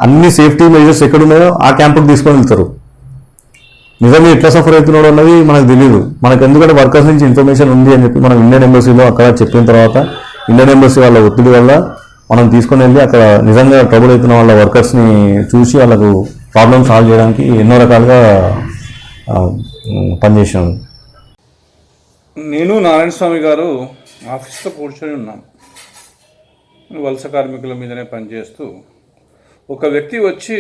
అన్ని సేఫ్టీ మెజర్స్ ఎక్కడ ఉన్నాయో ఆ క్యాంపుకి తీసుకొని వెళ్తారు. నిజంగా ఎట్లా సఫర్ అవుతున్నాడు అన్నది మనకు తెలియదు. మనకు ఎందుకంటే వర్కర్స్ నుంచి ఇన్ఫర్మేషన్ ఉంది అని చెప్పి మనం ఇండియన్ ఎంబసీలో అక్కడ చెప్పిన తర్వాత ఇండియన్ ఎంబసీ వాళ్ళ ఒత్తిడి వల్ల మనం తీసుకొని వెళ్ళి అక్కడ నిజంగా ట్రబుల్ అవుతున్న వాళ్ళ వర్కర్స్ని చూసి వాళ్ళకు ప్రాబ్లమ్ సాల్వ్ చేయడానికి ఎన్నో రకాలుగా పనిచేసాము. నేను నారాయణ స్వామి గారు ఆఫీస్లో కూర్చొని ఉన్నాం. వలస కార్మికుల మీదనే పనిచేస్తూ ఒక వ్యక్తి వచ్చి,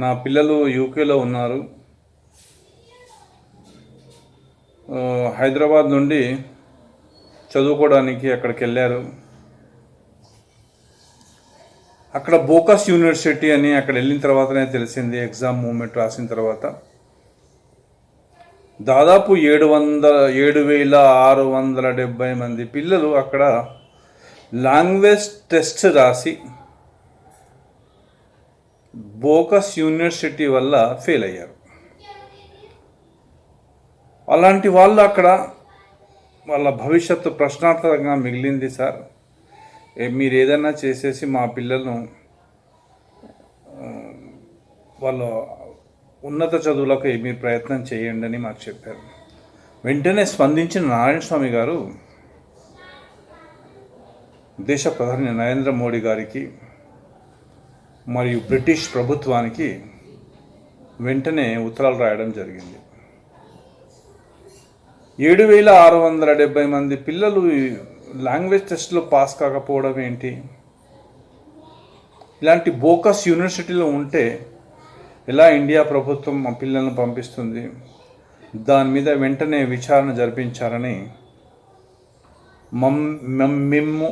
నా పిల్లలు యూకేలో ఉన్నారు, హైదరాబాద్ నుండి చదువుకోవడానికి అక్కడికి వెళ్ళారు, అక్కడ బోకస్ యూనివర్సిటీ అని అక్కడ వెళ్ళిన తర్వాతనే తెలిసింది, ఎగ్జామ్ మూమెంట్ రాసిన తర్వాత దాదాపు 7,670 మంది పిల్లలు అక్కడ లాంగ్వేజ్ టెస్ట్ రాసి బోకస్ యూనివర్సిటీ వల్ల ఫెయిల్ అయ్యారు. అలాంటి వాళ్ళు అక్కడ వాళ్ళ భవిష్యత్తు ప్రశ్నార్థకంగా మిగిలింది. సార్, మీరు ఏదైనా చేసేసి మా పిల్లలను వాళ్ళ ఉన్నత చదువులకు మీరు ప్రయత్నం చేయండి అని మాకు చెప్పారు. వెంటనే స్పందించిన నారాయణ స్వామి గారు దేశ ప్రధాని నరేంద్ర మోడీ గారికి మరియు బ్రిటిష్ ప్రభుత్వానికి వెంటనే ఉత్తరాలు రాయడం జరిగింది. 7,670 మంది పిల్లలు లాంగ్వేజ్ టెస్ట్లో పాస్ కాకపోవడం ఏంటి? ఇలాంటి బోకస్ యూనివర్సిటీలో ఉంటే ఎలా ఇండియా ప్రభుత్వం మా పిల్లలను పంపిస్తుంది? దాని మీద వెంటనే విచారణ జరిపించాలని మేము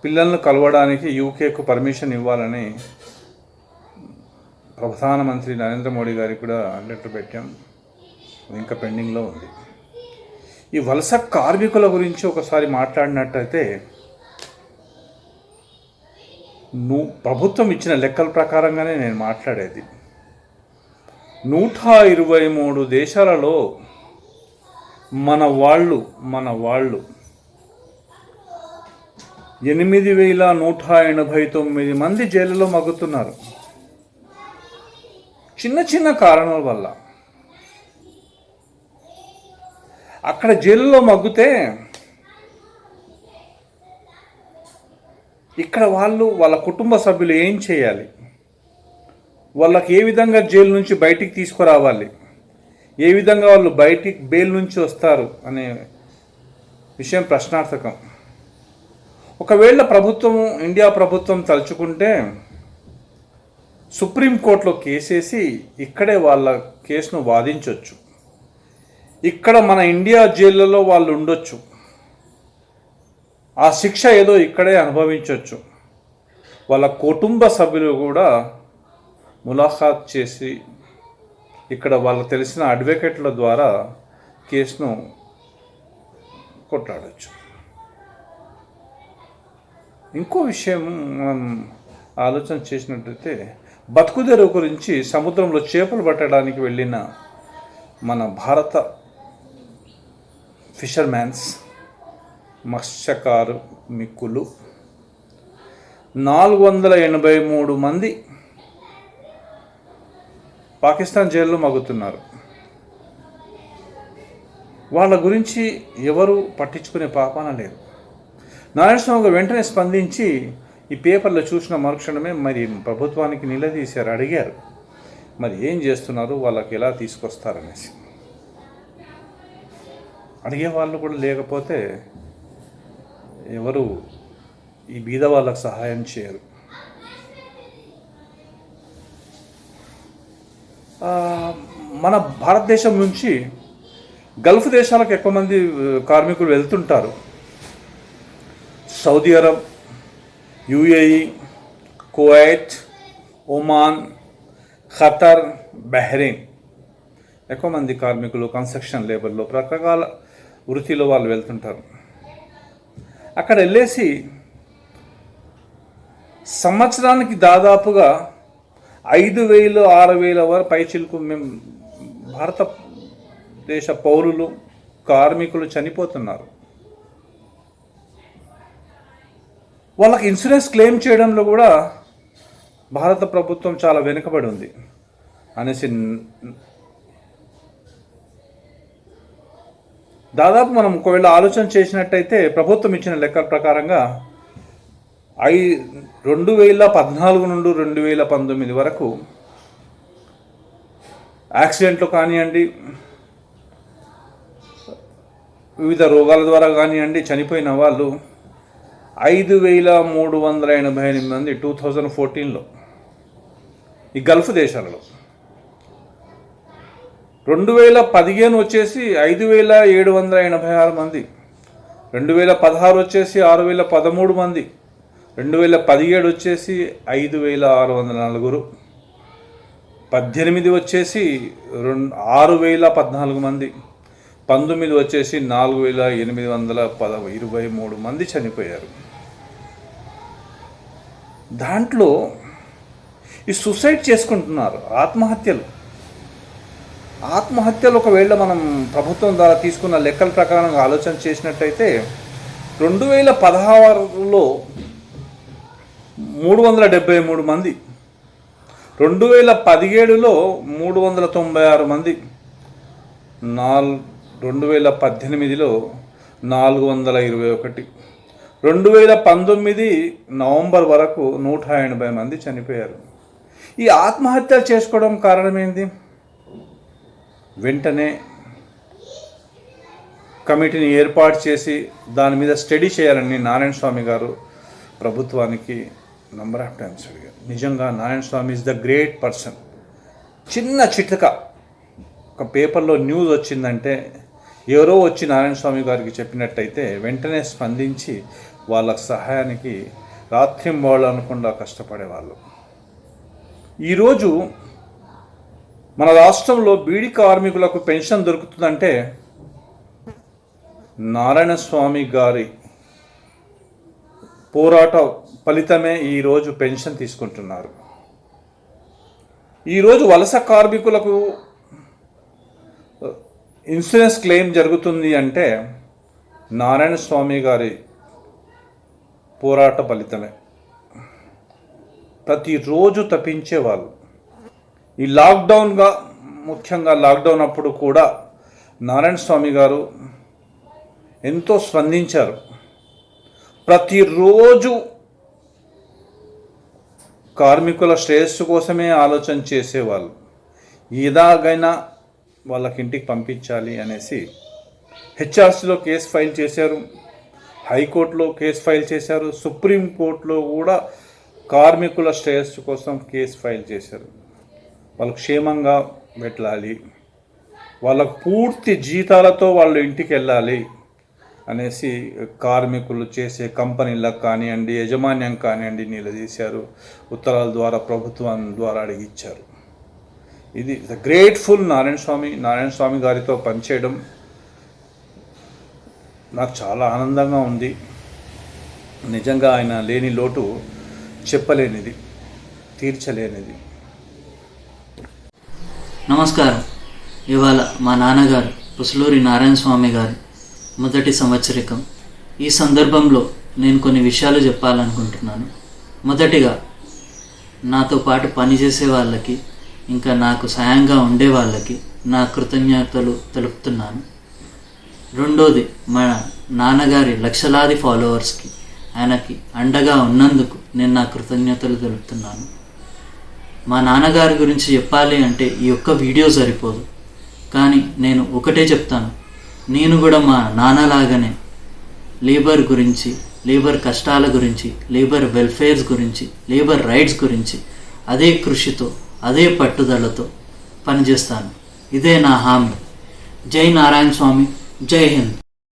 పిల్లలను కలవడానికి యూకేకు పర్మిషన్ ఇవ్వాలని ప్రధానమంత్రి నరేంద్ర మోడీ గారికి కూడా లెటర్ పెట్టాం. ఇంకా పెండింగ్లో ఉంది. ఈ వలస కార్మికుల గురించి ఒకసారి మాట్లాడినట్టయితే, ప్రభుత్వం ఇచ్చిన లెక్కల ప్రకారంగానే నేను మాట్లాడేది. 123 దేశాలలో మన వాళ్ళు 8,189 మంది జైలులో మగ్గుతున్నారు చిన్న చిన్న కారణాల వల్ల. అక్కడ జైలులో మగ్గితే ఇక్కడ వాళ్ళ కుటుంబ సభ్యులు ఏం చేయాలి? వాళ్ళకి ఏ విధంగా జైలు నుంచి బయటికి తీసుకురావాలి? ఏ విధంగా వాళ్ళు బెయిల్ నుంచి వస్తారు అనే విషయం ప్రశ్నార్థకం. ఒకవేళ ఇండియా ప్రభుత్వం తలుచుకుంటే సుప్రీంకోర్టులో కేసేసి ఇక్కడే వాళ్ళ కేసును వాదించవచ్చు. ఇక్కడ మన ఇండియా జైళ్ళలో వాళ్ళు ఉండొచ్చు. ఆ శిక్ష ఏదో ఇక్కడే అనుభవించవచ్చు. వాళ్ళ కుటుంబ సభ్యులు కూడా ములాఖాత్ చేసి ఇక్కడ వాళ్ళకు తెలిసిన అడ్వకేట్ల ద్వారా కేసును కొట్లాడచ్చు. ఇంకో విషయం మనం ఆలోచన చేసినట్టయితే, బతుకుదెరువు గురించి సముద్రంలో చేపలు పట్టడానికి వెళ్ళిన మన భారత ఫిషర్మ్యాన్స్, మత్స్యకారు మిక్కులు 483 మంది పాకిస్తాన్ జైల్లో మగ్గుతున్నారు. వాళ్ళ గురించి ఎవరు పట్టించుకునే పాపాన లేదు. నారాయణ స్వామి వెంటనే స్పందించి ఈ పేపర్లో చూసిన మరుక్షణమే మరి ప్రభుత్వానికి నిలదీశారు, అడిగారు మరి ఏం చేస్తున్నారు, వాళ్ళకి ఎలా తీసుకొస్తారనేసి. అడిగే వాళ్ళు కూడా లేకపోతే ఎవరు ఈ బీద వాళ్ళకు సహాయం చేయరు. మన భారతదేశం నుంచి గల్ఫ్ దేశాలకు ఎక్కువ మంది కార్మికులు వెళ్తుంటారు. Saudi Arab, UAE, Kuwait, Oman, Qatar, Bahrain ఎక్కువ మంది కార్మికులు కన్స్ట్రక్షన్ లేబర్లో రకరకాల వృత్తిలో వాళ్ళు వెళ్తుంటారు. అక్కడ వెళ్ళేసి సంవత్సరానికి దాదాపుగా 5,000-6,000 వరకు పైచిలకు మేము భారతదేశ పౌరులు, కార్మికులు చనిపోతున్నారు. వాళ్ళకి ఇన్సూరెన్స్ క్లెయిమ్ చేయడంలో కూడా భారత ప్రభుత్వం చాలా వెనుకబడి ఉంది అనేసి దాదాపు మనం ఒకవేళ ఆలోచన చేసినట్టయితే ప్రభుత్వం ఇచ్చిన లెక్కల ప్రకారంగా 2014 నుండి 2019 వరకు యాక్సిడెంట్లు కానివ్వండి, వివిధ రోగాల ద్వారా కానివ్వండి చనిపోయిన వాళ్ళు 5388 మంది 2014లో ఈ గల్ఫ్ దేశాలలో. 2015 వచ్చేసి 5786 మంది, 2016 వచ్చేసి 6013 మంది, 2017 వచ్చేసి 5604, 18 వచ్చేసి 6014 మంది, 19 వచ్చేసి 4823 మంది చనిపోయారు. దాంట్లో ఈ సూసైడ్ చేసుకుంటున్నారు, ఆత్మహత్యలు ఒకవేళ మనం ప్రభుత్వం ద్వారా తీసుకున్న లెక్కల ప్రకారం ఆలోచన చేసినట్టయితే 2016లో 373 మంది, 2017లో 396 మంది, 2018లో 421, 2019 నవంబర్ వరకు 180 మంది చనిపోయారు. ఈ ఆత్మహత్యలు చేసుకోవడం కారణం ఏంటి? వెంటనే కమిటీని ఏర్పాటు చేసి దాని మీద స్టడీ చేయాలని నారాయణ స్వామి గారు ప్రభుత్వానికి నంబర్ ఆఫ్ టైమ్స్ అడిగారు. నిజంగా నారాయణ స్వామి ఇస్ ద గ్రేట్ పర్సన్. చిన్న చిట్క ఒక పేపర్లో న్యూస్ వచ్చిందంటే ఎవరో వచ్చి నారాయణ స్వామి గారికి చెప్పినట్టయితే వెంటనే స్పందించి వాళ్ళ సహాయానికి రాత్రింబవళ్ళు అనకుండా కష్టపడేవాళ్ళు. ఈరోజు మన రాష్ట్రంలో బీడీ కార్మికులకు పెన్షన్ దొరుకుతుందంటే నారాయణ స్వామి గారి పోరాట ఫలితమే ఈరోజు పెన్షన్ తీసుకుంటున్నారు. ఈరోజు వలస కార్మికులకు ఇన్సూరెన్స్ క్లెయిమ్ జరుగుతుంది అంటే నారాయణ స్వామి గారి పోరాట ఫలితమే. ప్రతిరోజు తప్పించేవాళ్ళు. ఈ లాక్డౌన్గా, ముఖ్యంగా లాక్డౌన్ అప్పుడు కూడా నారాయణ స్వామి గారు ఎంతో స్పందించారు. ప్రతిరోజు కార్మికుల శ్రేయస్సు కోసమే ఆలోచన చేసేవాళ్ళు. ఎలాగైనా వాళ్ళకి ఇంటికి పంపించాలి అనేసి హెచ్ఆర్సీలో కేసు ఫైల్ చేశారు, హైకోర్టులో కేసు ఫైల్ చేశారు, సుప్రీంకోర్టులో కూడా కార్మికుల శ్రేయస్సు కోసం కేసు ఫైల్ చేశారు. వాళ్ళు క్షేమంగా వెళ్ళాలి, వాళ్ళకు పూర్తి జీతాలతో వాళ్ళు ఇంటికి వెళ్ళాలి అనేసి కార్మికులు చేసే కంపెనీలకు కానివ్వండి, యాజమాన్యం కానివ్వండి నిలదీశారు. ఉత్తరాల ద్వారా ప్రభుత్వం ద్వారా అడిగిచ్చారు. ఇది గ్రేట్ఫుల్ నారాయణ స్వామి గారితో పనిచేయడం నాకు చాలా ఆనందంగా ఉంది. నిజంగా ఆయన లేని లోటు చెప్పలేనిది, తీర్చలేనిది. నమస్కారం. ఇవాళ మా నాన్నగారు పుసులూరి నారాయణ స్వామి గారి మొదటి సంవత్సరికం. ఈ సందర్భంలో నేను కొన్ని విషయాలు చెప్పాలనుకుంటున్నాను. మొదటిగా నాతో పాటు పనిచేసే వాళ్ళకి, ఇంకా నాకు సాయంగా ఉండే వాళ్ళకి నా కృతజ్ఞతలు తెలుపుతున్నాను. రెండోది, మన నాన్నగారి లక్షలాది ఫాలోవర్స్కి, ఆయనకి అండగా ఉన్నందుకు నేను నా కృతజ్ఞతలు తెలుపుతున్నాను. మా నాన్నగారి గురించి చెప్పాలి అంటే ఈ ఒక్క వీడియో సరిపోదు, కానీ నేను ఒకటే చెప్తాను. నేను కూడా మా నాన్నలాగానే లేబర్ గురించి, లేబర్ కష్టాల గురించి, లేబర్ వెల్ఫేర్స్ గురించి, లేబర్ రైట్స్ గురించి అదే కృషితో, అదే పట్టుదలతో పనిచేస్తాను. ఇదే నా హామీ. జై నారాయణ స్వామి, జై హింద్.